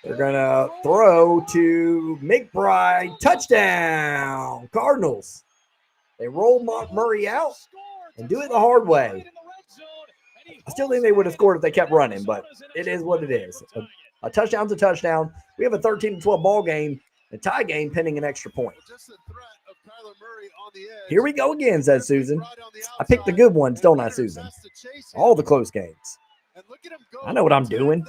They're going to throw to McBride. Touchdown. Cardinals. They roll Murray out and do it the hard way. I still think they would have scored if they kept running, but it is what it is. A touchdown's a touchdown. We have a 13-12 ball game, a tie game pending an extra point. Here we go again, says Susan. I picked the good ones, don't I, Susan? All the close games. I know what I'm doing.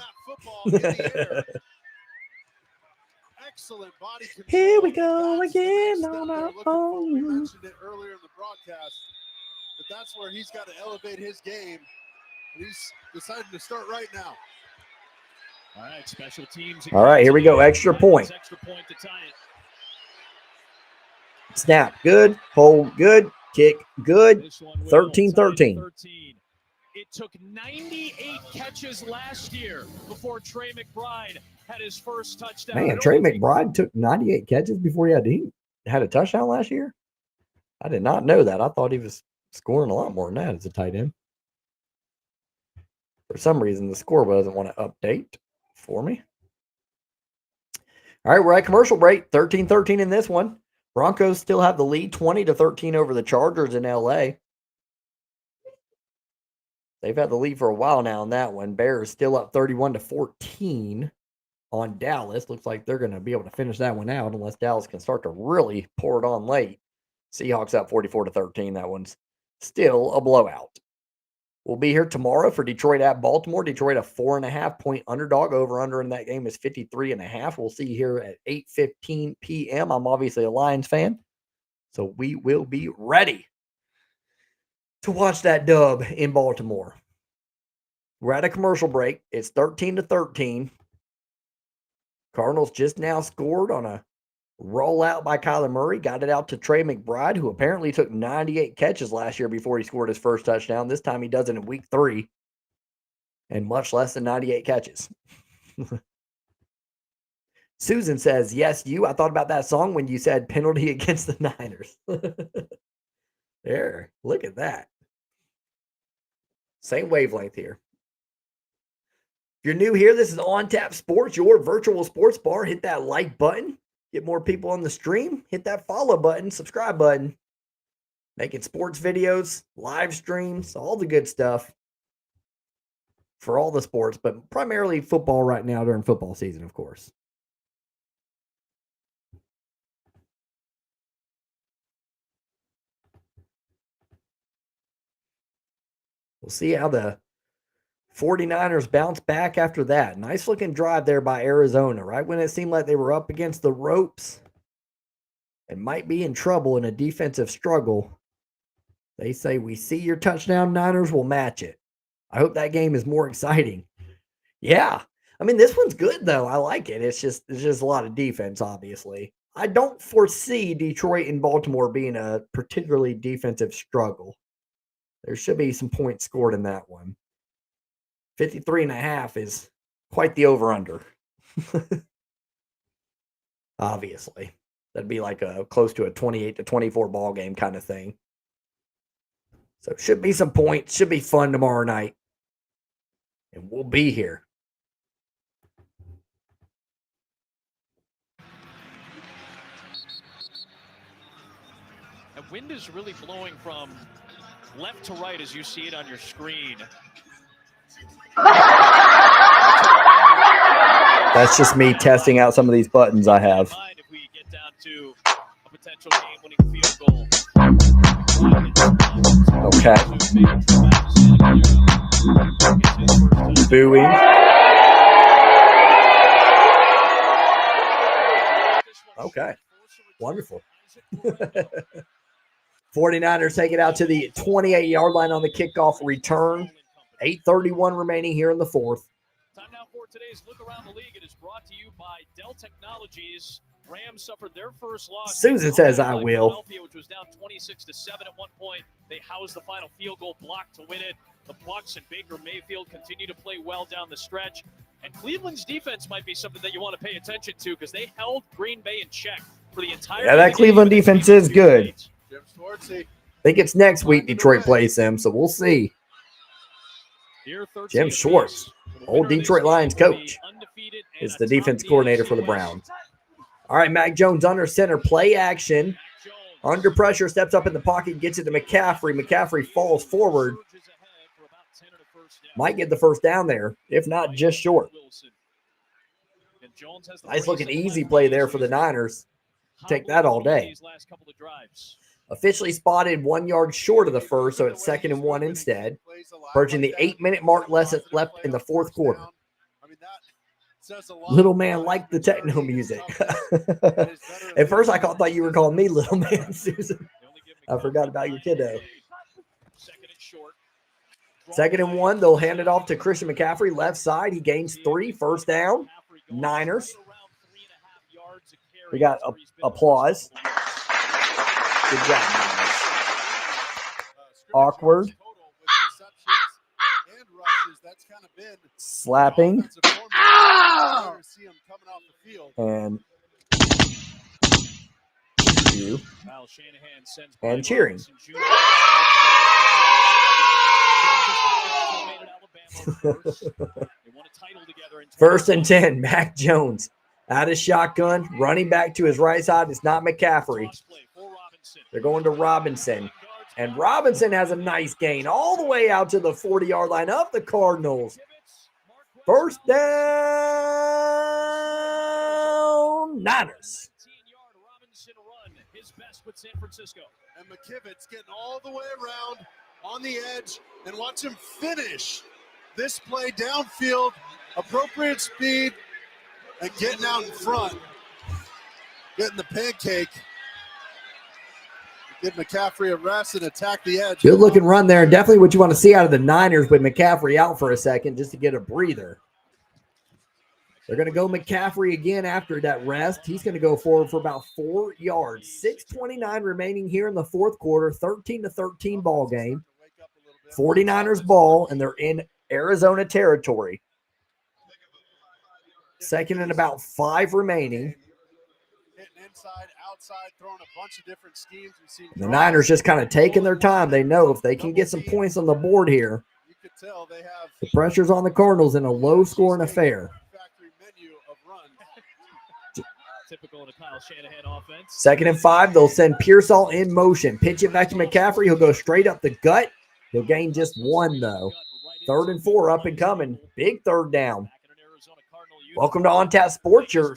Here we go again on our own. We mentioned it earlier in the broadcast, but that's where he's got to elevate his game. He's decided to start right now. All right, special teams. All right, here we go. Extra point. Extra point to tie it. Snap, good. Hold, good. Kick, good. 13-13. It took 98 catches last year before Trey McBride had his first touchdown. Man, Trey McBride took 98 catches before he had a touchdown last year? I did not know that. I thought he was scoring a lot more than that as a tight end. For some reason, the scoreboard doesn't want to update for me. All right, we're at commercial break. 13-13 in this one. Broncos still have the lead, 20-13 over the Chargers in LA. They've had the lead for a while now in that one. Bears still up 31-14 on Dallas. Looks like they're going to be able to finish that one out unless Dallas can start to really pour it on late. Seahawks up 44-13. That one's still a blowout. We'll be here tomorrow for Detroit at Baltimore. Detroit a 4.5-point underdog. Over-under in that game is 53.5. We'll see you here at 8:15 p.m. I'm obviously a Lions fan, so we will be ready to watch that dub in Baltimore. We're at a commercial break. It's 13-13. Cardinals just now scored on a rollout by Kyler Murray. Got it out to Trey McBride, who apparently took 98 catches last year before he scored his first touchdown. This time he does it in week 3. And much less than 98 catches. Susan says, yes, I thought about that song when you said penalty against the Niners. There, look at that. Same wavelength here. If you're new here, this is On Tap Sports, your virtual sports bar. Hit that like button. Get more people on the stream. Hit that follow button, subscribe button. Making sports videos, live streams, all the good stuff for all the sports, but primarily football right now during football season, of course. We'll see how the 49ers bounce back after that. Nice looking drive there by Arizona, right when it seemed like they were up against the ropes and might be in trouble in a defensive struggle. They say, we see your touchdown, Niners, will match it. I hope that game is more exciting. Yeah. I mean, this one's good, though. I like it. It's just a lot of defense, obviously. I don't foresee Detroit and Baltimore being a particularly defensive struggle. There should be some points scored in that one. 53.5 is quite the over-under. Obviously. That'd be like close to a 28-24 ball game kind of thing. So should be some points. Should be fun tomorrow night. And we'll be here. The wind is really blowing from left to right as you see it on your screen. That's just me testing out some of these buttons I have. If we get down to a potential game-winning field goal. Okay. Booing. Okay. Wonderful. 49ers take it out to the 28-yard line on the kickoff return. 8:31 remaining here in the fourth. Time now for today's look around the league. It is brought to you by Dell Technologies. Rams suffered their first loss. Susan says I will. Philadelphia, which was down 26-7 at one point. They housed the final field goal block to win it. The Bucs and Baker Mayfield continue to play well down the stretch. And Cleveland's defense might be something that you want to pay attention to because they held Green Bay in check for the entire Yeah, that Cleveland defense is good. Jim Schwartzy. I think it's next week Detroit plays them, so we'll see. Jim Schwartz, old Detroit Lions coach, is the defense coordinator for the Browns. All right, Mac Jones under center, play action. Under pressure, steps up in the pocket, gets it to McCaffrey. McCaffrey falls forward. Might get the first down there, if not just short. Nice looking easy play there for the Niners. Take that all day. Officially spotted 1 yard short of the first, so it's 2nd and 1 instead. Approaching the 8-minute mark left in the fourth quarter. Little man liked the techno music. At first, I thought you were calling me little man, Susan. I forgot about your kiddo. 2nd and 1, they'll hand it off to Christian McCaffrey, left side. He gains 3, first down. Niners. We got applause. Good job, Niners. Awkward. Slapping. And you. And cheering. First and 10, Mac Jones. Out of shotgun, running back to his right side. It's not McCaffrey. They're going to Robinson. And Robinson has a nice gain all the way out to the 40-yard line of the Cardinals. First down, Niners. And McKivitz getting all the way around on the edge, and watch him finish this play downfield, appropriate speed, and getting out in front, getting the pancake. Give McCaffrey a rest and attack the edge. Good looking run there. Definitely what you want to see out of the Niners with McCaffrey out for a second just to get a breather. They're going to go McCaffrey again after that rest. He's going to go forward for about 4 yards. 6:29 remaining here in the fourth quarter. 13-13 ball game. 49ers ball, and they're in Arizona territory. 2nd and about 5 remaining. Hitting inside, outside, throwing a bunch of different schemes. The Niners just kind of taking their time. They know if they can get some points on the board here, you could tell they have the pressure's on the Cardinals in a low-scoring affair. Typical in a Kyle Shanahan offense. 2nd and 5, they'll send Pearsall in motion. Pitch it back to McCaffrey. He'll go straight up the gut. He'll gain just 1, though. 3rd and 4 up and coming. Big third down. Welcome to On Tap Sports, your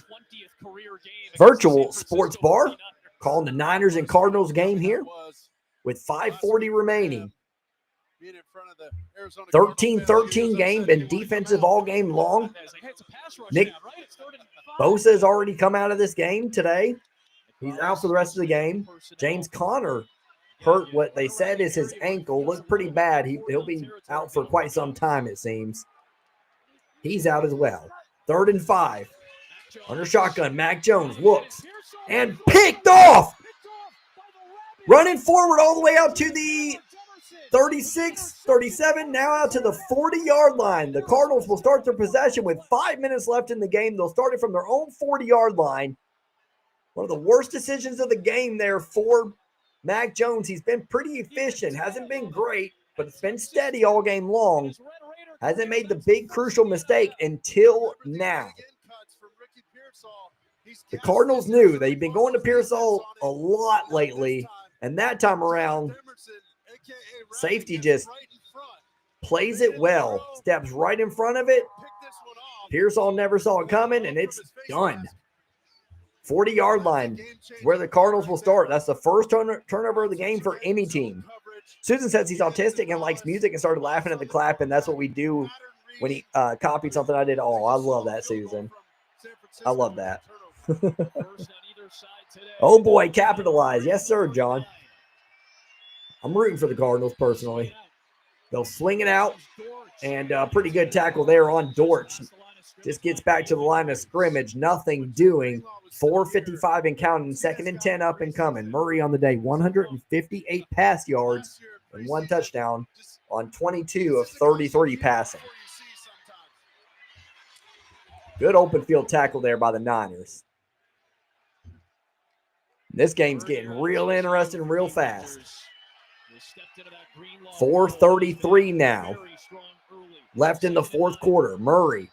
virtual sports bar. Calling the Niners and Cardinals game here with 5:40 remaining. 13-13 game and defensive all game long. Nick Bosa has already come out of this game today. He's out for the rest of the game. James Conner hurt what they said is his ankle. Looked pretty bad. He'll be out for quite some time, it seems. He's out as well. 3rd and 5. Under shotgun, Mac Jones looks and picked off. Running forward all the way out to the 36, 37, now out to the 40-yard line. The Cardinals will start their possession with 5 minutes left in the game. They'll start it from their own 40-yard line. One of the worst decisions of the game there for Mac Jones. He's been pretty efficient. Hasn't been great, but it's been steady all game long. Hasn't made the big crucial mistake until now. The Cardinals knew they've been going to Pearsall a lot lately, And that time around, safety just plays it well. Steps right in front of it. Pearsall never saw it coming, and it's done. 40-yard line is where the Cardinals will start. That's the first turnover of the game for any team. Susan says he's autistic and likes music and started laughing at the clap, and that's what we do when he copied something I did. Oh, I love that, Susan. I love that. Oh, boy, capitalize. Yes, sir, John. I'm rooting for the Cardinals personally. They'll swing it out, and pretty good tackle there on Dortch. Just gets back to the line of scrimmage. Nothing doing. 4:55 and counting. 2nd and 10 up and coming. Murray on the day, 158 pass yards and 1 touchdown on 22 of 33 passing. Good open field tackle there by the Niners. This game's getting real interesting real fast. 4:33 now. Left in the fourth quarter. Murray.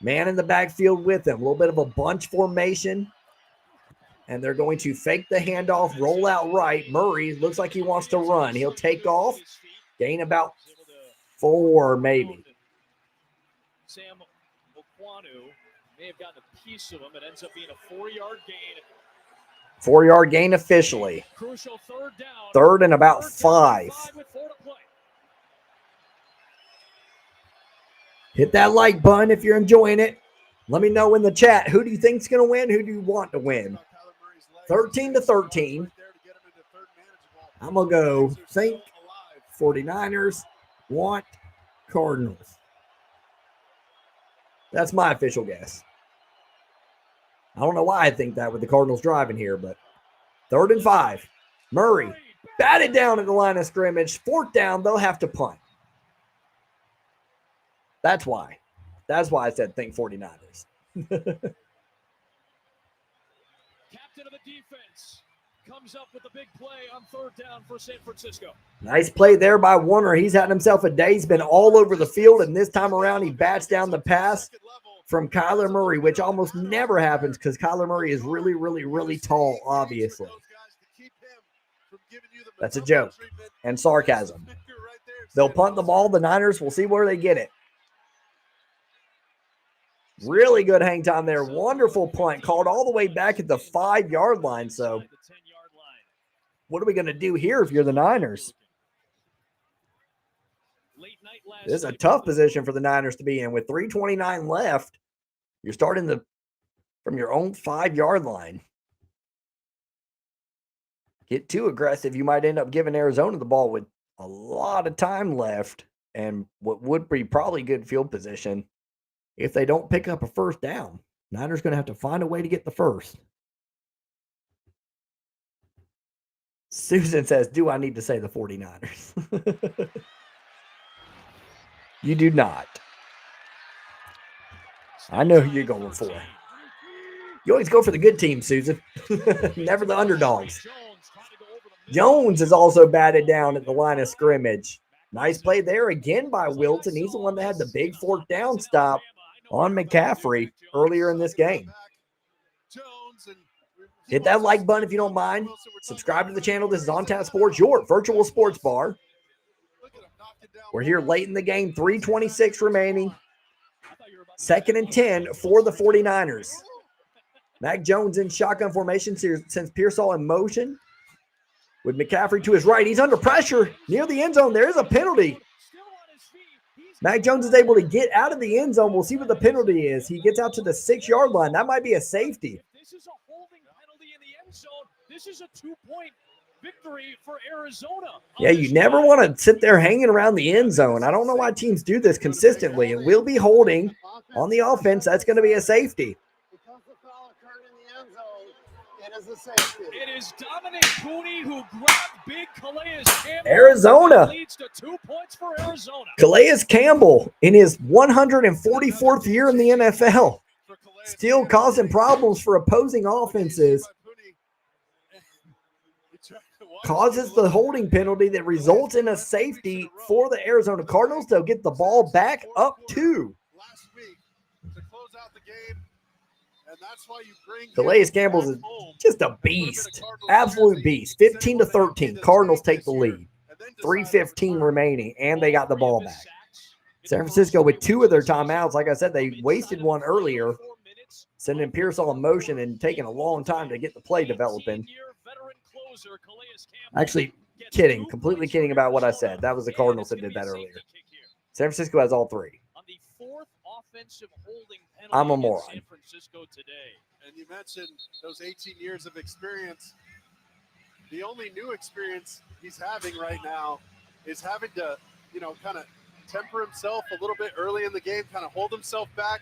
Man in the backfield with him. A little bit of a bunch formation. And they're going to fake the handoff, roll out right. Murray looks like he wants to run. He'll take off. Gain about 4 maybe. Sam Okwanu may have gotten a piece of him. It ends up being a 4-yard gain. 4-yard gain officially. Crucial third down. 3rd and about 5. Hit that like button if you're enjoying it. Let me know in the chat, who do you think's going to win? Who do you want to win? 13-13. I'm going to go think 49ers want Cardinals. That's my official guess. I don't know why I think that with the Cardinals driving here, but 3rd and 5. Murray batted down at the line of scrimmage. 4th down, they'll have to punt. That's why. That's why I said think 49ers. Captain of the defense comes up with a big play on 3rd down for San Francisco. Nice play there by Warner. He's had himself a day. He's been all over the field, and this time around he bats down the pass from Kyler Murray, which almost never happens because Kyler Murray is really, really, really tall, obviously. That's a joke and sarcasm. They'll punt the ball. The Niners, we'll see where they get it. Really good hang time there. Wonderful punt. Called all the way back at the 5-yard line. So what are we going to do here if you're the Niners? This is a tough position for the Niners to be in. With 3:29 left, you're starting from your own 5-yard line. Get too aggressive, you might end up giving Arizona the ball with a lot of time left and what would be probably good field position. If they don't pick up a 1st down, Niners going to have to find a way to get the 1st. Susan says, do I need to say the 49ers? You do not. I know who you're going for. You always go for the good team, Susan. Never the underdogs. Jones is also batted down at the line of scrimmage. Nice play there again by Wilton. He's the one that had the big 4th down stop on McCaffrey earlier in this game. Hit that like button if you don't mind. Subscribe to the channel. This is On Tap Sports, your virtual sports bar. We're here late in the game, 3:26 remaining. 2nd and 10 for the 49ers. Mac Jones in shotgun formation since Pearsall in motion. With McCaffrey to his right. He's under pressure near the end zone. There is a penalty. Mac Jones is able to get out of the end zone. We'll see what the penalty is. He gets out to the 6-yard line. That might be a safety. This is a holding penalty in the end zone. This is a 2-point victory for Arizona. Yeah, you never want to sit there hanging around the end zone. I don't know why teams do this consistently. It will be holding on the offense. That's going to be a safety. Because the foul occurred in the end zone, it is a safety. It is Dominic Cooney who grabbed big Calais Campbell. Arizona. That leads to 2 points for Arizona. Calais Campbell in his 144th year in the NFL. Still causing problems for opposing offenses. Causes the holding penalty that results in a safety for the Arizona Cardinals. They'll get the ball back up 2. Last week to close out the game. And that's why you bring Calais Campbell's is just a beast. Absolute beast. 15-13. Cardinals take the lead. 3:15 remaining, and they got the ball back. San Francisco with 2 of their timeouts. Like I said, they wasted one earlier, sending Pierce on motion and taking a long time to get the play developing. Actually, kidding. Completely kidding about what I said. That was the Cardinals that did that earlier. San Francisco has all 3. I'm a moron. San Francisco today. And you mentioned those 18 years of experience. The only new experience he's having right now is having to, kind of temper himself a little bit early in the game, kind of hold himself back,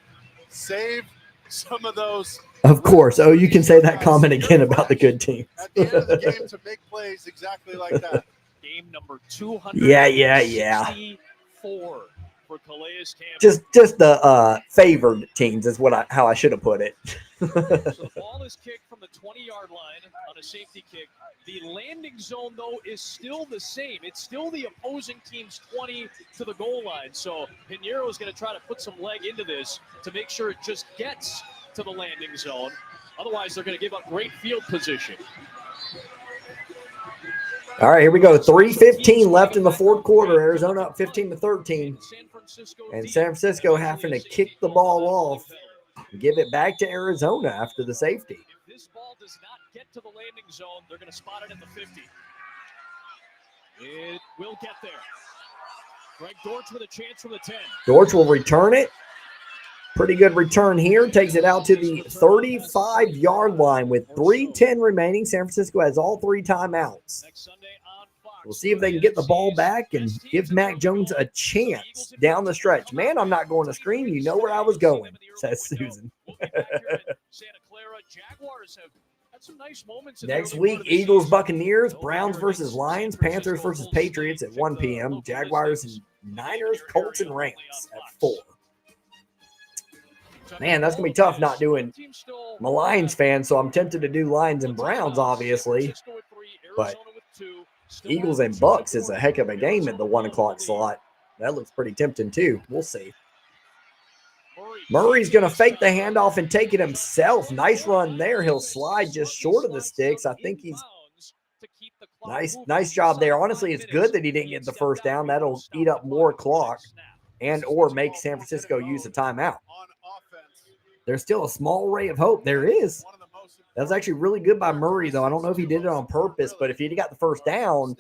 save some of those. Of course. Oh, you can say that comment again about the good teams. At the end of the game to make plays exactly like that. Game number 264 for Calais Campbell. Just the favored teams is how I should have put it. So the ball is kicked from the 20-yard line on a safety kick. The landing zone, though, is still the same. It's still the opposing team's 20 to the goal line. So Pinheiro is going to try to put some leg into this to make sure it just gets to the landing zone. Otherwise, they're going to give up great field position. All right, here we go. 3:15 left in the fourth quarter. Arizona up 15-13. And San Francisco having to kick the ball off and give it back to Arizona after the safety. If this ball does not get to the landing zone, they're going to spot it at the 50. It will get there. Greg Dortch with a chance from the 10. Dortch will return it. Pretty good return here. Takes it out to the 35-yard line with 3:10 remaining. San Francisco has all 3 timeouts. We'll see if they can get the ball back and give Mac Jones a chance down the stretch. Man, I'm not going to scream. You know where I was going, says Susan. Next week, Eagles, Buccaneers, Browns versus Lions, Panthers versus Patriots at 1 p.m., Jaguars and Niners, Colts and Rams at 4. Man, that's going to be tough not doing – I'm a Lions fan, so I'm tempted to do Lions and Browns, obviously. But Eagles and Bucks is a heck of a game at the 1 o'clock slot. That looks pretty tempting, too. We'll see. Murray's going to fake the handoff and take it himself. Nice run there. He'll slide just short of the sticks. I think he's – nice job there. Honestly, it's good that he didn't get the first down. That'll eat up more clock and or make San Francisco use a timeout. There's still a small ray of hope. There is. That was actually really good by Murray, though. I don't know if he did it on purpose, but if he'd got the first down,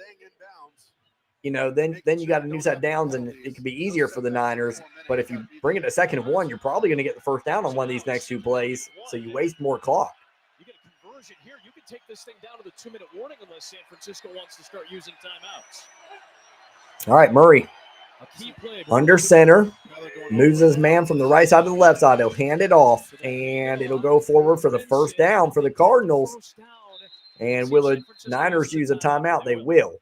then you got a new set of downs, and it could be easier for the Niners. But if you bring it to 2nd and 1, you're probably going to get the first down on one of these next 2 plays, so you waste more clock. You get a conversion here. You can take this thing down to the 2-minute warning unless San Francisco wants to start using timeouts. All right, Murray. Under center, moves his man from the right side to the left side. He'll hand it off, and it'll go forward for the first down for the Cardinals. And will the Niners use a timeout? They will.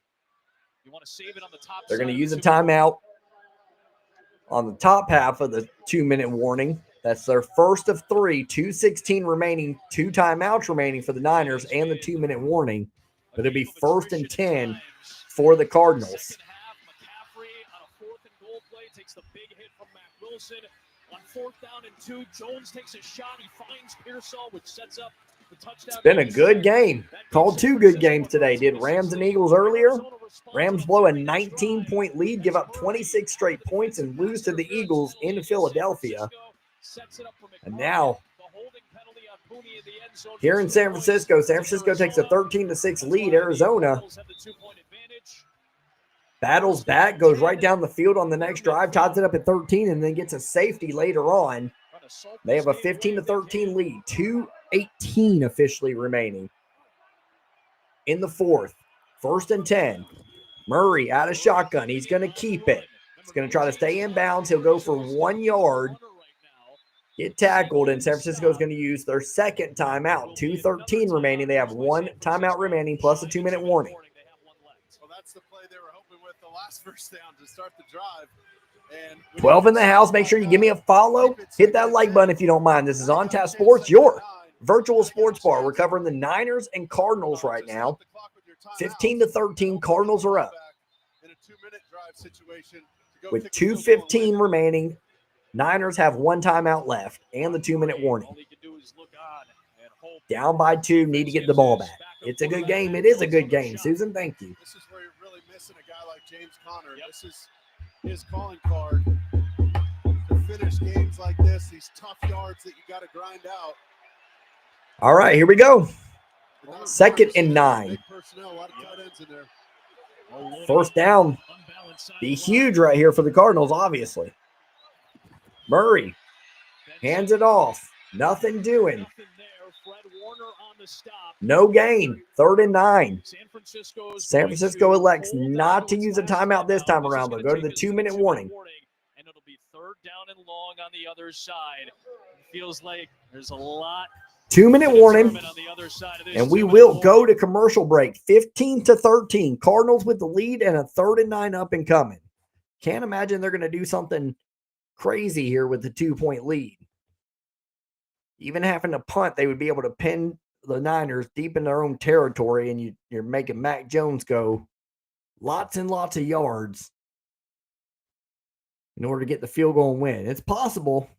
They're going to use a timeout on the top half of the 2-minute warning. That's their first of 3, 2:16 remaining, 2 timeouts remaining for the Niners and the 2-minute warning. But it'll be 1st and 10 for the Cardinals. Takes the big hit from Matt Wilson. On 4th down and 2, Jones takes a shot. He finds Pearsall, which sets up the touchdown. It's been a good game. Called 2 good games today. Did Rams and Eagles earlier. Rams blow a 19-point lead, give up 26 straight points, and lose to the Eagles in Philadelphia. And now, here in San Francisco takes a 13-6 lead. Arizona battles back, goes right down the field on the next drive, ties it up at 13, and then gets a safety later on. They have a 15-13 lead, 2:18 officially remaining. In the 4th, 1st and 10. Murray out of shotgun. He's going to keep it. He's going to try to stay in bounds. He'll go for 1 yard, get tackled, and San Francisco is going to use their 2nd timeout. 2:13 remaining. They have 1 timeout remaining plus a 2-minute warning. That's the play they were hoping with the last first down to start the drive. And 12 in the house. Make sure you give me a follow. Hit that like button if you don't mind. This is On Tap Sports, your virtual sports bar. We're covering the Niners and Cardinals right now. 15-13. Cardinals are up. With 2:15 remaining, Niners have 1 timeout left and the 2-minute warning. All he can do always look on and hope. Down by 2, need to get the ball back. It's a good game. It is a good game, Susan. Thank you. This is where you're really missing a guy like James Conner. This is his calling card to finish games like this, these tough yards that you got to grind out. All right, here we go. 2nd and 9. Big personnel, a lot of tight ends in there. First down. Be huge right here for the Cardinals, obviously. Murray hands it off. Nothing doing. No gain. 3rd and 9. San Francisco elects not to use a timeout this time around. They'll go to the 2-minute warning. And it'll be 3rd down and long on the other side. Feels like there's a lot. 2-minute warning, and we will go to commercial break. 15-13. Cardinals with the lead and a 3rd and 9 up and coming. Can't imagine they're going to do something crazy here with the 2-point lead. Even having to punt, they would be able to pin the Niners deep in their own territory, and you're making Mac Jones go lots and lots of yards in order to get the field goal and win. It's possible.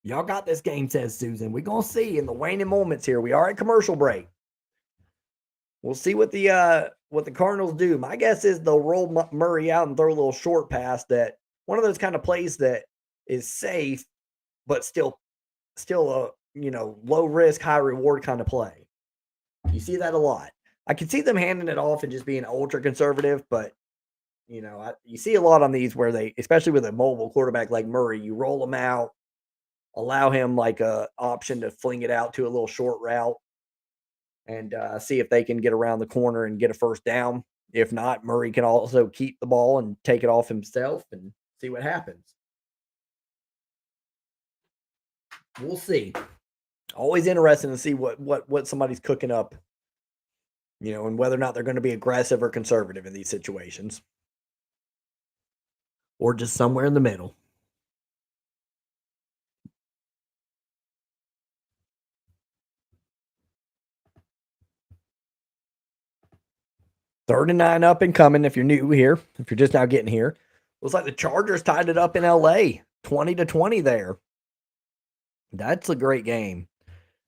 Y'all got this game, says Susan. We're going to see in the waning moments here. We are at commercial break. We'll see what the Cardinals do. My guess is they'll roll Murray out and throw a little short pass, that one of those kind of plays that is safe, but still a low risk, high reward kind of play. You see that a lot. I can see them handing it off and just being ultra conservative, but you see a lot on these where they, especially with a mobile quarterback like Murray, you roll them out, allow him like a option to fling it out to a little short route and see if they can get around the corner and get a first down. If not, Murray can also keep the ball and take it off himself and see what happens. We'll see. Always interesting to see what somebody's cooking up, and whether or not they're going to be aggressive or conservative in these situations, or just somewhere in the middle. Third and 9 up and coming if you're new here. If you're just now getting here. Looks like the Chargers tied it up in LA. 20-20 there. That's a great game.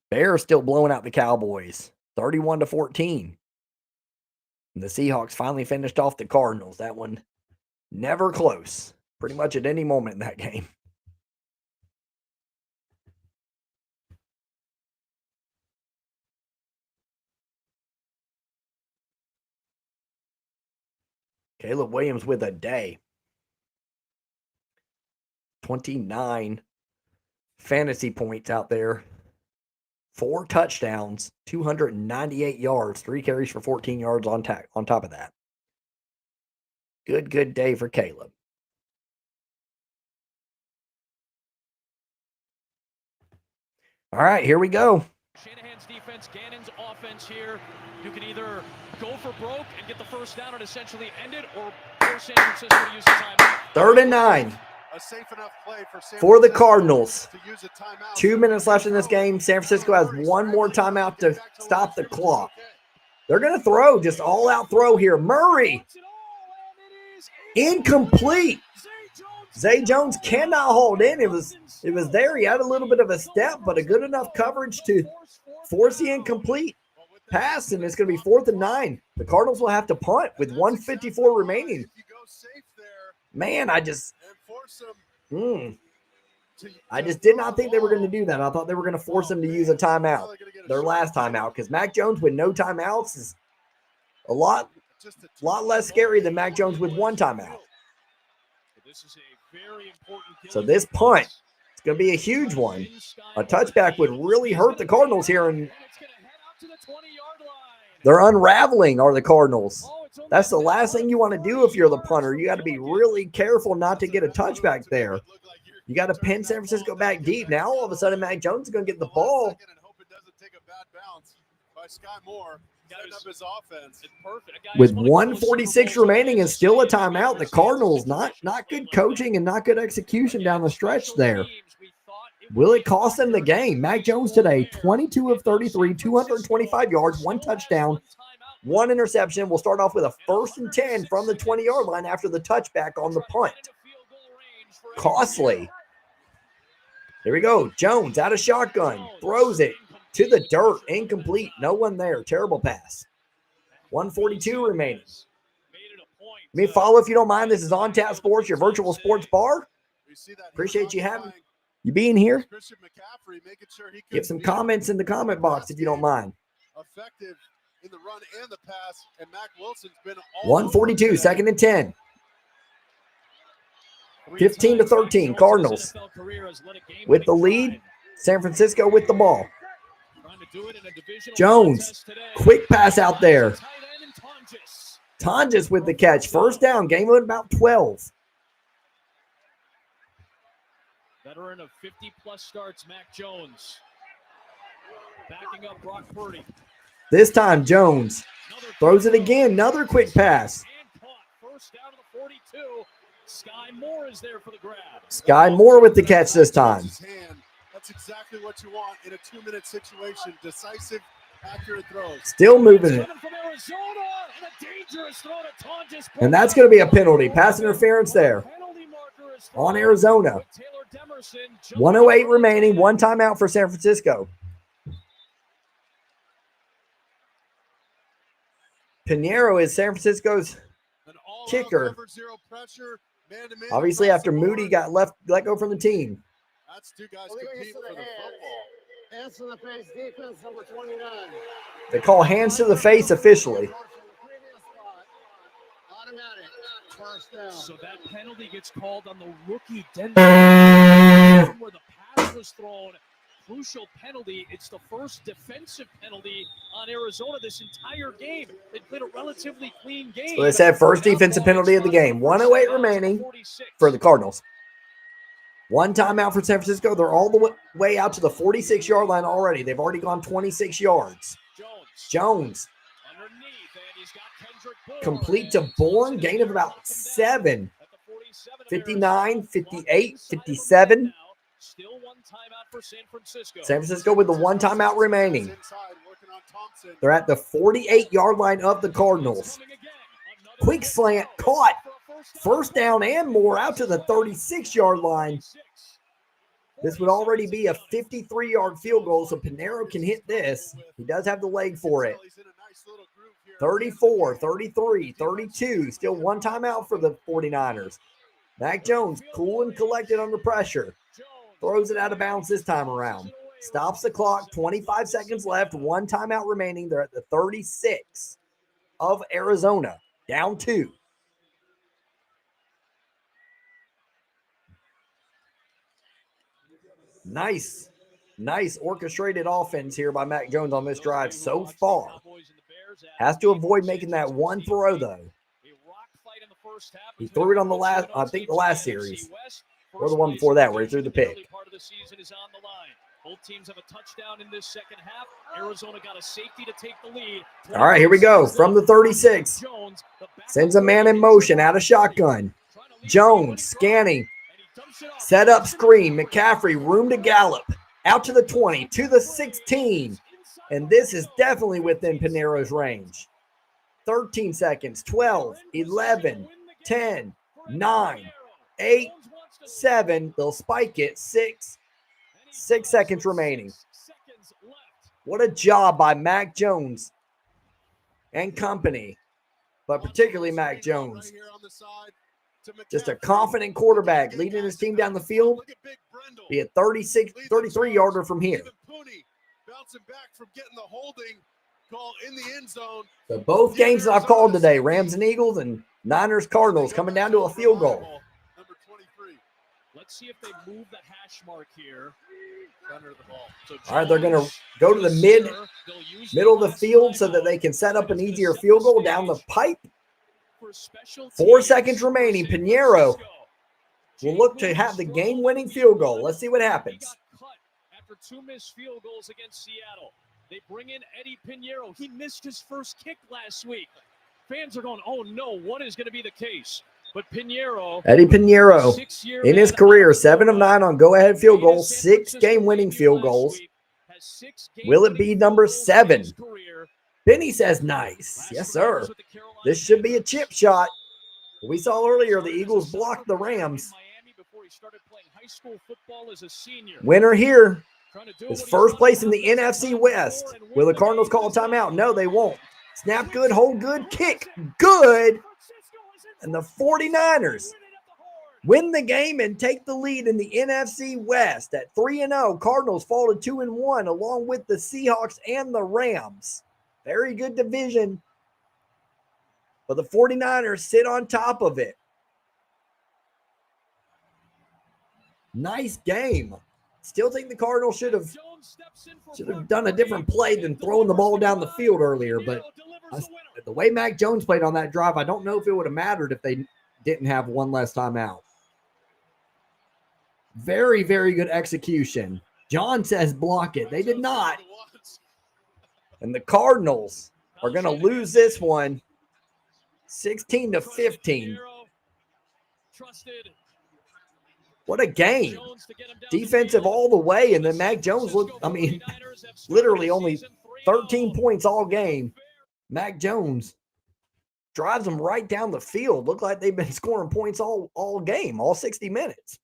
Bears still blowing out the Cowboys. 31-14. And the Seahawks finally finished off the Cardinals. That one never close. Pretty much at any moment in that game. Caleb Williams with a day. 29 fantasy points out there. 4 touchdowns, 298 yards, 3 carries for 14 yards on top of that. Good day for Caleb. All right, here we go. Shanahan's defense, Gannon's offense here. You can either go for broke and get the first down and essentially end it, or force San Francisco to use a timeout. 3rd and 9 A safe enough play for the Cardinals. 2 minutes left in this game. San Francisco has one more timeout to stop the clock. They're going to throw, just all-out throw here. Murray, incomplete. Zay Jones cannot hold in. It was there. He had a little bit of a step, but a good enough coverage to force the incomplete pass, and it's going to be 4th and 9. The Cardinals will have to punt with 1:54 remaining. Man, I just did not think they were going to do that. I thought they were going to force them to use a timeout, their last timeout, because Mac Jones with no timeouts is a lot less scary than Mac Jones with one timeout. So this punt, it's going to be a huge one. A touchback would really hurt the Cardinals here, and they're unraveling, are the Cardinals. That's the last thing you want to do if you're the punter. You got to be really careful not to get a touchback there. You got to pin San Francisco back deep. Now, all of a sudden, Mac Jones is going to get the ball. With 1:46 remaining and still a timeout, the Cardinals, not good coaching and not good execution down the stretch there. Will it cost them the game? Mac Jones today, 22 of 33, 225 yards, 1 touchdown, 1 interception. We'll start off with a 1st and 10 from the 20-yard line after the touchback on the punt. Costly. Here we go. Jones out of shotgun. Throws it to the dirt. Incomplete. No one there. Terrible pass. 142 remaining. Give me a follow if you don't mind. This is On Tap Sports, your virtual sports bar. Appreciate you having you being here. Give some comments in the comment box if you don't mind. Effective in the run and the pass, and Mac Wilson's been 142, second and 10. 15-13, Cardinals with the lead. San Francisco with the ball. Jones, quick pass out there. Tonjes with the catch. First down, game of about 12. Veteran of 50-plus starts, Mac Jones. Backing up Brock Purdy. This time, Jones throws it again. Another quick pass. First down to the 42. Sky Moore is there for the grab. Sky Moore with the catch this time. That's exactly what you want in a 2-minute situation. Decisive, accurate throws. Still moving it. And that's going to be a penalty. Pass interference there on Arizona. 108 remaining. One timeout for San Francisco. Pinheiro is San Francisco's kicker. Obviously, after Moody got let go from the team. That's two guys competing for the football. Hands to the face, defense number 29. They call hands to the face officially. Automatic. First down. So that penalty gets called on the rookie Denver where the pass was thrown. Crucial penalty. It's the first defensive penalty on Arizona this entire game. They played a relatively clean game. So they said first defensive penalty of the game. 108 remaining for the Cardinals. One timeout for San Francisco. They're all the way out to the 46-yard line already. They've already gone 26 yards. Jones. Complete to Bourne. Gain of about 7. 59, 58, 57. Still one timeout for San Francisco. San Francisco with the one timeout remaining. They're at the 48-yard line of the Cardinals. Quick slant caught. First down and more out to the 36-yard line. This would already be a 53-yard field goal, so Pinheiro can hit this. He does have the leg for it. 34, 33, 32. Still one timeout for the 49ers. Mac Jones, cool and collected under pressure. Throws it out of bounds this time around. Stops the clock. 25 seconds left. One timeout remaining. They're at the 36 of Arizona. Down 2. Nice orchestrated offense here by Mac Jones on this drive so far. Has to avoid making that one throw, though. He threw it on the last series. Or the one before that where he threw the pick. Both teams have a touchdown in this second half. Arizona got a safety to take the lead. All right, here we go. From the 36. Sends a man in motion out of shotgun. Jones scanning. Set up screen. McCaffrey, room to gallop. Out to the 20, to the 16. And this is definitely within Pinheiro's range. 13 seconds, 12, 11, 10, 9, 8, 7. They'll spike it. 6 seconds remaining. What a job by Mac Jones and company, but particularly Mac Jones. Just a confident quarterback leading his team down the field. Be a 33-yarder from here. Bouncing back from getting the holding call in the end zone. So both games that I've called today, Rams and Eagles and Niners Cardinals, coming down to a field goal. Number 23. Let's see if they move the hash mark here. Under the ball. So all right, they're going to go to the middle of the field so that they can set up an easier field goal down the pipe. 4 seconds remaining. Pinheiro will look to have the game-winning field goal. Let's see what happens. After 2 missed field goals against Seattle, they bring in Eddie Pinheiro. He missed his first kick last week. Fans are going, oh no, what is going to be the case? But Pinheiro, Eddie Pinheiro, in his career, 7 of 9 on go-ahead field goals, 6 game-winning field goals. Will it be number 7? Benny says nice. Yes, sir. This should be a chip shot. We saw earlier the Eagles blocked the Rams. high school football as a senior. Winner here is His first place in the NFC West. Will the Cardinals call a timeout? No, they won't. Snap good, hold good, kick good. And the 49ers win the game and take the lead in the NFC West at 3-0. Cardinals fall to 2-1 along with the Seahawks and the Rams. Very good division. But the 49ers sit on top of it. Nice game. Still think the Cardinals should have done a different play than throwing the ball down the field earlier. But the way Mac Jones played on that drive, I don't know if it would have mattered if they didn't have one less time out. Very, very good execution. John says block it. They did not. And the Cardinals are going to lose this one 16-15. What a game. Defensive all the way. And then Mac Jones looked, literally only 13 points all game. Mac Jones drives them right down the field. Look like they've been scoring points all game, all 60 minutes.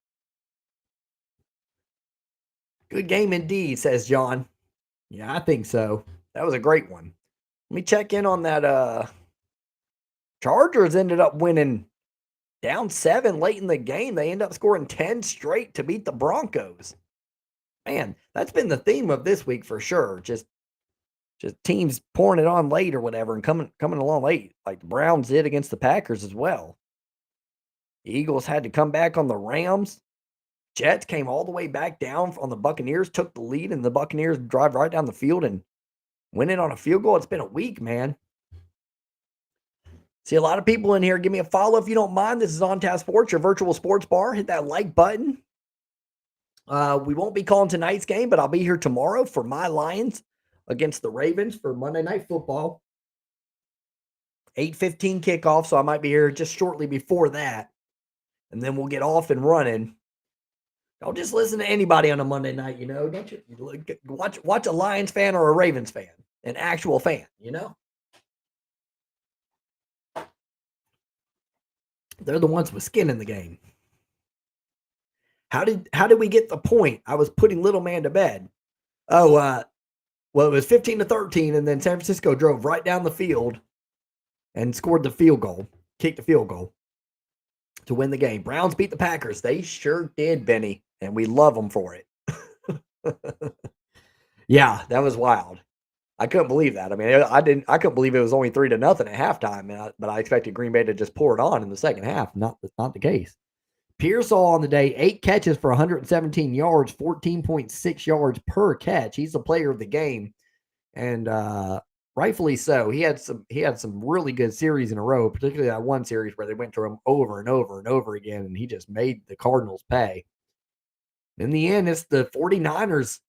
Good game indeed, says John. Yeah, I think so. That was a great one. Let me check in on that. Chargers ended up winning down 7 late in the game. They end up scoring 10 straight to beat the Broncos. Man, that's been the theme of this week for sure. Just teams pouring it on late or whatever and coming along late, like the Browns did against the Packers as well. The Eagles had to come back on the Rams. Jets came all the way back down on the Buccaneers, took the lead, and the Buccaneers drive right down the field and win it on a field goal. It's been a week, man. See a lot of people in here. Give me a follow if you don't mind. This is On Tap Sports, your virtual sports bar. Hit that like button. We won't be calling tonight's game, but I'll be here tomorrow for my Lions against the Ravens for Monday Night Football. 8:15 kickoff, so I might be here just shortly before that. And then we'll get off and running. Don't just listen to anybody on a Monday night, Don't you watch a Lions fan or a Ravens fan, an actual fan, They're the ones with skin in the game. How did we get the point? I was putting little man to bed. Well, it was 15-13, and then San Francisco drove right down the field and scored the field goal, kicked the field goal to win the game. Browns beat the Packers. They sure did, Benny, and we love them for it. Yeah, that was wild. I couldn't believe that. I couldn't believe it was only 3-0 at halftime, but I expected Green Bay to just pour it on in the second half. That's not the case. Pearsall on the day, 8 catches for 117 yards, 14.6 yards per catch. He's the player of the game, and rightfully so. He had some really good series in a row, particularly that one series where they went to him over and over and over again, and he just made the Cardinals pay. In the end, it's the 49ers.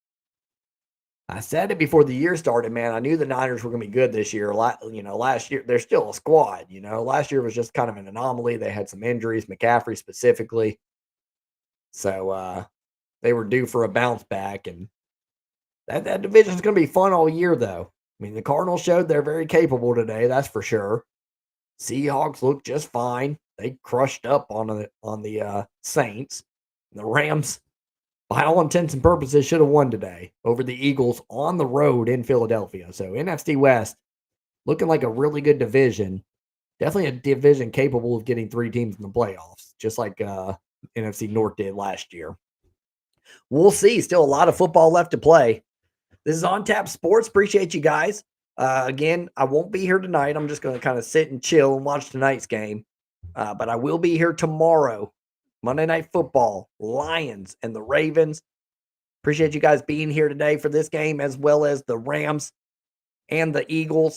I said it before the year started, man. I knew the Niners were going to be good this year. Last year, they're still a squad. Last year was just kind of an anomaly. They had some injuries, McCaffrey specifically. So they were due for a bounce back. And that division is going to be fun all year, though. The Cardinals showed they're very capable today, that's for sure. Seahawks looked just fine. They crushed up on the Saints. The Rams, by all intents and purposes, should have won today over the Eagles on the road in Philadelphia. So NFC West looking like a really good division. Definitely a division capable of getting 3 teams in the playoffs, just like NFC North did last year. We'll see. Still a lot of football left to play. This is On Tap Sports. Appreciate you guys. Again, I won't be here tonight. I'm just going to kind of sit and chill and watch tonight's game. But I will be here tomorrow. Monday Night Football, Lions, and the Ravens. Appreciate you guys being here today for this game, as well as the Rams and the Eagles.